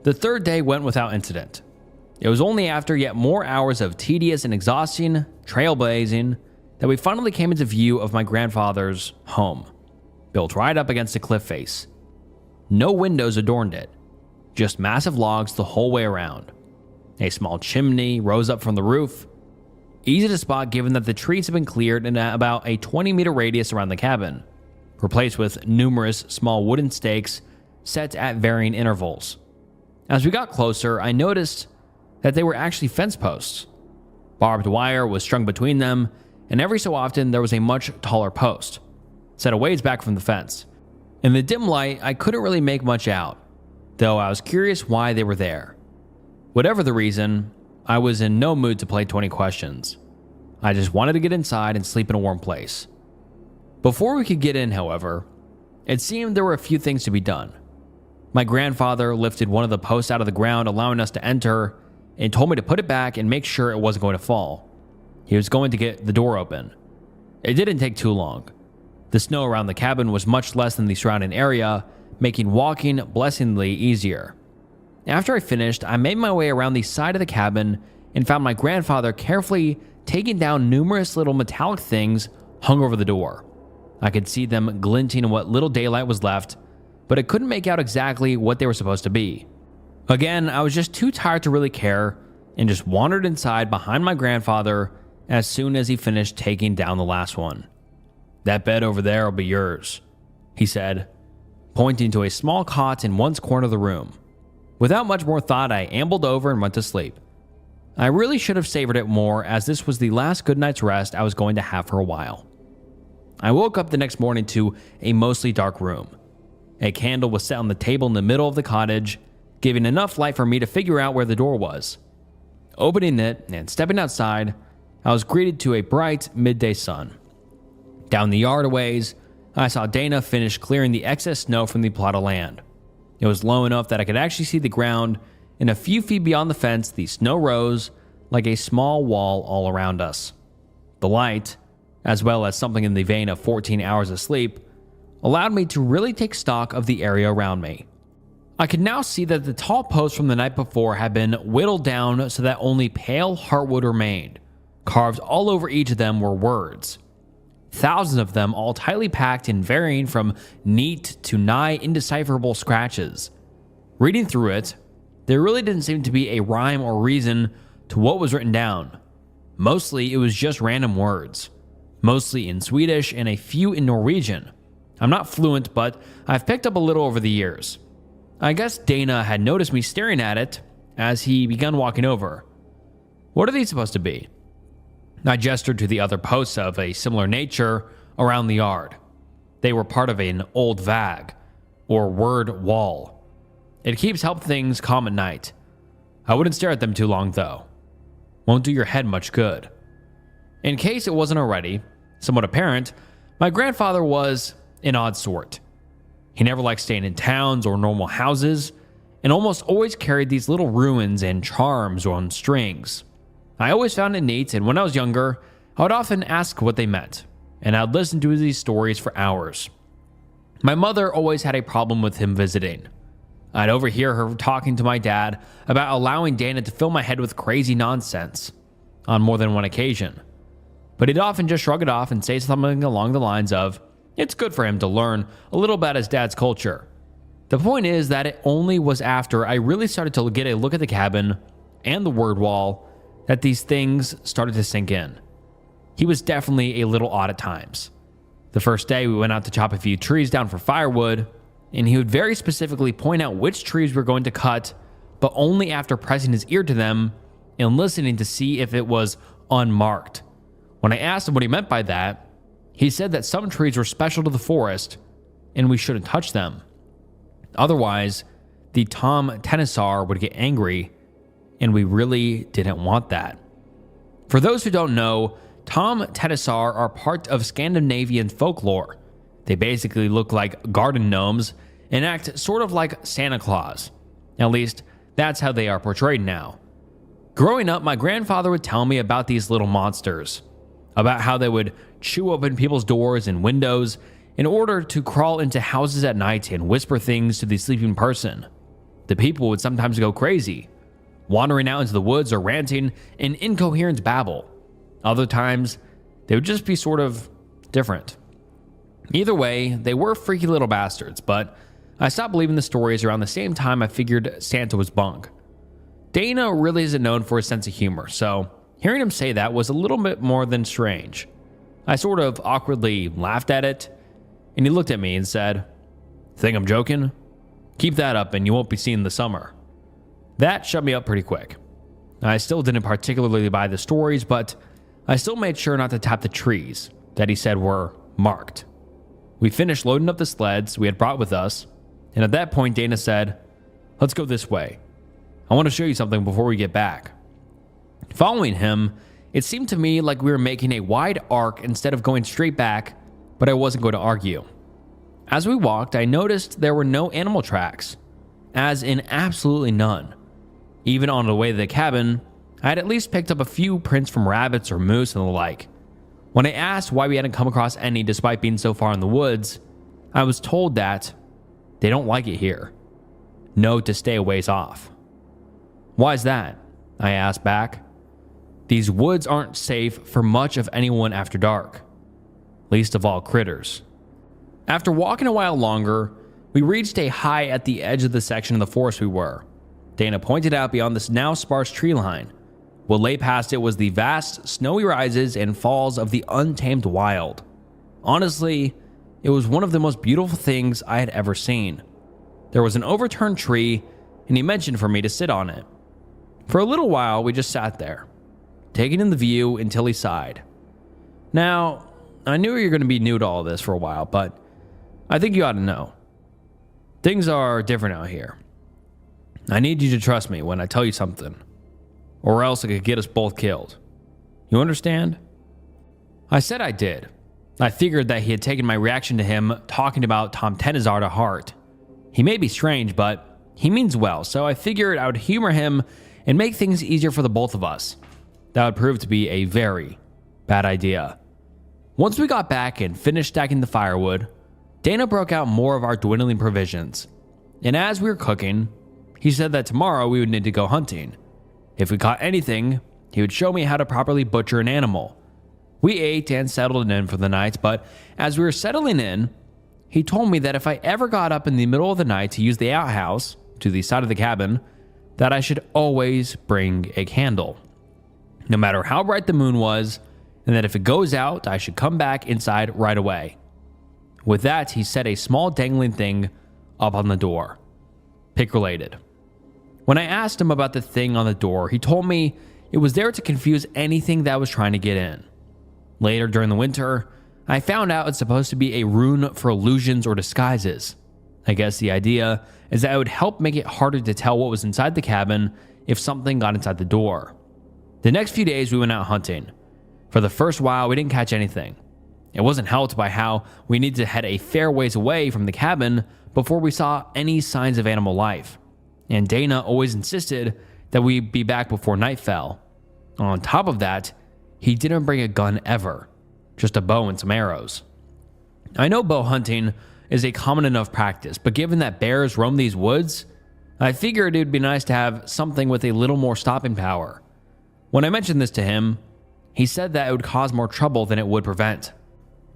[SPEAKER 2] The third day went without incident. It was only after yet more hours of tedious and exhausting trailblazing that we finally came into view of my grandfather's home, built right up against a cliff face. No windows adorned it, just massive logs the whole way around. A small chimney rose up from the roof, easy to spot given that the trees had been cleared in about a 20-meter radius around the cabin, replaced with numerous small wooden stakes set at varying intervals. As we got closer, I noticed that they were actually fence posts. Barbed wire was strung between them, and every so often there was a much taller post, set a ways back from the fence. In the dim light, I couldn't really make much out, though I was curious why they were there. Whatever the reason, I was in no mood to play 20 questions. I just wanted to get inside and sleep in a warm place. Before we could get in, however, It seemed there were a few things to be done. My grandfather lifted one of the posts out of the ground, allowing us to enter, and told me to put it back and make sure it wasn't going to fall. He was going to get the door open. It didn't take too long. The snow around the cabin was much less than the surrounding area, making walking blessingly easier. After I finished, I made my way around the side of the cabin and found my grandfather carefully taking down numerous little metallic things hung over the door. I could see them glinting in what little daylight was left, but I couldn't make out exactly what they were supposed to be. Again, I was just too tired to really care and just wandered inside behind my grandfather as soon as he finished taking down the last one. "That bed over there will be yours," he said, pointing to a small cot in one corner of the room. Without much more thought, I ambled over and went to sleep. I really should have savored it more, as this was the last good night's rest I was going to have for a while. I woke up the next morning to a mostly dark room. A candle was set on the table in the middle of the cottage, giving enough light for me to figure out where the door was. Opening it and stepping outside, I was greeted to a bright midday sun. Down the yard a ways, I saw Dana finish clearing the excess snow from the plot of land. It was low enough that I could actually see the ground, and a few feet beyond the fence, the snow rose like a small wall all around us. The light, as well as something in the vein of 14 hours of sleep, allowed me to really take stock of the area around me. I could now see that the tall posts from the night before had been whittled down so that only pale heartwood remained. Carved all over each of them were words. Thousands of them, all tightly packed and varying from neat to nigh indecipherable scratches. Reading through it, there really didn't seem to be a rhyme or reason to what was written down. Mostly it was just random words. Mostly in Swedish and a few in Norwegian. I'm not fluent, but I've picked up a little over the years. I guess Dana had noticed me staring at it as he began walking over. "What are these supposed to be?" I gestured to the other posts of a similar nature around the yard. They were part of an old vag, or word wall. It keeps help things calm at night. I wouldn't stare at them too long though. Won't do your head much good. In case it wasn't already somewhat apparent, my grandfather was an odd sort. He never liked staying in towns or normal houses, and almost always carried these little ruins and charms on strings. I always found it neat, and when I was younger, I would often ask what they meant, and I'd listen to these stories for hours. My mother always had a problem with him visiting. I'd overhear her talking to my dad about allowing Dana to fill my head with crazy nonsense on more than one occasion. But he'd often just shrug it off and say something along the lines of, it's good for him to learn a little about his dad's culture. The point is that it only was after I really started to get a look at the cabin and the word wall that these things started to sink in. He was definitely a little odd at times. The first day we went out to chop a few trees down for firewood, and he would very specifically point out which trees we're going to cut, but only after pressing his ear to them and listening to see if it was unmarked. When I asked him what he meant by that, he said that some trees were special to the forest and we shouldn't touch them. Otherwise, the Tom Tennisar would get angry, and we really didn't want that. For those who don't know, Tom Tennisar are part of Scandinavian folklore. They basically look like garden gnomes and act sort of like Santa Claus. At least, that's how they are portrayed now. Growing up, my grandfather would tell me about these little monsters, about how they would chew open people's doors and windows in order to crawl into houses at night and whisper things to the sleeping person. The people would sometimes go crazy, wandering out into the woods or ranting in incoherent babble. Other times, they would just be sort of different. Either way, they were freaky little bastards, but I stopped believing the stories around the same time I figured Santa was bunk. Dana really isn't known for his sense of humor, so hearing him say that was a little bit more than strange. I sort of awkwardly laughed at it, and he looked at me and said, "Think I'm joking? Keep that up and you won't be seen in the summer." That shut me up pretty quick. I still didn't particularly buy the stories, but I still made sure not to tap the trees that he said were marked. We finished loading up the sleds we had brought with us, and at that point Dana said, "Let's go this way. I want to show you something before we get back." Following him, it seemed to me like we were making a wide arc instead of going straight back, but I wasn't going to argue. As we walked, I noticed there were no animal tracks, as in absolutely none. Even on the way to the cabin, I had at least picked up a few prints from rabbits or moose and the like. When I asked why we hadn't come across any despite being so far in the woods, I was told that they don't like it here. Note to stay a ways off. Why is that? I asked back. These woods aren't safe for much of anyone after dark, least of all critters. After walking a while longer, we reached a high at the edge of the section of the forest we were. Dana pointed out beyond this now sparse tree line. What lay past it was the vast, snowy rises and falls of the untamed wild. Honestly, it was one of the most beautiful things I had ever seen. There was an overturned tree, and he mentioned for me to sit on it. For a little while, we just sat there, taking in the view until he sighed. Now, I knew you were going to be new to all this for a while, but I think you ought to know. Things are different out here. I need you to trust me when I tell you something, or else it could get us both killed. You understand? I said I did. I figured that he had taken my reaction to him talking about Tom Tenazar to heart. He may be strange, but he means well, so I figured I would humor him and make things easier for the both of us. That would prove to be a very bad idea. Once we got back and finished stacking the firewood, Dana broke out more of our dwindling provisions. And as we were cooking, he said that tomorrow we would need to go hunting. If we caught anything, he would show me how to properly butcher an animal. We ate and settled in for the night, but as we were settling in, he told me that if I ever got up in the middle of the night to use the outhouse to the side of the cabin, that I should always bring a candle, no matter how bright the moon was, and that if it goes out, I should come back inside right away. With that, he set a small dangling thing up on the door. Pick related. When I asked him about the thing on the door, he told me it was there to confuse anything that was trying to get in. Later during the winter, I found out it's supposed to be a rune for illusions or disguises. I guess the idea is that it would help make it harder to tell what was inside the cabin if something got inside the door. The next few days we went out hunting. For the first while, we didn't catch anything. It wasn't helped by how we needed to head a fair ways away from the cabin before we saw any signs of animal life. And Dana always insisted that we be back before night fell. On top of that, he didn't bring a gun ever, just a bow and some arrows. I know bow hunting is a common enough practice, but given that bears roam these woods, I figured it would be nice to have something with a little more stopping power. When I mentioned this to him, he said that it would cause more trouble than it would prevent.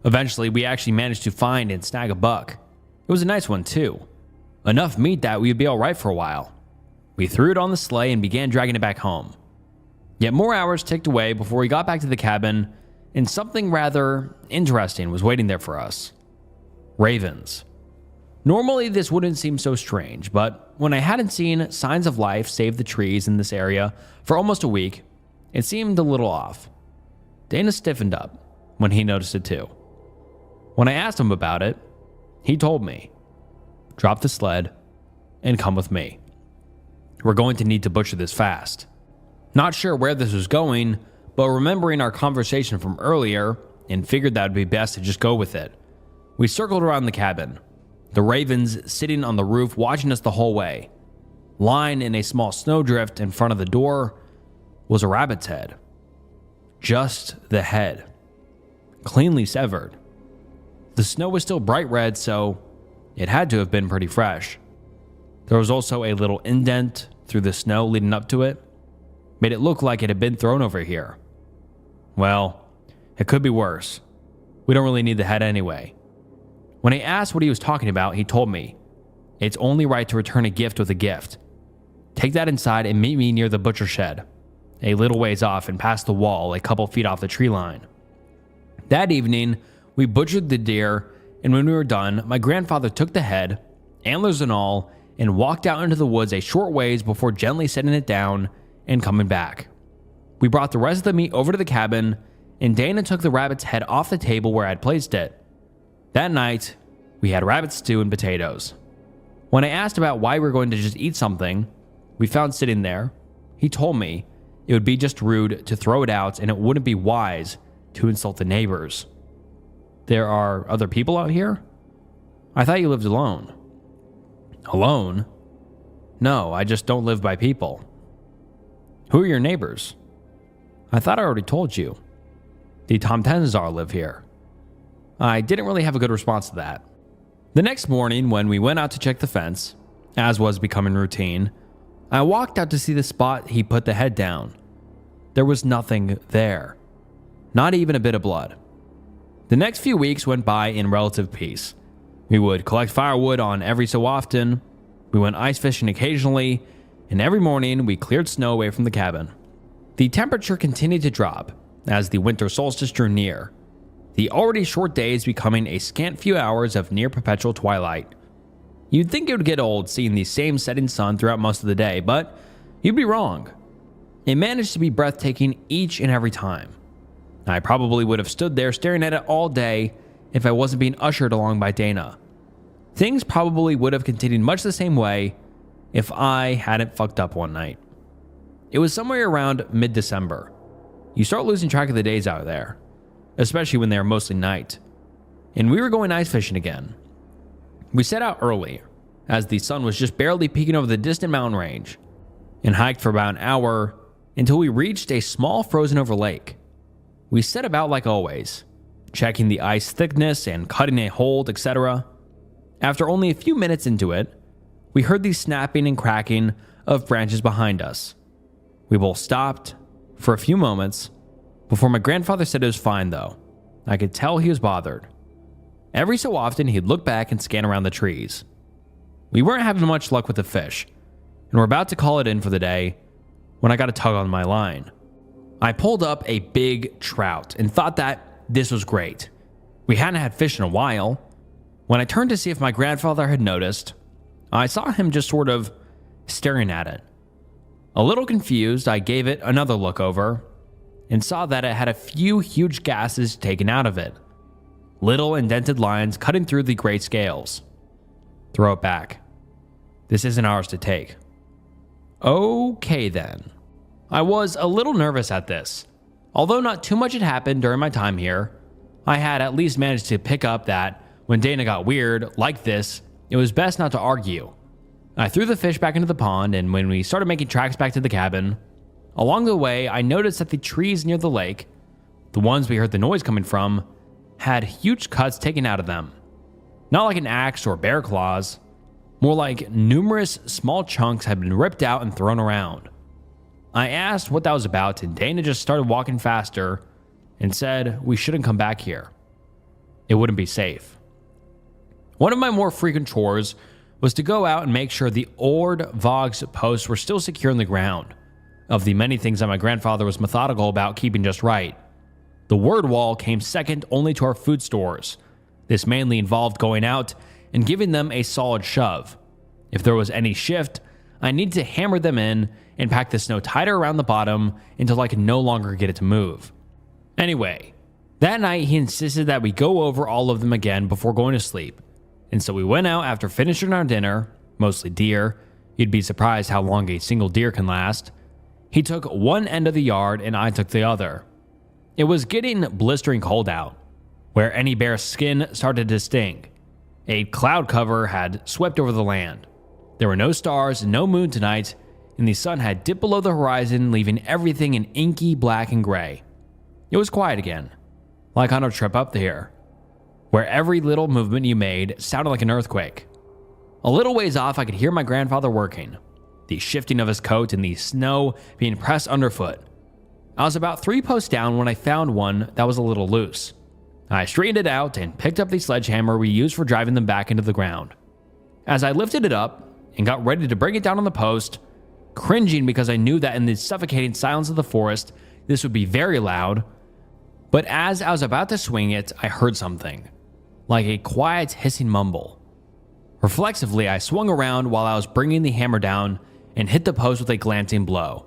[SPEAKER 2] Eventually, we actually managed to find and snag a buck. It was a nice one too. Enough meat that we would be alright for a while. We threw it on the sleigh and began dragging it back home. Yet more hours ticked away before we got back to the cabin, and something rather interesting was waiting there for us. Ravens. Normally this wouldn't seem so strange, but when I hadn't seen signs of life save the trees in this area for almost a week, it seemed a little off. Dana stiffened up when he noticed it too. When I asked him about it, he told me, "Drop the sled and come with me. We're going to need to butcher this fast." Not sure where this was going, but remembering our conversation from earlier and figured that would be best to just go with it. We circled around the cabin, the ravens sitting on the roof watching us the whole way. Lying in a small snowdrift in front of the door was a rabbit's head. Just the head, cleanly severed. The snow was still bright red, so it had to have been pretty fresh. There was also a little indent through the snow leading up to it. Made it look like it had been thrown over here. Well, it could be worse. We don't really need the head anyway. When I asked what he was talking about, he told me, "It's only right to return a gift with a gift. Take that inside and meet me near the butcher shed, a little ways off and past the wall, a couple feet off the tree line." That evening, we butchered the deer, and when we were done, my grandfather took the head, antlers and all, and walked out into the woods a short ways before gently setting it down and coming back. We brought the rest of the meat over to the cabin, and Dana took the rabbit's head off the table where I'd placed it. That night, we had rabbit stew and potatoes. When I asked about why we were going to just eat something we found sitting there, he told me it would be just rude to throw it out and it wouldn't be wise to insult the neighbors. There are other people out here? I thought you lived alone. Alone? No, I just don't live by people. Who are your neighbors? I thought I already told you. The Tomtenzar live here. I didn't really have a good response to that. The next morning, when we went out to check the fence, as was becoming routine, I walked out to see the spot he put the head down. There was nothing there. Not even a bit of blood. The next few weeks went by in relative peace. We would collect firewood on every so often, we went ice fishing occasionally, and every morning we cleared snow away from the cabin. The temperature continued to drop as the winter solstice drew near, the already short days becoming a scant few hours of near perpetual twilight. You'd think it would get old seeing the same setting sun throughout most of the day, but you'd be wrong. It managed to be breathtaking each and every time. I probably would have stood there staring at it all day if I wasn't being ushered along by Dana. Things probably would have continued much the same way if I hadn't fucked up one night. It was somewhere around mid-December. You start losing track of the days out there, especially when they are mostly night. And we were going ice fishing again. We set out early, as the sun was just barely peeking over the distant mountain range, and hiked for about an hour until we reached a small frozen over lake. We set about like always, checking the ice thickness and cutting a hold, etc. After only a few minutes into it, we heard the snapping and cracking of branches behind us. We both stopped for a few moments before my grandfather said it was fine though. I could tell he was bothered. Every so often he'd look back and scan around the trees. We weren't having much luck with the fish, and we're about to call it in for the day when I got a tug on my line. I pulled up a big trout and thought that this was great. We hadn't had fish in a while. When I turned to see if my grandfather had noticed, I saw him just sort of staring at it. A little confused, I gave it another look over and saw that it had a few huge gashes taken out of it. Little indented lines cutting through the gray scales. Throw it back. This isn't ours to take. Okay then. I was a little nervous at this. Although not too much had happened during my time here, I had at least managed to pick up that when Dana got weird like this, it was best not to argue. I threw the fish back into the pond, and when we started making tracks back to the cabin, along the way I noticed that the trees near the lake, the ones we heard the noise coming from, had huge cuts taken out of them. Not like an axe or bear claws, more like numerous small chunks had been ripped out and thrown around. I asked what that was about, and Dana just started walking faster and said we shouldn't come back here. It wouldn't be safe. One of my more frequent chores was to go out and make sure the Ord Vogs posts were still secure in the ground. Of the many things that my grandfather was methodical about keeping just right, the word wall came second only to our food stores. This mainly involved going out and giving them a solid shove. If there was any shift, I needed to hammer them in and pack the snow tighter around the bottom until I could no longer get it to move. Anyway, that night he insisted that we go over all of them again before going to sleep. And so we went out after finishing our dinner, mostly deer. You'd be surprised how long a single deer can last. He took one end of the yard and I took the other. It was getting blistering cold out, where any bare skin started to sting. A cloud cover had swept over the land. There were no stars and no moon tonight, and the sun had dipped below the horizon, leaving everything in inky black and gray. It was quiet again, like on a trip up here, where every little movement you made sounded like an earthquake. A little ways off, I could hear my grandfather working, the shifting of his coat and the snow being pressed underfoot. I was about 3 posts down when I found one that was a little loose. I straightened it out and picked up the sledgehammer we used for driving them back into the ground. As I lifted it up and got ready to bring it down on the post, cringing because I knew that in the suffocating silence of the forest, this would be very loud, but as I was about to swing it, I heard something, like a quiet hissing mumble. Reflexively, I swung around while I was bringing the hammer down and hit the post with a glancing blow,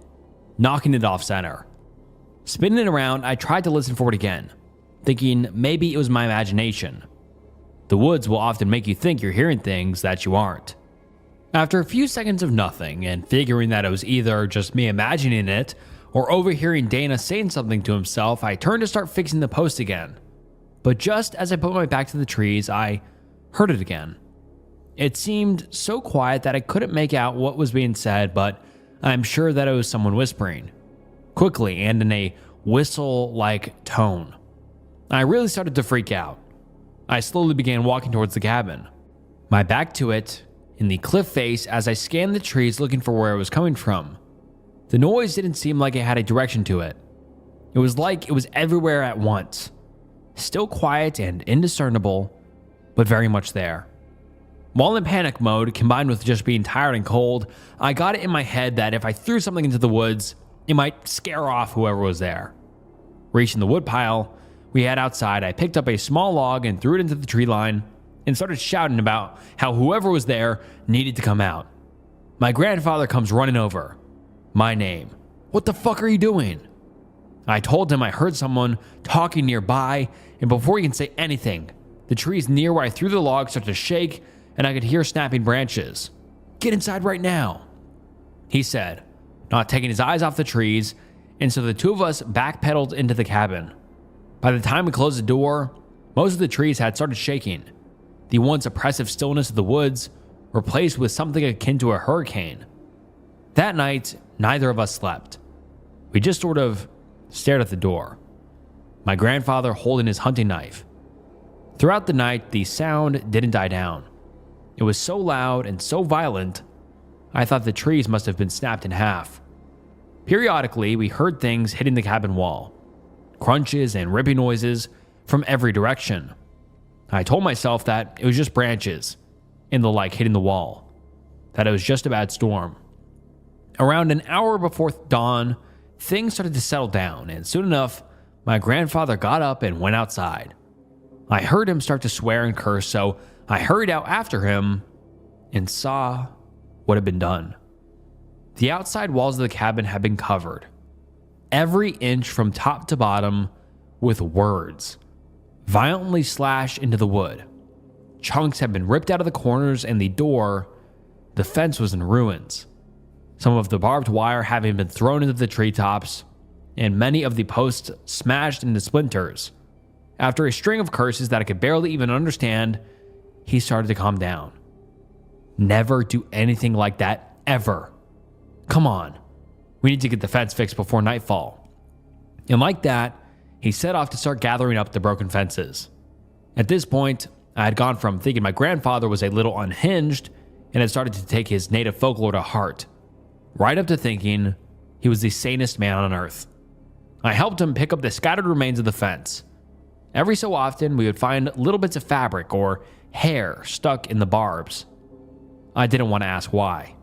[SPEAKER 2] knocking it off center. Spinning it around, I tried to listen for it again, thinking maybe it was my imagination. The woods will often make you think you're hearing things that you aren't. After a few seconds of nothing, and figuring that it was either just me imagining it or overhearing Dana saying something to himself, I turned to start fixing the post again. But just as I put my back to the trees, I heard it again. It seemed so quiet that I couldn't make out what was being said, but I'm sure that it was someone whispering, quickly and in a whistle-like tone. I really started to freak out. I slowly began walking towards the cabin, my back to it, in the cliff face as I scanned the trees looking for where it was coming from. The noise didn't seem like it had a direction to it. It was like it was everywhere at once, still quiet and indiscernible, but very much there. While in panic mode, combined with just being tired and cold, I got it in my head that if I threw something into the woods, it might scare off whoever was there. Reaching the woodpile we had outside, I picked up a small log and threw it into the tree line and started shouting about how whoever was there needed to come out. My grandfather comes running over. My name. "What the fuck are you doing?" I told him I heard someone talking nearby, and before he can say anything, the trees near where I threw the log started to shake and I could hear snapping branches. "Get inside right now," he said, not taking his eyes off the trees, and so the two of us backpedaled into the cabin. By the time we closed the door, most of the trees had started shaking. The once oppressive stillness of the woods replaced with something akin to a hurricane. That night, neither of us slept. We just sort of stared at the door, my grandfather holding his hunting knife. Throughout the night, the sound didn't die down. It was so loud and so violent, I thought the trees must have been snapped in half. Periodically, we heard things hitting the cabin wall, crunches and ripping noises from every direction. I told myself that it was just branches and the like hitting the wall, that it was just a bad storm. Around an hour before dawn, things started to settle down, and soon enough, my grandfather got up and went outside. I heard him start to swear and curse, so I hurried out after him and saw what had been done. The outside walls of the cabin had been covered, every inch from top to bottom, with words, violently slashed into the wood. Chunks had been ripped out of the corners, and the fence was in ruins. Some of the barbed wire having been thrown into the treetops, and many of the posts smashed into splinters. After a string of curses that I could barely even understand, he started to calm down. "Never do anything like that, ever. Come on, we need to get the fence fixed before nightfall." And like that, he set off to start gathering up the broken fences. At this point, I had gone from thinking my grandfather was a little unhinged and had started to take his native folklore to heart, right up to thinking he was the sanest man on earth. I helped him pick up the scattered remains of the fence. Every so often, we would find little bits of fabric or hair stuck in the barbs. I didn't want to ask why.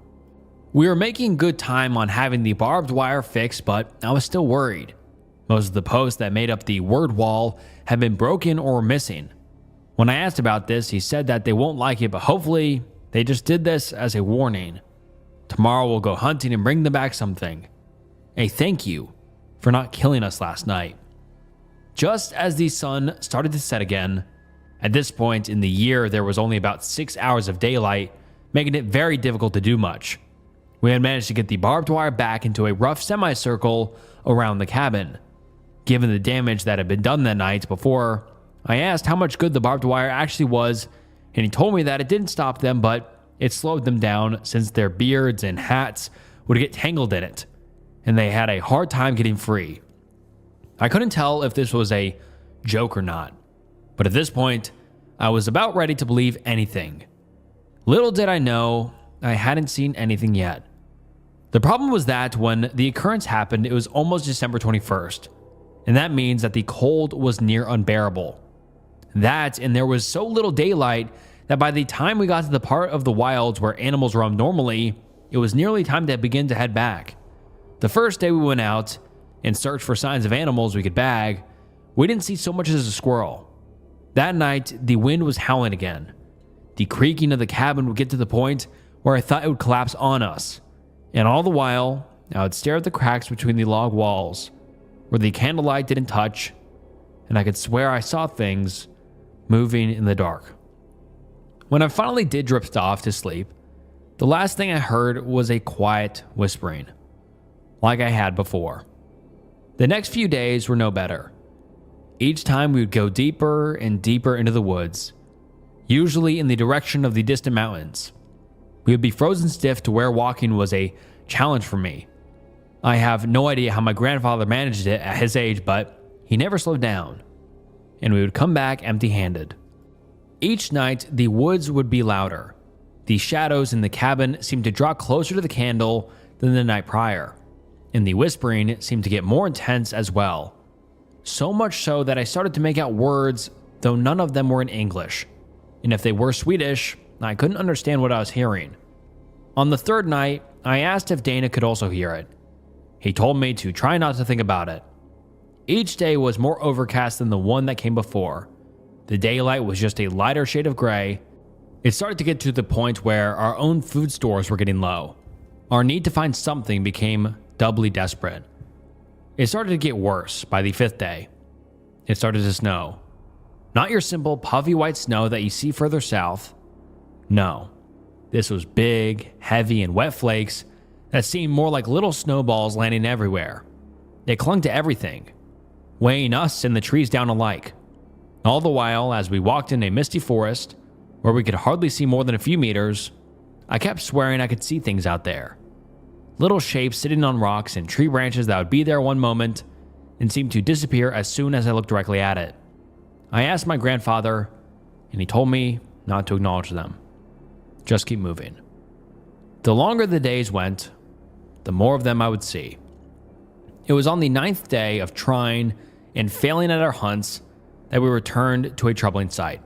[SPEAKER 2] We were making good time on having the barbed wire fixed, but I was still worried. Most of the posts that made up the word wall had been broken or were missing. When I asked about this, he said that they won't like it, but hopefully they just did this as a warning. Tomorrow we'll go hunting and bring them back something. A thank you for not killing us last night. Just as the sun started to set again, at this point in the year there was only about 6 hours of daylight, making it very difficult to do much. We had managed to get the barbed wire back into a rough semicircle around the cabin. Given the damage that had been done that night before, I asked how much good the barbed wire actually was, and he told me that it didn't stop them, but it slowed them down since their beards and hats would get tangled in it, and they had a hard time getting free. I couldn't tell if this was a joke or not, but at this point, I was about ready to believe anything. Little did I know, I hadn't seen anything yet. The problem was that when the occurrence happened, it was almost December 21st, and that means that the cold was near unbearable. That, and there was so little daylight that by the time we got to the part of the wilds where animals roam normally, it was nearly time to begin to head back. The first day we went out and searched for signs of animals we could bag, we didn't see so much as a squirrel. That night, the wind was howling again. The creaking of the cabin would get to the point where I thought it would collapse on us. And all the while, I would stare at the cracks between the log walls, where the candlelight didn't touch, and I could swear I saw things moving in the dark. When I finally did drift off to sleep, the last thing I heard was a quiet whispering, like I had before. The next few days were no better. Each time we would go deeper and deeper into the woods, usually in the direction of the distant mountains. We would be frozen stiff to where walking was a challenge for me. I have no idea how my grandfather managed it at his age, but he never slowed down, and we would come back empty-handed. Each night, the woods would be louder. The shadows in the cabin seemed to draw closer to the candle than the night prior, and the whispering seemed to get more intense as well. So much so that I started to make out words, though none of them were in English, and if they were Swedish, I couldn't understand what I was hearing. On the third night, I asked if Dana could also hear it. He told me to try not to think about it. Each day was more overcast than the one that came before. The daylight was just a lighter shade of gray. It started to get to the point where our own food stores were getting low. Our need to find something became doubly desperate. It started to get worse by the fifth day. It started to snow. Not your simple puffy white snow that you see further south. No. This was big, heavy, and wet flakes that seemed more like little snowballs landing everywhere. They clung to everything, weighing us and the trees down alike. All the while, as we walked in a misty forest where we could hardly see more than a few meters, I kept swearing I could see things out there. Little shapes sitting on rocks and tree branches that would be there one moment and seem to disappear as soon as I looked directly at it. I asked my grandfather, and he told me not to acknowledge them. Just keep moving. The longer the days went, the more of them I would see. It was on the 9th day of trying and failing at our hunts that we returned to a troubling sight.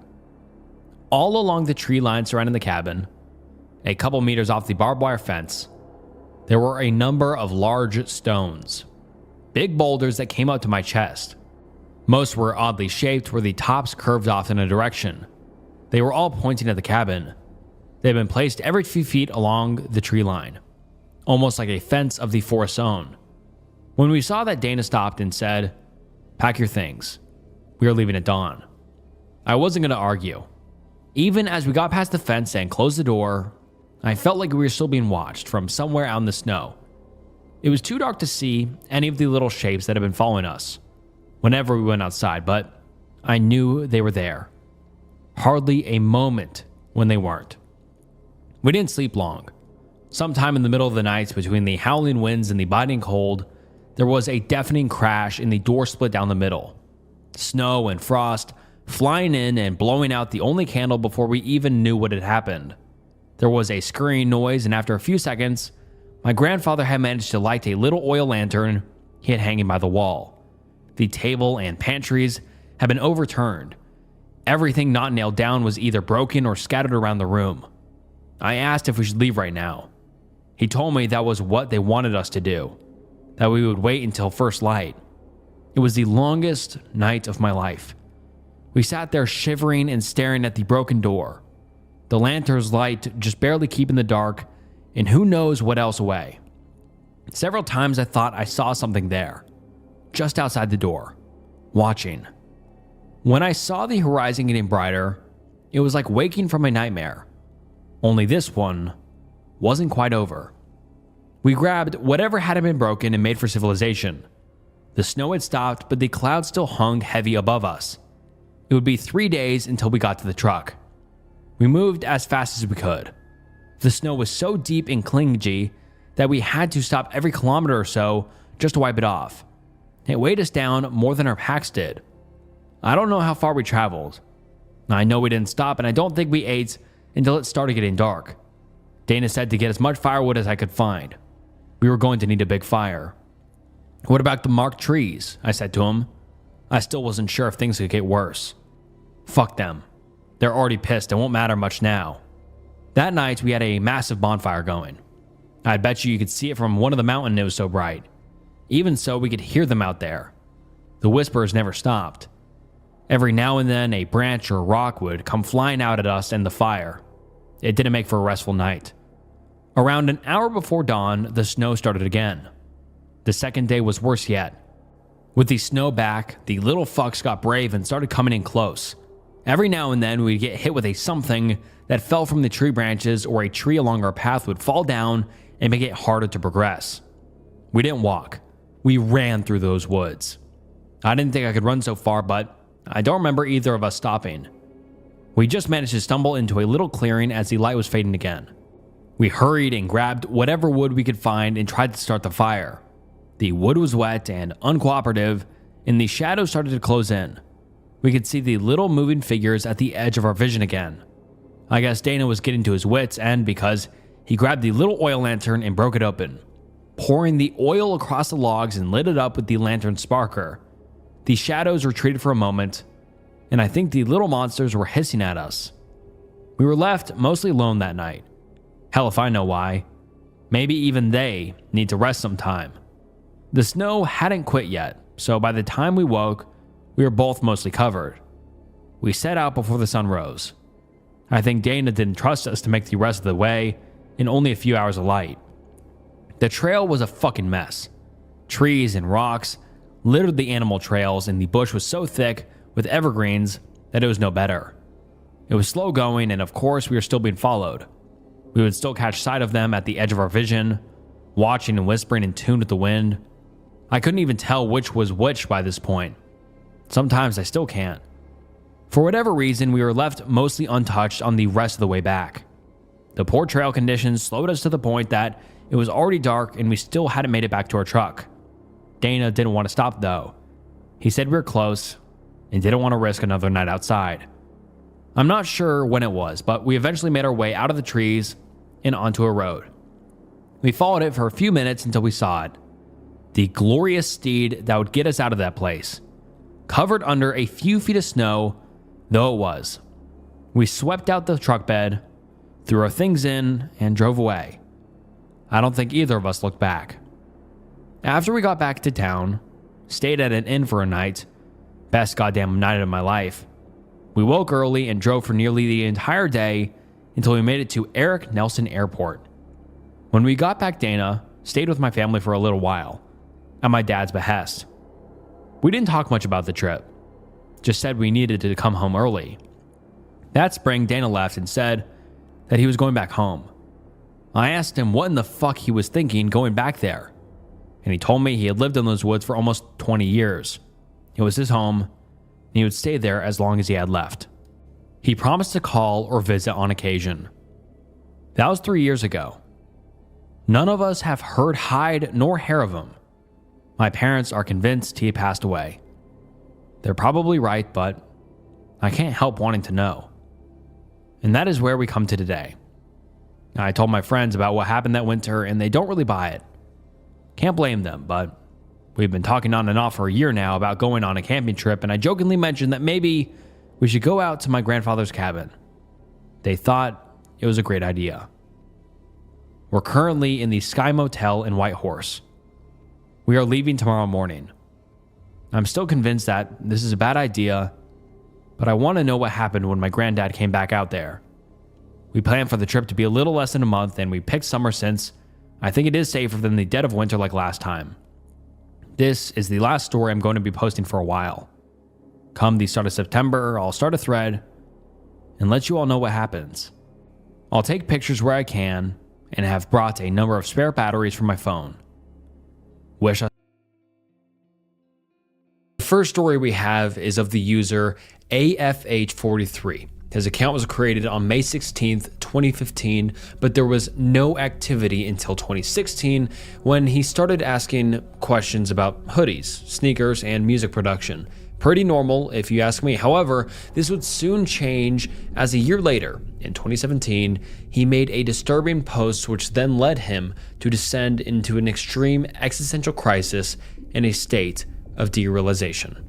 [SPEAKER 2] All along the tree line surrounding the cabin, a couple meters off the barbed wire fence, there were a number of large stones, big boulders that came up to my chest. Most were oddly shaped where the tops curved off in a direction. They were all pointing at the cabin. They had been placed every few feet along the tree line, almost like a fence of the forest's own. When we saw that, Dana stopped and said, "Pack your things. We are leaving at dawn." I wasn't going to argue. Even as we got past the fence and closed the door, I felt like we were still being watched from somewhere out in the snow. It was too dark to see any of the little shapes that had been following us whenever we went outside, but I knew they were there. Hardly a moment when they weren't. We didn't sleep long. Sometime in the middle of the night, between the howling winds and the biting cold, there was a deafening crash and the door split down the middle. Snow and frost flying in and blowing out the only candle before we even knew what had happened. There was a scurrying noise, and after a few seconds, my grandfather had managed to light a little oil lantern he had hanging by the wall. The table and pantries had been overturned. Everything not nailed down was either broken or scattered around the room. I asked if we should leave right now. He told me that was what they wanted us to do, that we would wait until first light. It was the longest night of my life. We sat there shivering and staring at the broken door, the lantern's light just barely keeping the dark, and who knows what else away. Several times I thought I saw something there, just outside the door, watching. When I saw the horizon getting brighter, it was like waking from a nightmare. Only this one wasn't quite over. We grabbed whatever hadn't been broken and made for civilization. The snow had stopped, but the clouds still hung heavy above us. It would be 3 days until we got to the truck. We moved as fast as we could. The snow was so deep and clingy that we had to stop every kilometer or so just to wipe it off. It weighed us down more than our packs did. I don't know how far we traveled. I know we didn't stop, and I don't think we ate until it started getting dark. Dana said to get as much firewood as I could find. We were going to need a big fire. "What about the marked trees?" I said to him. I still wasn't sure if things could get worse. "Fuck them. They're already pissed. It won't matter much now." That night, we had a massive bonfire going. I'd bet you could see it from one of the mountains, it was so bright. Even so, we could hear them out there. The whispers never stopped. Every now and then, a branch or rock would come flying out at us and the fire. It didn't make for a restful night. Around an hour before dawn, the snow started again. The second day was worse yet. With the snow back, the little fucks got brave and started coming in close. Every now and then, we'd get hit with a something that fell from the tree branches, or a tree along our path would fall down and make it harder to progress. We didn't walk. We ran through those woods. I didn't think I could run so far, but I don't remember either of us stopping. We just managed to stumble into a little clearing as the light was fading again. We hurried and grabbed whatever wood we could find and tried to start the fire. The wood was wet and uncooperative, and the shadows started to close in. We could see the little moving figures at the edge of our vision again. I guess Dana was getting to his wits' end because he grabbed the little oil lantern and broke it open, pouring the oil across the logs and lit it up with the lantern's sparker. The shadows retreated for a moment, and I think the little monsters were hissing at us. We were left mostly alone that night. Hell if I know why. Maybe even they need to rest sometime. The snow hadn't quit yet, so by the time we woke, we were both mostly covered. We set out before the sun rose. I think Dana didn't trust us to make the rest of the way in only a few hours of light. The trail was a fucking mess. Trees and rocks littered the animal trails, and the bush was so thick with evergreens that it was no better. It was slow going, and of course we were still being followed. We would still catch sight of them at the edge of our vision, watching and whispering in tune with the wind. I couldn't even tell which was which by this point. Sometimes I still can't. For whatever reason, we were left mostly untouched on the rest of the way back. The poor trail conditions slowed us to the point that it was already dark and we still hadn't made it back to our truck. Dana didn't want to stop though. He said we were close and didn't want to risk another night outside. I'm not sure when it was, but we eventually made our way out of the trees and onto a road. We followed it for a few minutes until we saw it. The glorious steed that would get us out of that place. Covered under a few feet of snow, though it was. We swept out the truck bed, threw our things in, and drove away. I don't think either of us looked back. After we got back to town, stayed at an inn for a night, best goddamn night of my life. We woke early and drove for nearly the entire day until we made it to Eric Nelson Airport. When we got back, Dana stayed with my family for a little while, at my dad's behest. We didn't talk much about the trip, just said we needed to come home early. That spring, Dana left and said that he was going back home. I asked him what in the fuck he was thinking going back there, and he told me he had lived in those woods for almost 20 years. It was his home, and he would stay there as long as he had left. He promised to call or visit on occasion. That was 3 years ago. None of us have heard hide nor hair of him. My parents are convinced he passed away. They're probably right, but I can't help wanting to know. And that is where we come to today. I told my friends about what happened that winter, and they don't really buy it. Can't blame them, but we've been talking on and off for a year now about going on a camping trip, and I jokingly mentioned that maybe we should go out to my grandfather's cabin. They thought it was a great idea. We're currently in the Sky Motel in Whitehorse. We are leaving tomorrow morning. I'm still convinced that this is a bad idea, but I want to know what happened when my granddad came back out there. We planned for the trip to be a little less than a month, and we picked summer since I think it is safer than the dead of winter like last time. This is the last story I'm going to be posting for a while. Come the start of September, I'll start a thread and let you all know what happens. I'll take pictures where I can and have brought a number of spare batteries for my phone. The first story we have is of the user AFH43. His account was created on May 16th, 2015, but there was no activity until 2016 when he started asking questions about hoodies, sneakers, and music production. Pretty normal if you ask me. However, this would soon change as a year later, in 2017, he made a disturbing post which then led him to descend into an extreme existential crisis and a state of derealization.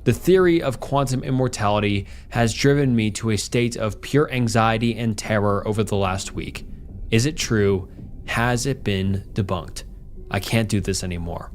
[SPEAKER 2] The theory of quantum immortality has driven me to a state of pure anxiety and terror over the last week. Is it true? Has it been debunked? I can't do this anymore.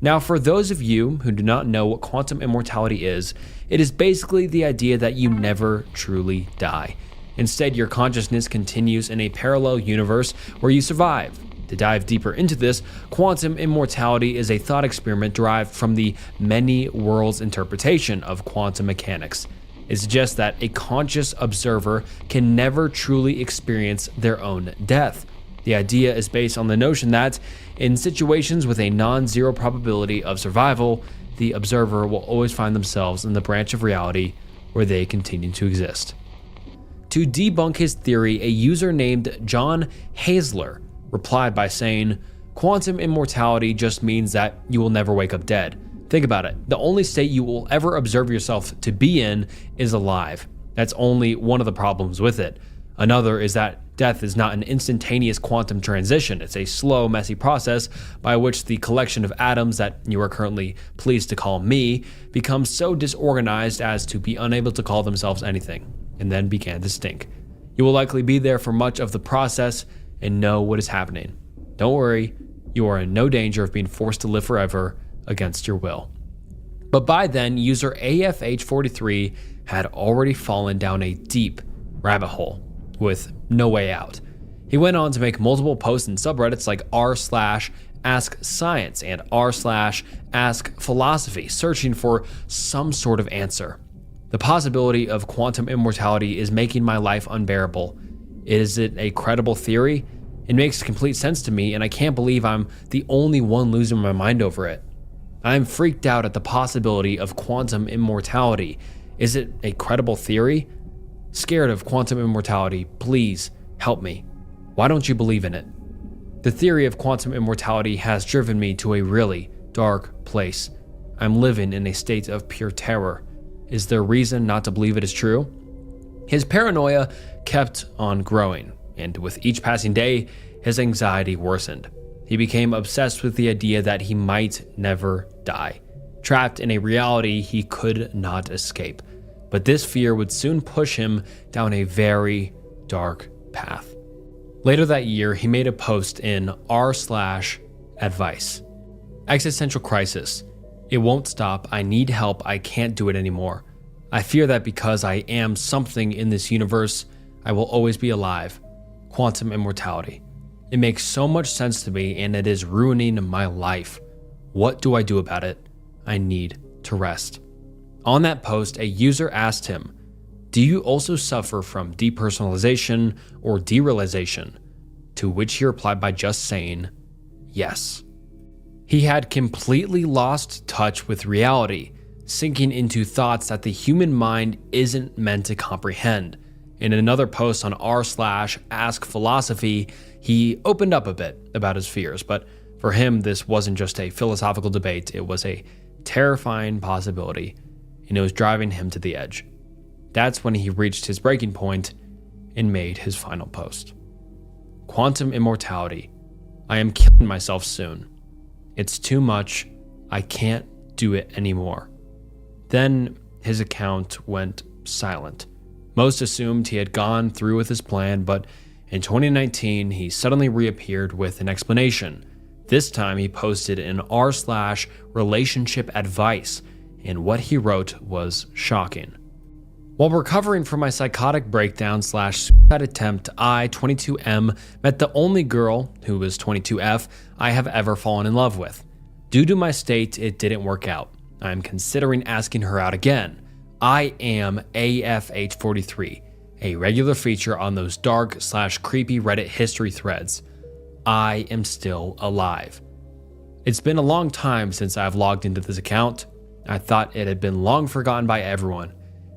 [SPEAKER 2] Now, for those of you who do not know what quantum immortality is, it is basically the idea that you never truly die. Instead, your consciousness continues in a parallel universe where you survive. To dive deeper into this, quantum immortality is a thought experiment derived from the many worlds interpretation of quantum mechanics. It suggests that a conscious observer can never truly experience their own death. The idea is based on the notion that, in situations with a non-zero probability of survival, the observer will always find themselves in the branch of reality where they continue to exist.
[SPEAKER 1] To debunk his theory, a user named John Hazler replied by saying, "Quantum immortality just means that you will never wake up dead. Think about it. The only state you will ever observe yourself to be in is alive. That's only one of the problems with it. Another is that death is not an instantaneous quantum transition. It's a slow, messy process by which the collection of atoms that you are currently pleased to call me becomes so disorganized as to be unable to call themselves anything, and then began to stink. You will likely be there for much of the process and know what is happening. Don't worry, you are in no danger of being forced to live forever against your will." But by then, user AFH43 had already fallen down a deep rabbit hole with no way out. He went on to make multiple posts in subreddits like r/AskScience and r/AskPhilosophy, searching for some sort of answer. The possibility of quantum immortality is making my life unbearable. Is it a credible theory? It makes complete sense to me, and I can't believe I'm the only one losing my mind over it. I'm freaked out at the possibility of quantum immortality. Is it a credible theory? Scared of quantum immortality, please help me. Why don't you believe in it? The theory of quantum immortality has driven me to a really dark place. I'm living in a state of pure terror. Is there reason not to believe it is true? His paranoia kept on growing, and with each passing day, his anxiety worsened. He became obsessed with the idea that he might never die, trapped in a reality he could not escape. But this fear would soon push him down a very dark path. Later that year, he made a post in r/advice. Existential crisis. It won't stop. I need help. I can't do it anymore. I fear that because I am something in this universe, I will always be alive. Quantum immortality. It makes so much sense to me, and it is ruining my life. What do I do about it? I need to rest. On that post, a user asked him, "Do you also suffer from depersonalization or derealization?" To which he replied by just saying, "Yes." He had completely lost touch with reality, sinking into thoughts that the human mind isn't meant to comprehend. In another post on r/AskPhilosophy, he opened up a bit about his fears, but for him, this wasn't just a philosophical debate, it was a terrifying possibility, and it was driving him to the edge. That's when he reached his breaking point and made his final post. Quantum immortality. I am killing myself soon. It's too much. I can't do it anymore. Then his account went silent. Most assumed he had gone through with his plan, but in 2019, he suddenly reappeared with an explanation. This time he posted an r/relationship advice, and what he wrote was shocking. While recovering from my psychotic breakdown/suicide attempt, I, 22M, met the only girl, who was 22F, I have ever fallen in love with. Due to my state, it didn't work out. I am considering asking her out again. I am AFH43, a regular feature on those dark/creepy Reddit history threads. I am still alive. It's been a long time since I've logged into this account. I thought it had been long forgotten by everyone.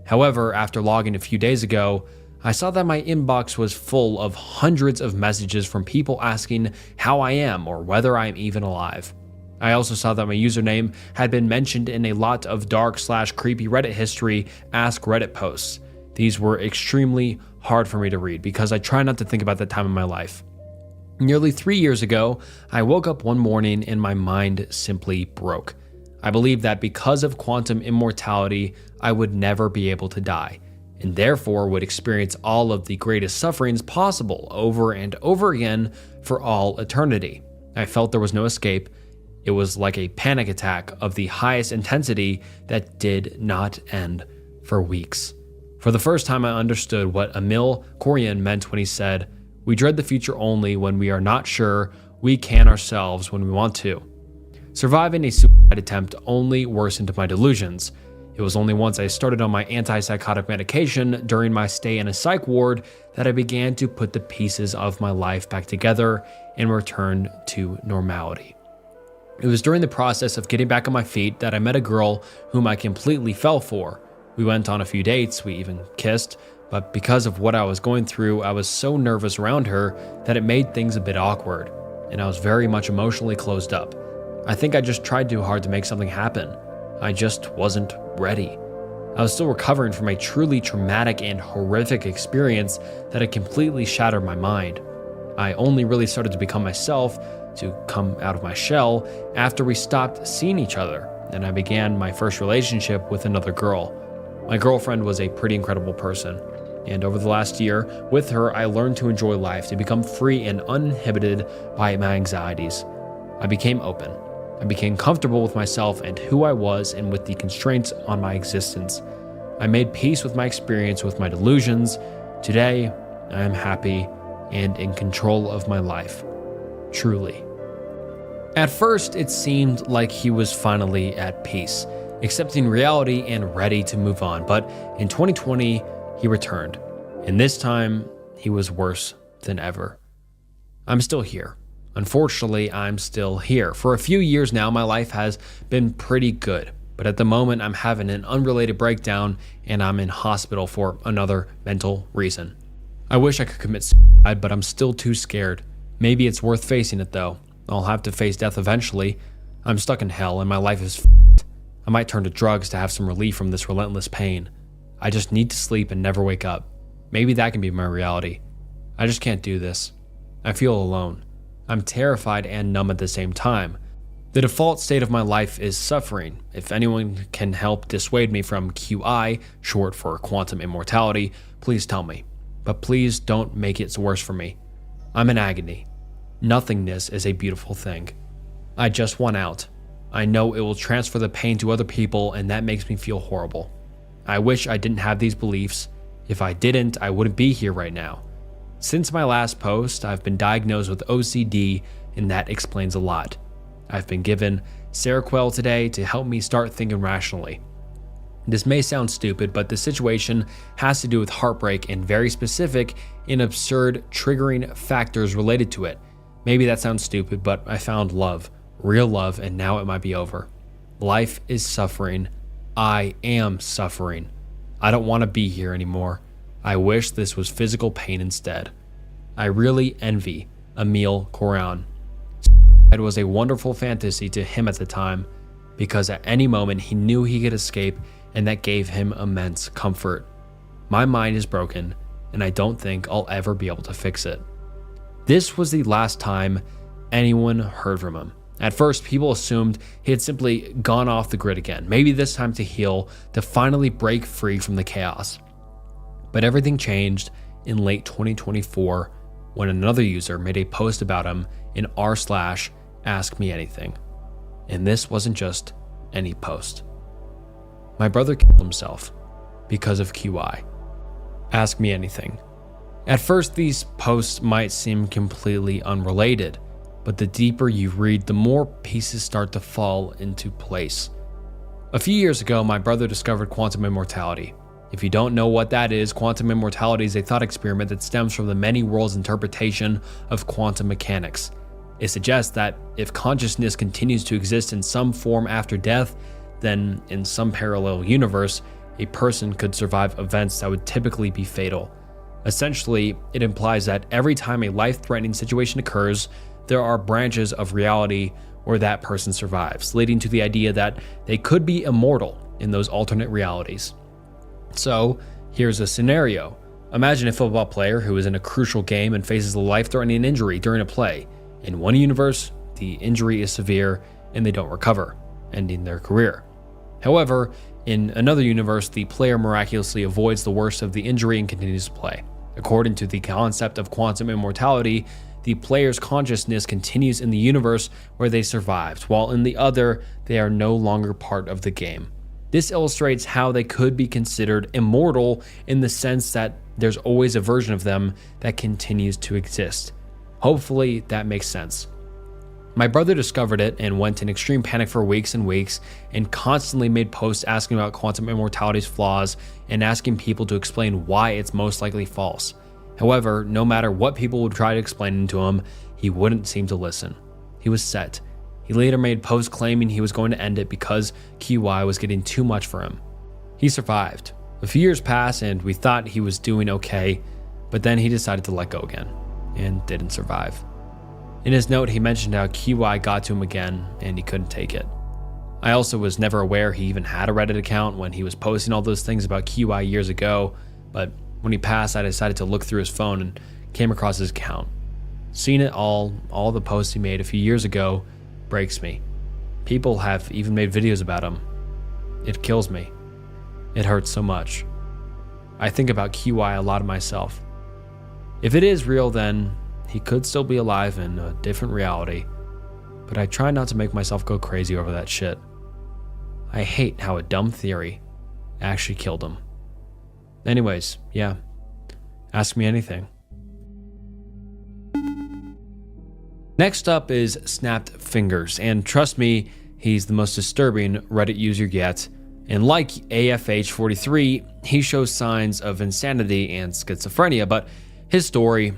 [SPEAKER 1] However, after logging a few days ago, I saw that my inbox was full of hundreds of messages from people asking how I am or whether I am even alive. I also saw that my username had been mentioned in a lot of dark/creepy Reddit history Ask Reddit posts. These were extremely hard for me to read because I try not to think about that time in my life. Nearly 3 years ago, I woke up one morning and my mind simply broke. I believed that because of quantum immortality, I would never be able to die, and therefore would experience all of the greatest sufferings possible over and over again for all eternity. I felt there was no escape. It was like a panic attack of the highest intensity that did not end for weeks. For the first time, I understood what Emil Corian meant when he said, "We dread the future only when we are not sure we can ourselves when we want to." Surviving a suicide attempt only worsened my delusions. It was only once I started on my antipsychotic medication during my stay in a psych ward that I began to put the pieces of my life back together and return to normality. It was during the process of getting back on my feet that I met a girl whom I completely fell for. We went on a few dates, we even kissed, But because of what I was going through, I was so nervous around her that it made things a bit awkward, and I was very much emotionally closed up. I think I just tried too hard to make something happen. I just wasn't ready. I was still recovering from a truly traumatic and horrific experience that had completely shattered my mind. I only really started to become myself, to come out of my shell, after we stopped seeing each other, and I began my first relationship with another girl. My girlfriend was a pretty incredible person, and over the last year, with her, I learned to enjoy life, to become free and uninhibited by my anxieties. I became open. I became comfortable with myself and who I was and with the constraints on my existence. I made peace with my experience with my delusions. Today, I am happy and in control of my life. Truly. At first, it seemed like he was finally at peace, accepting reality and ready to move on. But in 2020, he returned. And this time, he was worse than ever. I'm still here. Unfortunately, I'm still here. For a few years now, my life has been pretty good. But at the moment, I'm having an unrelated breakdown and I'm in hospital for another mental reason. I wish I could commit suicide, but I'm still too scared. Maybe it's worth facing it though. I'll have to face death eventually. I'm stuck in hell and my life is f***ed. I might turn to drugs to have some relief from this relentless pain. I just need to sleep and never wake up. Maybe that can be my reality. I just can't do this. I feel alone. I'm terrified and numb at the same time. The default state of my life is suffering. If anyone can help dissuade me from QI, short for quantum immortality, please tell me. But please don't make it worse for me. I'm in agony. Nothingness is a beautiful thing. I just want out. I know it will transfer the pain to other people and that makes me feel horrible. I wish I didn't have these beliefs. If I didn't, I wouldn't be here right now. Since my last post, I've been diagnosed with OCD and that explains a lot. I've been given Seroquel today to help me start thinking rationally. This may sound stupid, but the situation has to do with heartbreak and very specific and absurd triggering factors related to it. Maybe that sounds stupid, but I found love, real love, and now it might be over. Life is suffering. I am suffering. I don't want to be here anymore. I wish this was physical pain instead. I really envy Emil Coran. It was a wonderful fantasy to him at the time because at any moment he knew he could escape and that gave him immense comfort. My mind is broken and I don't think I'll ever be able to fix it. This was the last time anyone heard from him. At first, people assumed he had simply gone off the grid again, maybe this time to heal, to finally break free from the chaos. But everything changed in late 2024 when another user made a post about him in r/askmeanything. And this wasn't just any post. My brother killed himself because of QI. Ask me anything. At first, these posts might seem completely unrelated, but the deeper you read, the more pieces start to fall into place. A few years ago, my brother discovered quantum immortality. If you don't know what that is, quantum immortality is a thought experiment that stems from the many worlds interpretation of quantum mechanics. It suggests that if consciousness continues to exist in some form after death, then in some parallel universe, a person could survive events that would typically be fatal. Essentially, it implies that every time a life-threatening situation occurs, there are branches of reality where that person survives, leading to the idea that they could be immortal in those alternate realities. So, here's a scenario. Imagine a football player who is in a crucial game and faces a life-threatening injury during a play. In one universe, the injury is severe and they don't recover, ending their career. However, in another universe, the player miraculously avoids the worst of the injury and continues to play. According to the concept of quantum immortality, the player's consciousness continues in the universe where they survived, while in the other, they are no longer part of the game. This illustrates how they could be considered immortal in the sense that there's always a version of them that continues to exist. Hopefully that makes sense. My brother discovered it and went in extreme panic for weeks and weeks and constantly made posts asking about quantum immortality's flaws and asking people to explain why it's most likely false. However, no matter what people would try to explain it to him, he wouldn't seem to listen. He was set. He later made posts claiming he was going to end it because QI was getting too much for him. He survived. A few years passed and we thought he was doing okay, but then he decided to let go again and didn't survive. In his note, he mentioned how QI got to him again and he couldn't take it. I also was never aware he even had a Reddit account when he was posting all those things about QI years ago, but when he passed, I decided to look through his phone and came across his account. Seeing it all the posts he made a few years ago, breaks me. People have even made videos about him. It kills me. It hurts so much. I think about QI a lot myself. If it is real, then he could still be alive in a different reality, but I try not to make myself go crazy over that shit. I hate how a dumb theory actually killed him. Anyways, yeah, ask me anything. Next up is Snapped Fingers, and trust me, he's the most disturbing Reddit user yet. And like AFH43, he shows signs of insanity and schizophrenia, but his story,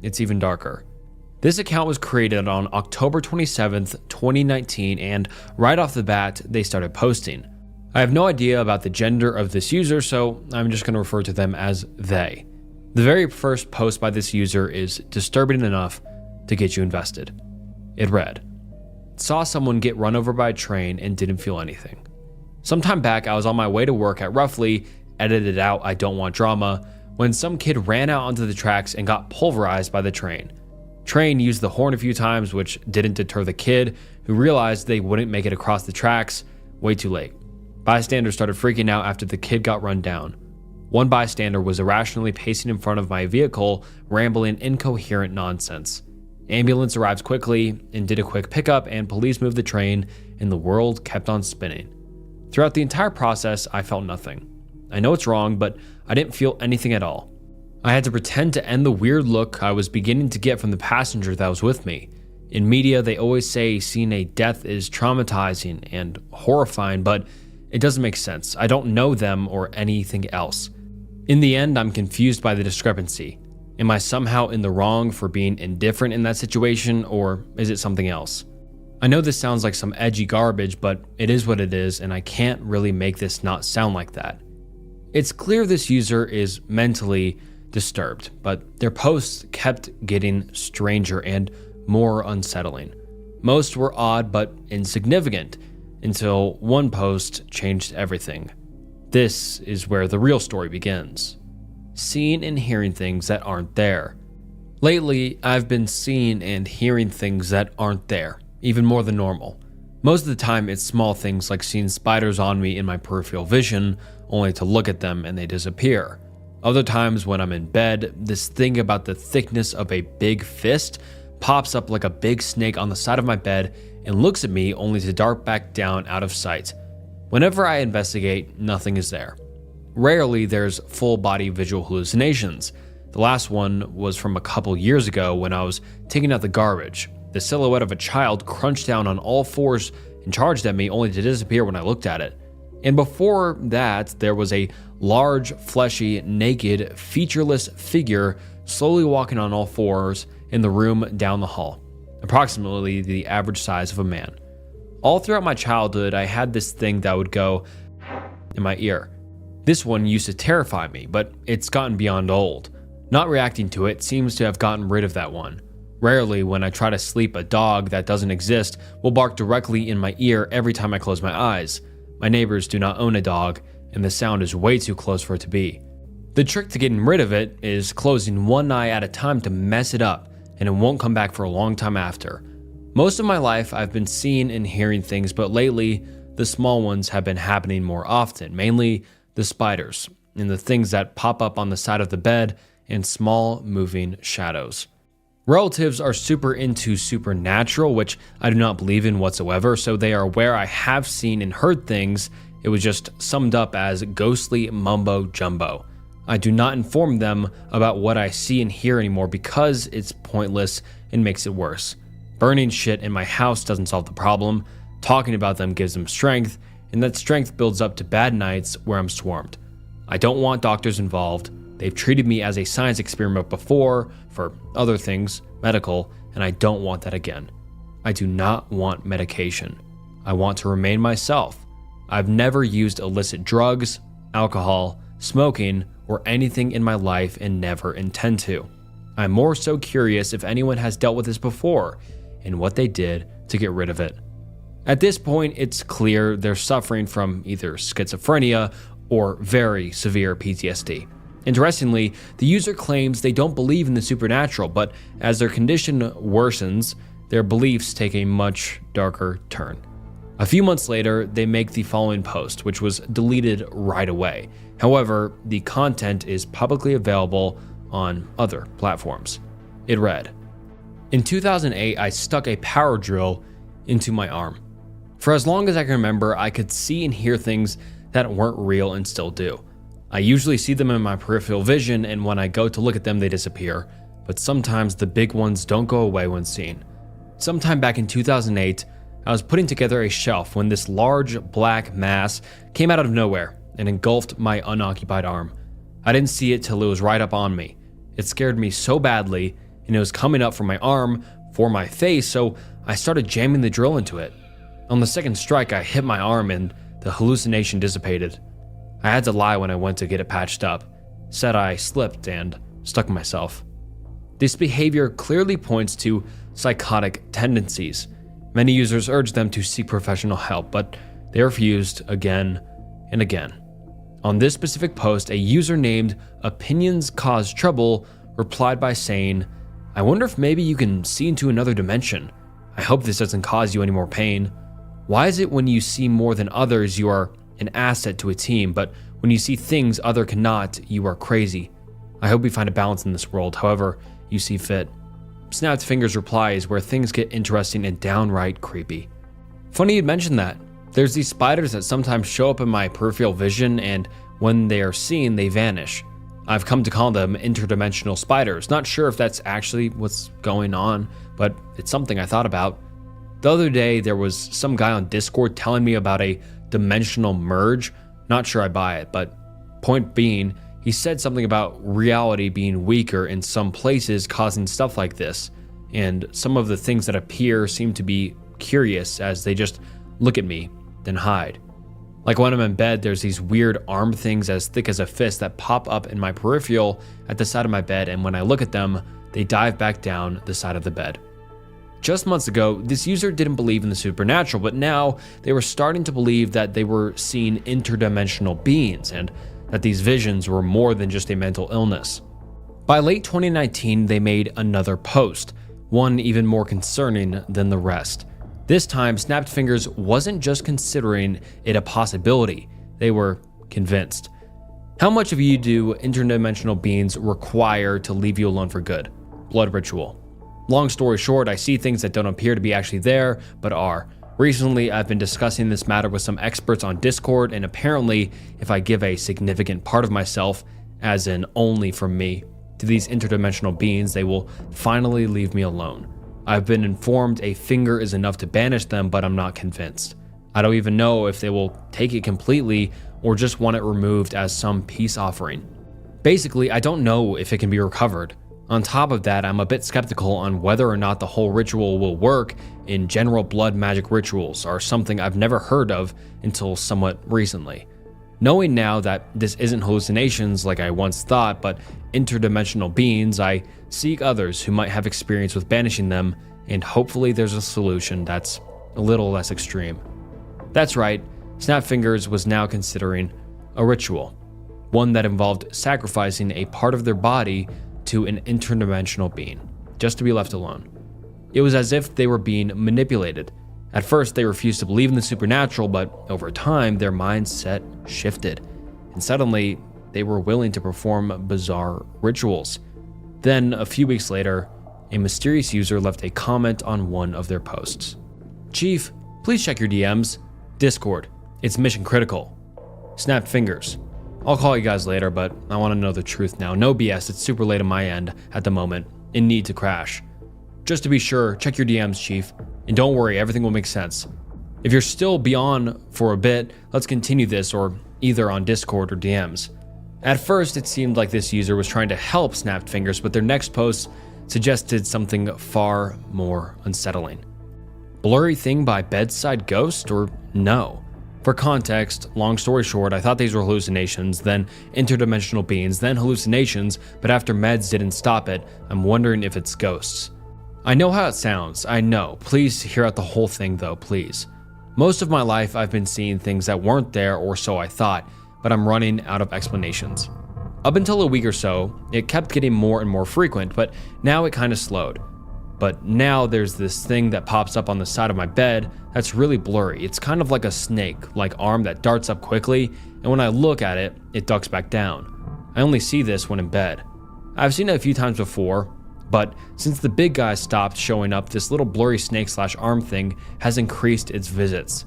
[SPEAKER 1] it's even darker. This account was created on October 27th, 2019, and right off the bat, they started posting. I have no idea about the gender of this user, so I'm just going to refer to them as they. The very first post by this user is disturbing enough to get you invested. It read, "Saw someone get run over by a train and didn't feel anything. Sometime back, I was on my way to work at roughly, edited out I don't want drama, when some kid ran out onto the tracks and got pulverized by the train. Train used the horn a few times, which didn't deter the kid, who realized they wouldn't make it across the tracks way too late. Bystanders started freaking out after the kid got run down. One bystander was irrationally pacing in front of my vehicle, rambling incoherent nonsense. Ambulance arrives quickly and did a quick pickup, and police moved the train, and the world kept on spinning. Throughout the entire process, I felt nothing. I know it's wrong, but I didn't feel anything at all. I had to pretend to end the weird look I was beginning to get from the passenger that was with me. In media, they always say seeing a death is traumatizing and horrifying, but it doesn't make sense. I don't know them or anything else. In the end, I'm confused by the discrepancy. Am I somehow in the wrong for being indifferent in that situation, or is it something else? I know this sounds like some edgy garbage, but it is what it is, and I can't really make this not sound like that. It's clear this user is mentally disturbed, but their posts kept getting stranger and more unsettling. Most were odd but insignificant, until one post changed everything. This is where the real story begins. Seeing and hearing things that aren't there. Lately, I've been seeing and hearing things that aren't there, even more than normal. Most of the time, it's small things like seeing spiders on me in my peripheral vision, only to look at them and they disappear. Other times when I'm in bed, this thing about the thickness of a big fist pops up like a big snake on the side of my bed and looks at me only to dart back down out of sight. Whenever I investigate, nothing is there. Rarely there's full body visual hallucinations. The last one was from a couple years ago when I was taking out the garbage. The silhouette of a child crunched down on all fours and charged at me only to disappear when I looked at it. And before that, there was a large, fleshy, naked, featureless figure slowly walking on all fours in the room down the hall, approximately the average size of a man. All throughout my childhood, I had this thing that would go in my ear. This one used to terrify me, but it's gotten beyond old. Not reacting to it seems to have gotten rid of that one. Rarely, when I try to sleep, a dog that doesn't exist will bark directly in my ear every time I close my eyes. My neighbors do not own a dog, and the sound is way too close for it to be. The trick to getting rid of it is closing one eye at a time to mess it up, and it won't come back for a long time after. Most of my life, I've been seeing and hearing things, but lately, the small ones have been happening more often, mainly the spiders, and the things that pop up on the side of the bed, and small moving shadows. Relatives are super into supernatural, which I do not believe in whatsoever, so they are aware I have seen and heard things. It was just summed up as ghostly mumbo jumbo. I do not inform them about what I see and hear anymore because it's pointless and makes it worse. Burning shit in my house doesn't solve the problem. Talking about them gives them strength, and that strength builds up to bad nights where I'm swarmed. I don't want doctors involved. They've treated me as a science experiment before for other things, medical, and I don't want that again. I do not want medication. I want to remain myself. I've never used illicit drugs, alcohol,
[SPEAKER 2] smoking, or anything in my life and never intend to. I'm more so curious if anyone has dealt with this before and what they did to get rid of it. At this point, it's clear they're suffering from either schizophrenia or very severe PTSD. Interestingly, the user claims they don't believe in the supernatural, but as their condition worsens, their beliefs take a much darker turn. A few months later, they make the following post, which was deleted right away. However, the content is publicly available on other platforms. It read, "In 2008, I stuck a power drill into my arm. For as long as I can remember, I could see and hear things that weren't real and still do. I usually see them in my peripheral vision, and when I go to look at them, they disappear. But sometimes the big ones don't go away when seen. Sometime back in 2008, I was putting together a shelf when this large black mass came out of nowhere and engulfed my unoccupied arm. I didn't see it till it was right up on me. It scared me so badly, and it was coming up from my arm for my face, so I started jamming the drill into it. On the second strike, I hit my arm and the hallucination dissipated. I had to lie when I went to get it patched up, said I slipped and stuck myself." This behavior clearly points to psychotic tendencies. Many users urged them to seek professional help, but they refused again and again. On this specific post, a user named Opinions Cause Trouble replied by saying, "I wonder if maybe you can see into another dimension. I hope this doesn't cause you any more pain. Why is it when you see more than others, you are an asset to a team, but when you see things other cannot, you are crazy? I hope we find a balance in this world, however you see fit." Snapped Fingers replies where things get interesting and downright creepy. "Funny you'd mention that. There's these spiders that sometimes show up in my peripheral vision, and when they are seen, they vanish. I've come to call them interdimensional spiders. Not sure if that's actually what's going on, but it's something I thought about. The other day, there was some guy on Discord telling me about a dimensional merge. Not sure I buy it, but point being, he said something about reality being weaker in some places causing stuff like this, and some of the things that appear seem to be curious as they just look at me, then hide. Like when I'm in bed, there's these weird arm things as thick as a fist that pop up in my peripheral at the side of my bed, and when I look at them, they dive back down the side of the bed." Just months ago, this user didn't believe in the supernatural, but now they were starting to believe that they were seeing interdimensional beings and that these visions were more than just a mental illness. By late 2019, they made another post, one even more concerning than the rest. This time, Snapped Fingers wasn't just considering it a possibility, they were convinced. "How much of you do interdimensional beings require to leave you alone for good? Blood ritual. Long story short, I see things that don't appear to be actually there, but are. Recently, I've been discussing this matter with some experts on Discord, and apparently, if I give a significant part of myself, as in only from me, to these interdimensional beings, they will finally leave me alone. I've been informed a finger is enough to banish them, but I'm not convinced. I don't even know if they will take it completely or just want it removed as some peace offering. Basically, I don't know if it can be recovered. On top of that, I'm a bit skeptical on whether or not the whole ritual will work in general. Blood magic rituals are something I've never heard of until somewhat recently. Knowing now that this isn't hallucinations like I once thought, but interdimensional beings, I seek others who might have experience with banishing them, and hopefully there's a solution that's a little less extreme." That's right, Snapfingers was now considering a ritual, one that involved sacrificing a part of their body to an interdimensional being, just to be left alone. It was as if they were being manipulated. At first, they refused to believe in the supernatural, but over time, their mindset shifted, and suddenly, they were willing to perform bizarre rituals. Then, a few weeks later, a mysterious user left a comment on one of their posts. "Chief, please check your DMs. Discord, it's mission critical. Snapped Fingers. I'll call you guys later, but I want to know the truth now. No BS, it's super late on my end at the moment, in need to crash. Just to be sure, check your DMs, Chief, and don't worry, everything will make sense. If you're still beyond for a bit, let's continue this, or either on Discord or DMs." At first, it seemed like this user was trying to help Snapped Fingers, but their next post suggested something far more unsettling. Blurry thing by bedside ghost, or no? For context, long story short, I thought these were hallucinations, then interdimensional beings, then hallucinations, but after meds didn't stop it, I'm wondering if it's ghosts. I know how it sounds, I know. Please hear out the whole thing though, please. Most of my life I've been seeing things that weren't there, or so I thought, but I'm running out of explanations. Up until a week or so, it kept getting more and more frequent, but now it kind of slowed. But now there's this thing that pops up on the side of my bed that's really blurry. It's kind of like a snake-like arm that darts up quickly, and when I look at it, it ducks back down. I only see this when in bed. I've seen it a few times before, but since the big guy stopped showing up, this little blurry snake/arm thing has increased its visits.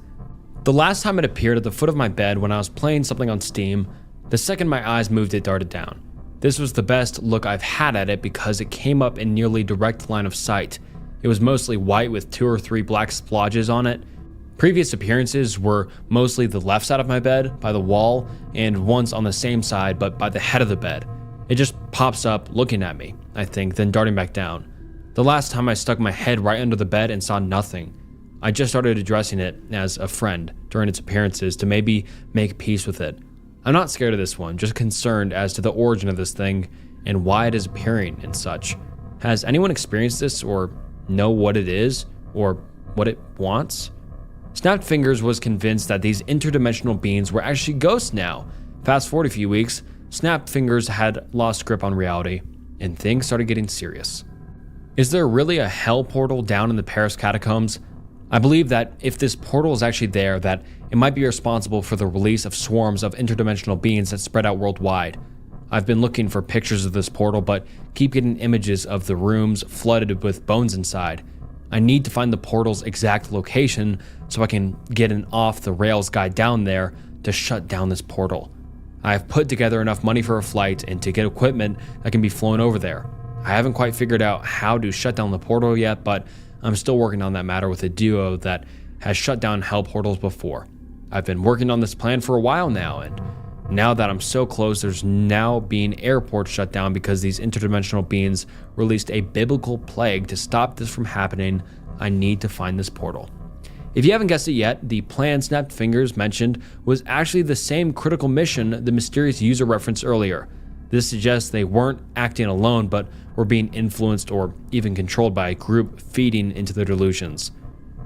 [SPEAKER 2] The last time it appeared at the foot of my bed when I was playing something on Steam, the second my eyes moved it darted down. This was the best look I've had at it because it came up in nearly direct line of sight. It was mostly white with 2 or 3 black splodges on it. Previous appearances were mostly the left side of my bed, by the wall, and once on the same side but by the head of the bed. It just pops up looking at me, I think, then darting back down. The last time I stuck my head right under the bed and saw nothing. I just started addressing it as a friend during its appearances to maybe make peace with it. I'm not scared of this one, just concerned as to the origin of this thing and why it is appearing and such. Has anyone experienced this or know what it is or what it wants? Snapped Fingers was convinced that these interdimensional beings were actually ghosts now. Fast forward a few weeks, Snapped Fingers had lost grip on reality and things started getting serious. Is there really a hell portal down in the Paris catacombs? I believe that if this portal is actually there, that it might be responsible for the release of swarms of interdimensional beings that spread out worldwide. I've been looking for pictures of this portal, but keep getting images of the rooms flooded with bones inside. I need to find the portal's exact location so I can get an off-the-rails guide down there to shut down this portal. I have put together enough money for a flight and to get equipment that can be flown over there. I haven't quite figured out how to shut down the portal yet, but I'm still working on that matter with a duo that has shut down hell portals before. I've been working on this plan for a while now, and now that I'm so close, there's now being airports shut down because these interdimensional beings released a biblical plague to stop this from happening. I need to find this portal. If you haven't guessed it yet, the plan Snapped Fingers mentioned was actually the same critical mission the mysterious user referenced earlier. This suggests they weren't acting alone, but were being influenced or even controlled by a group feeding into their delusions.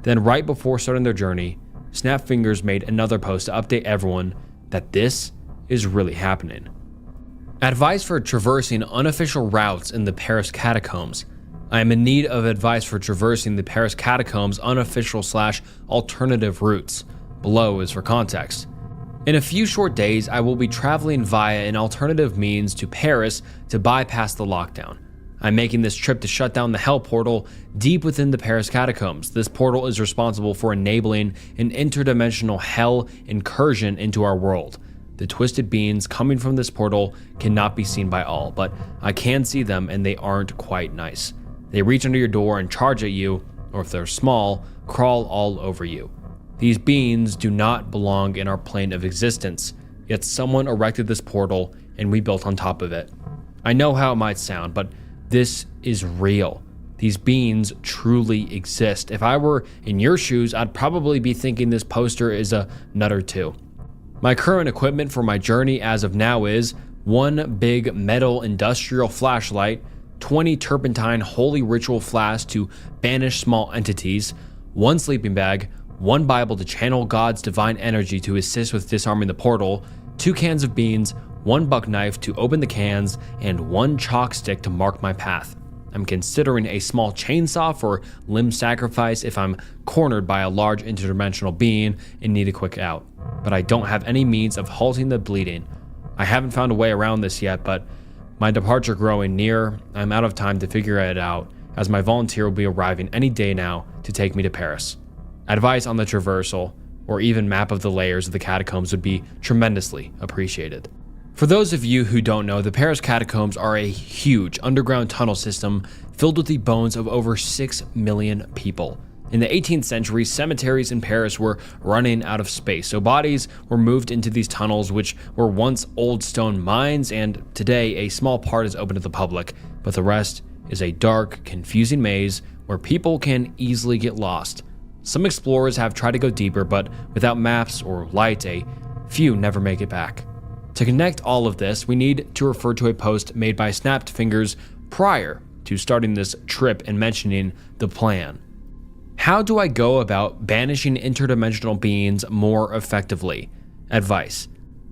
[SPEAKER 2] Then right before starting their journey, Snapped Fingers made another post to update everyone that this is really happening. Advice for traversing unofficial routes in the Paris catacombs. I am in need of advice for traversing the Paris catacombs unofficial/alternative routes. Below is for context. In a few short days, I will be traveling via an alternative means to Paris to bypass the lockdown. I'm making this trip to shut down the Hell portal deep within the Paris catacombs. This portal is responsible for enabling an interdimensional hell incursion into our world. The twisted beings coming from this portal cannot be seen by all, but I can see them and they aren't quite nice. They reach under your door and charge at you, or if they're small, crawl all over you. These beings do not belong in our plane of existence, yet someone erected this portal and we built on top of it. I know how it might sound, but this is real. These beings truly exist. If I were in your shoes, I'd probably be thinking this poster is a nut or two. My current equipment for my journey as of now is 1 big metal industrial flashlight, 20 turpentine holy ritual flasks to banish small entities, 1 sleeping bag, 1 Bible to channel God's divine energy to assist with disarming the portal, 2 cans of beans, 1 buck knife to open the cans, and 1 chalk stick to mark my path. I'm considering a small chainsaw for limb sacrifice if I'm cornered by a large interdimensional being and need a quick out, but I don't have any means of halting the bleeding. I haven't found a way around this yet, but my departure growing near, I'm out of time to figure it out, as my volunteer will be arriving any day now to take me to Paris. Advice on the traversal, or even map of the layers of the catacombs would be tremendously appreciated. For those of you who don't know, the Paris catacombs are a huge underground tunnel system filled with the bones of over 6 million people. In the 18th century, cemeteries in Paris were running out of space, so bodies were moved into these tunnels, which were once old stone mines, and today a small part is open to the public, but the rest is a dark, confusing maze where people can easily get lost. Some explorers have tried to go deeper, but without maps or light, a few never make it back. To connect all of this, we need to refer to a post made by Snapped Fingers prior to starting this trip and mentioning the plan. How do I go about banishing interdimensional beings more effectively? Advice.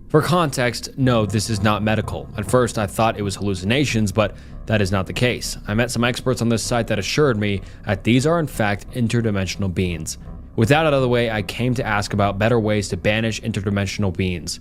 [SPEAKER 2] For context, no, this is not medical. At first, I thought it was hallucinations, but that is not the case. I met some experts on this site that assured me that these are in fact interdimensional beings. With that out of the way, I came to ask about better ways to banish interdimensional beings.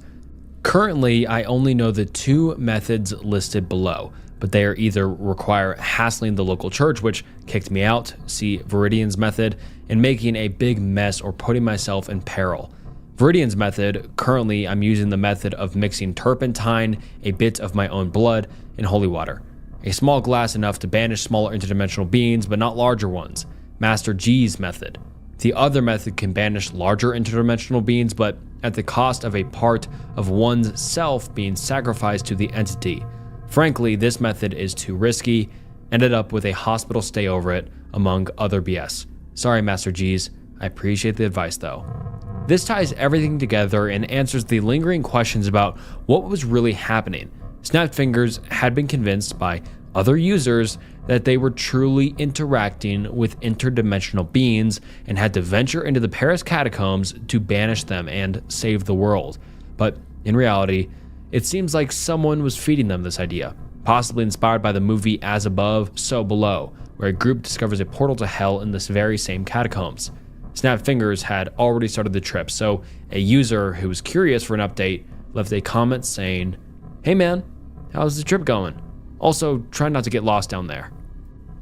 [SPEAKER 2] Currently, I only know the two methods listed below, but they are either require hassling the local church, which kicked me out, see Viridian's method, and making a big mess or putting myself in peril. Viridian's method, currently I'm using the method of mixing turpentine, a bit of my own blood, and holy water. A small glass enough to banish smaller interdimensional beings, but not larger ones. Master G's method. The other method can banish larger interdimensional beings, but at the cost of a part of one's self being sacrificed to the entity. Frankly, this method is too risky. Ended up with a hospital stay over it, among other BS. Sorry, Master G's. I appreciate the advice, though. This ties everything together and answers the lingering questions about what was really happening. Snapped Fingers had been convinced by other users that they were truly interacting with interdimensional beings and had to venture into the Paris catacombs to banish them and save the world. But in reality, it seems like someone was feeding them this idea, possibly inspired by the movie As Above, So Below, where a group discovers a portal to hell in this very same catacombs. Snapped Fingers had already started the trip, so a user who was curious for an update left a comment saying, "Hey man, how's the trip going? Also, try not to get lost down there."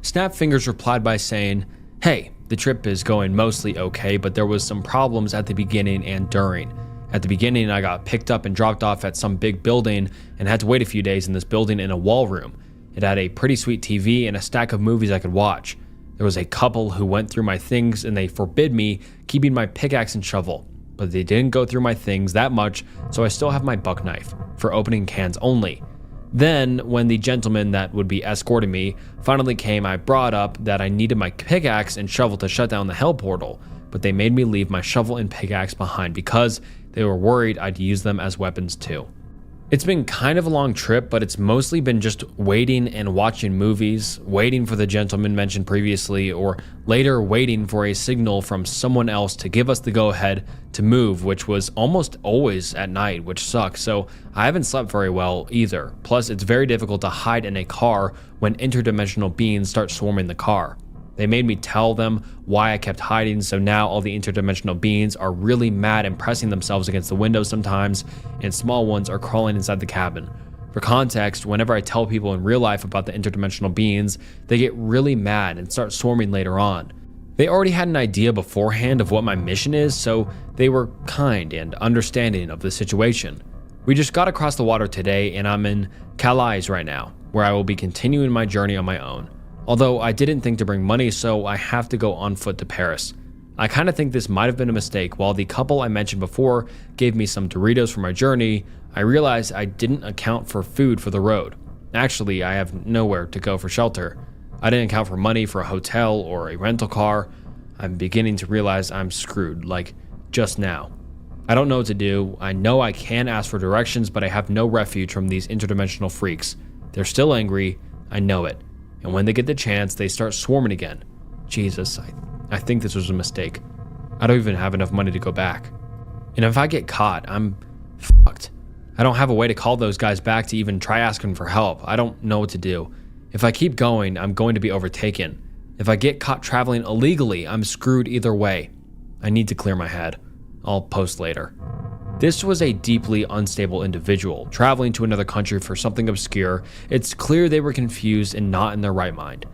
[SPEAKER 2] Snapped Fingers replied by saying, "Hey, the trip is going mostly okay, but there was some problems at the beginning and during. At the beginning, I got picked up and dropped off at some big building and had to wait a few days in this building in a wall room. It had a pretty sweet TV and a stack of movies I could watch. There was a couple who went through my things and they forbid me keeping my pickaxe and shovel, but they didn't go through my things that much, so I still have my buck knife for opening cans only. Then, when the gentleman that would be escorting me finally came, I brought up that I needed my pickaxe and shovel to shut down the hell portal, but they made me leave my shovel and pickaxe behind because they were worried I'd use them as weapons too. It's been kind of a long trip, but it's mostly been just waiting and watching movies, waiting for the gentleman mentioned previously, or later waiting for a signal from someone else to give us the go-ahead to move, which was almost always at night, which sucks, so I haven't slept very well either. Plus, it's very difficult to hide in a car when interdimensional beings start swarming the car. They made me tell them why I kept hiding, so now all the interdimensional beings are really mad and pressing themselves against the windows sometimes, and small ones are crawling inside the cabin. For context, whenever I tell people in real life about the interdimensional beings, they get really mad and start swarming later on. They already had an idea beforehand of what my mission is, so they were kind and understanding of the situation. We just got across the water today, and I'm in Calais right now, where I will be continuing my journey on my own. Although I didn't think to bring money, so I have to go on foot to Paris. I kind of think this might have been a mistake. While the couple I mentioned before gave me some Doritos for my journey, I realized I didn't account for food for the road. Actually, I have nowhere to go for shelter. I didn't account for money for a hotel or a rental car. I'm beginning to realize I'm screwed, like just now. I don't know what to do. I know I can ask for directions, but I have no refuge from these interdimensional freaks. They're still angry. I know it. And when they get the chance, they start swarming again. Jesus, I think this was a mistake. I don't even have enough money to go back. And if I get caught, I'm fucked. I don't have a way to call those guys back to even try asking for help. I don't know what to do. If I keep going, I'm going to be overtaken. If I get caught traveling illegally, I'm screwed either way. I need to clear my head. I'll post later. This was a deeply unstable individual, traveling to another country for something obscure. It's clear they were confused and not in their right mind.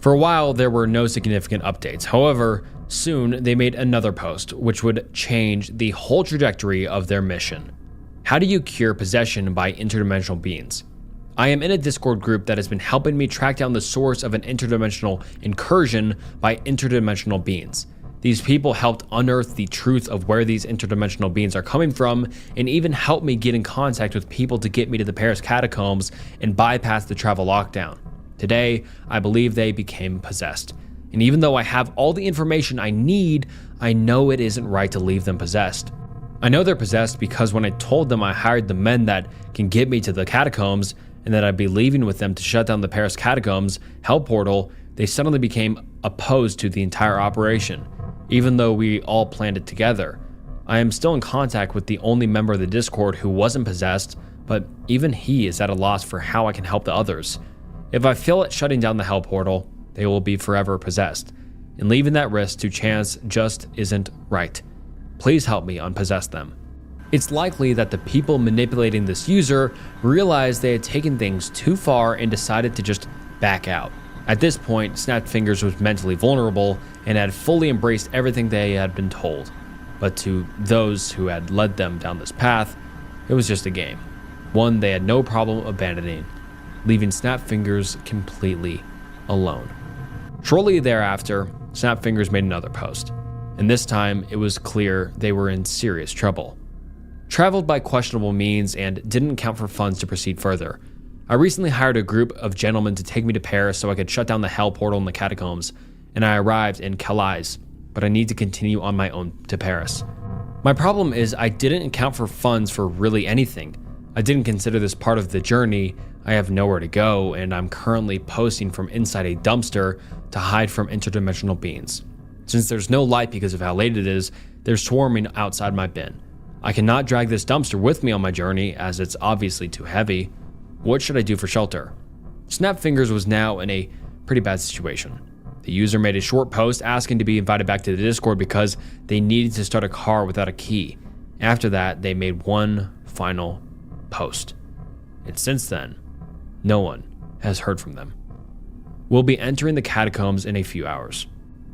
[SPEAKER 2] For a while, there were no significant updates. However, soon they made another post, which would change the whole trajectory of their mission. How do you cure possession by interdimensional beings? I am in a Discord group that has been helping me track down the source of an interdimensional incursion by interdimensional beings. These people helped unearth the truth of where these interdimensional beings are coming from, and even helped me get in contact with people to get me to the Paris catacombs and bypass the travel lockdown. Today, I believe they became possessed. And even though I have all the information I need, I know it isn't right to leave them possessed. I know they're possessed because when I told them I hired the men that can get me to the catacombs and that I'd be leaving with them to shut down the Paris catacombs hell portal, they suddenly became opposed to the entire operation, even though we all planned it together. I am still in contact with the only member of the Discord who wasn't possessed, but even he is at a loss for how I can help the others. If I fail at shutting down the hell portal, they will be forever possessed, and leaving that risk to chance just isn't right. Please help me unpossess them. It's likely that the people manipulating this user realized they had taken things too far and decided to just back out. At this point, Snapped Fingers was mentally vulnerable and had fully embraced everything they had been told. But to those who had led them down this path, it was just a game. One they had no problem abandoning, leaving Snapped Fingers completely alone. Shortly thereafter, Snapped Fingers made another post, and this time it was clear they were in serious trouble. Traveled by questionable means and didn't account for funds to proceed further. I recently hired a group of gentlemen to take me to Paris so I could shut down the hell portal in the catacombs, and I arrived in Calais, but I need to continue on my own to Paris. My problem is I didn't account for funds for really anything. I didn't consider this part of the journey. I have nowhere to go, and I'm currently posting from inside a dumpster to hide from interdimensional beings. Since there's no light because of how late it is, they're swarming outside my bin. I cannot drag this dumpster with me on my journey as it's obviously too heavy. What should I do for shelter? Snapped Fingers was now in a pretty bad situation. The user made a short post asking to be invited back to the Discord because they needed to start a car without a key. After that, they made one final post. And since then, no one has heard from them. We'll be entering the catacombs in a few hours.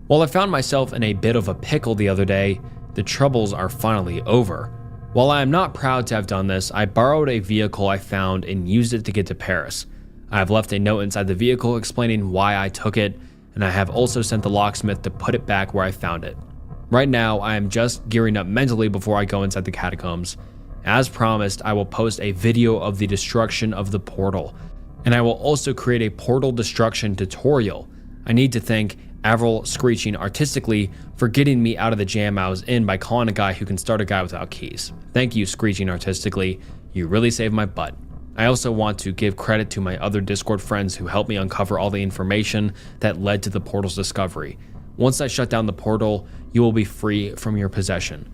[SPEAKER 2] While I found myself in a bit of a pickle the other day, the troubles are finally over. While I am not proud to have done this, I borrowed a vehicle I found and used it to get to Paris. I have left a note inside the vehicle explaining why I took it, and I have also sent the locksmith to put it back where I found it. Right now, I am just gearing up mentally before I go inside the catacombs. As promised, I will post a video of the destruction of the portal, and I will also create a portal destruction tutorial. I need to thank Avril Screeching Artistically for getting me out of the jam I was in by calling a guy who can start a guy without keys. Thank you, Screeching Artistically. You really saved my butt. I also want to give credit to my other Discord friends who helped me uncover all the information that led to the portal's discovery. Once I shut down the portal, you will be free from your possession.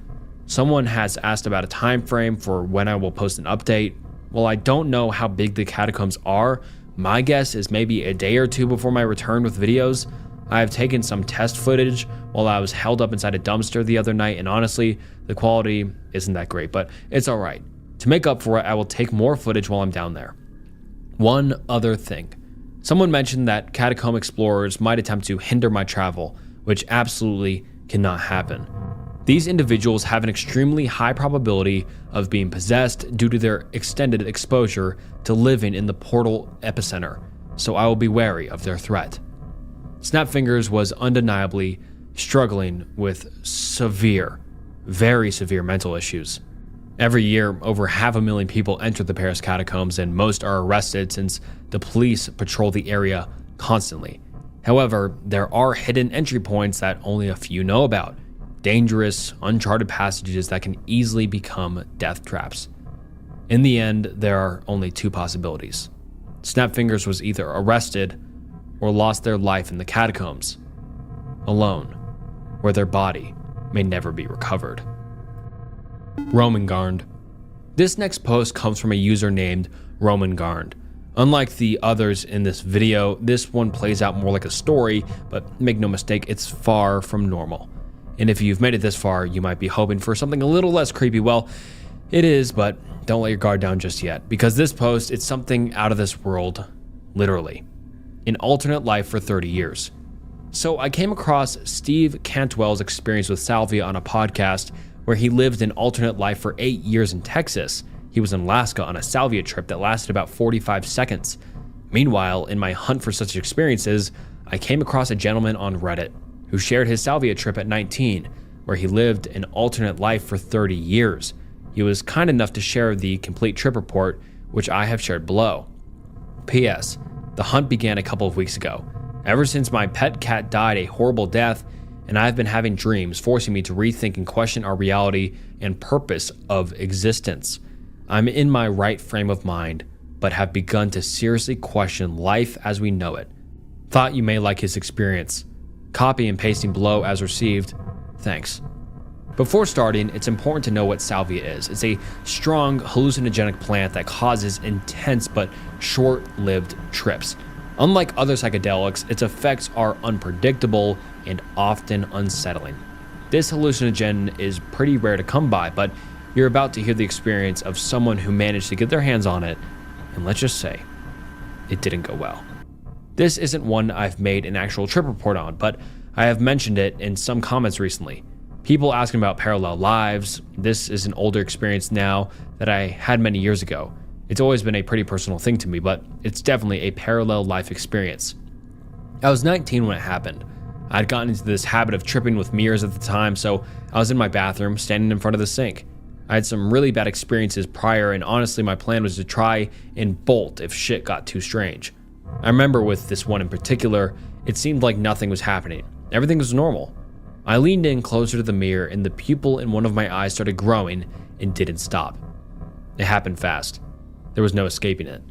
[SPEAKER 2] Someone has asked about a time frame for when I will post an update. While I don't know how big the catacombs are, my guess is maybe a day or two before my return with videos. I have taken some test footage while I was held up inside a dumpster the other night, and honestly, the quality isn't that great, but it's alright. To make up for it, I will take more footage while I'm down there. One other thing. Someone mentioned that catacomb explorers might attempt to hinder my travel, which absolutely cannot happen. These individuals have an extremely high probability of being possessed due to their extended exposure to living in the portal epicenter, so I will be wary of their threat. Snapped Fingers was undeniably struggling with very severe mental issues. Every year, over 500,000 people enter the Paris catacombs, and most are arrested since the police patrol the area constantly. However, there are hidden entry points that only a few know about. Dangerous, uncharted passages that can easily become death traps. In the end, there are only two possibilities. Snapped Fingers was either arrested or lost their life in the catacombs, alone, where their body may never be recovered. Romangarnd. This next post comes from a user named Romangarnd. Unlike the others in this video, this one plays out more like a story, but make no mistake, it's far from normal. And if you've made it this far, you might be hoping for something a little less creepy. Well, it is, but don't let your guard down just yet, because this post, it's something out of this world, literally. An alternate life for 30 years. So I came across Steve Cantwell's experience with salvia on a podcast where he lived an alternate life for 8 years in Texas. He was in Alaska on a salvia trip that lasted about 45 seconds. Meanwhile, in my hunt for such experiences, I came across a gentleman on Reddit who shared his salvia trip at 19, where he lived an alternate life for 30 years. He was kind enough to share the complete trip report, which I have shared below. P.S. The hunt began a couple of weeks ago.
[SPEAKER 1] Ever since my pet cat died a horrible death, and I've been having dreams forcing me to rethink and question our reality and purpose of existence. I'm in my right frame of mind, but have begun to seriously question life as we know it. Thought you may like his experience. Copy and pasting below as received. Thanks. Before starting, it's important to know what salvia is. It's a strong hallucinogenic plant that causes intense but short-lived trips. Unlike other psychedelics, its effects are unpredictable and often unsettling. This hallucinogen is pretty rare to come by, but you're about to hear the experience of someone who managed to get their hands on it, and let's just say, it didn't go well. This isn't one I've made an actual trip report on, but I have mentioned it in some comments recently. People asking about parallel lives. This is an older experience now that I had many years ago. It's always been a pretty personal thing to me, but it's definitely a parallel life experience. I was 19 when it happened. I'd gotten into this habit of tripping with mirrors at the time, so I was in my bathroom, standing in front of the sink. I had some really bad experiences prior, and honestly my plan was to try and bolt if shit got too strange. I remember with this one in particular, it seemed like nothing was happening. Everything was normal. I leaned in closer to the mirror, and the pupil in one of my eyes started growing and didn't stop. It happened fast. There was no escaping it.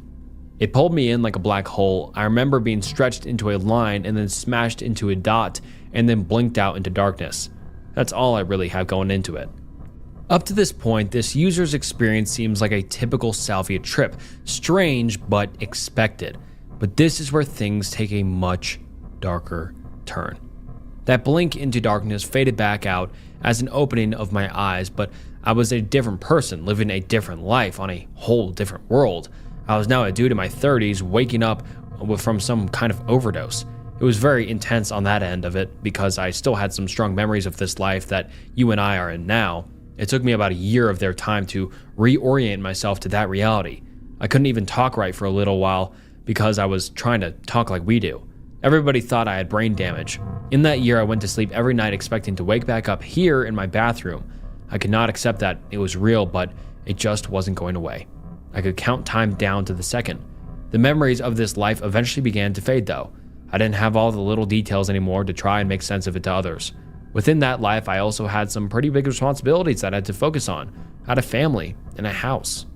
[SPEAKER 1] It pulled me in like a black hole. I remember being stretched into a line and then smashed into a dot and then blinked out into darkness. That's all I really have going into it. Up to this point, this user's experience seems like a typical salvia trip. Strange, but expected. But this is where things take a much darker turn. That blink into darkness faded back out as an opening of my eyes, but I was a different person, living a different life on a whole different world. I was now a dude in my 30s, waking up from some kind of overdose. It was very intense on that end of it because I still had some strong memories of this life that you and I are in now. It took me about a year of their time to reorient myself to that reality. I couldn't even talk right for a little while because I was trying to talk like we do. Everybody thought I had brain damage. In that year, I went to sleep every night expecting to wake back up here in my bathroom. I could not accept that it was real, but it just wasn't going away. I could count time down to the second. The memories of this life eventually began to fade though. I didn't have all the little details anymore to try and make sense of it to others. Within that life, I also had some pretty big responsibilities that I had to focus on. I had a family and a house.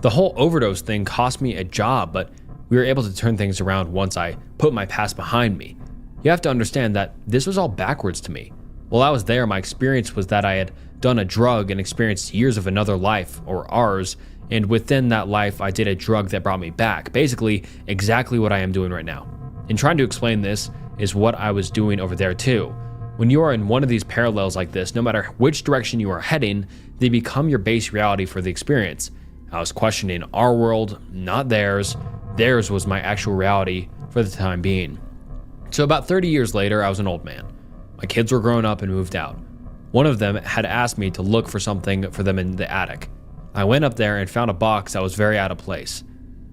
[SPEAKER 1] The whole overdose thing cost me a job, but we were able to turn things around once I put my past behind me. You have to understand that this was all backwards to me. While I was there, my experience was that I had done a drug and experienced years of another life, or ours, and within that life, I did a drug that brought me back. Basically, exactly what I am doing right now. And trying to explain this is what I was doing over there too. When you are in one of these parallels like this, no matter which direction you are heading, they become your base reality for the experience. I was questioning our world, not theirs. Theirs was my actual reality for the time being. So about 30 years later, I was an old man. My kids were grown up and moved out. One of them had asked me to look for something for them in the attic. I went up there and found a box that was very out of place.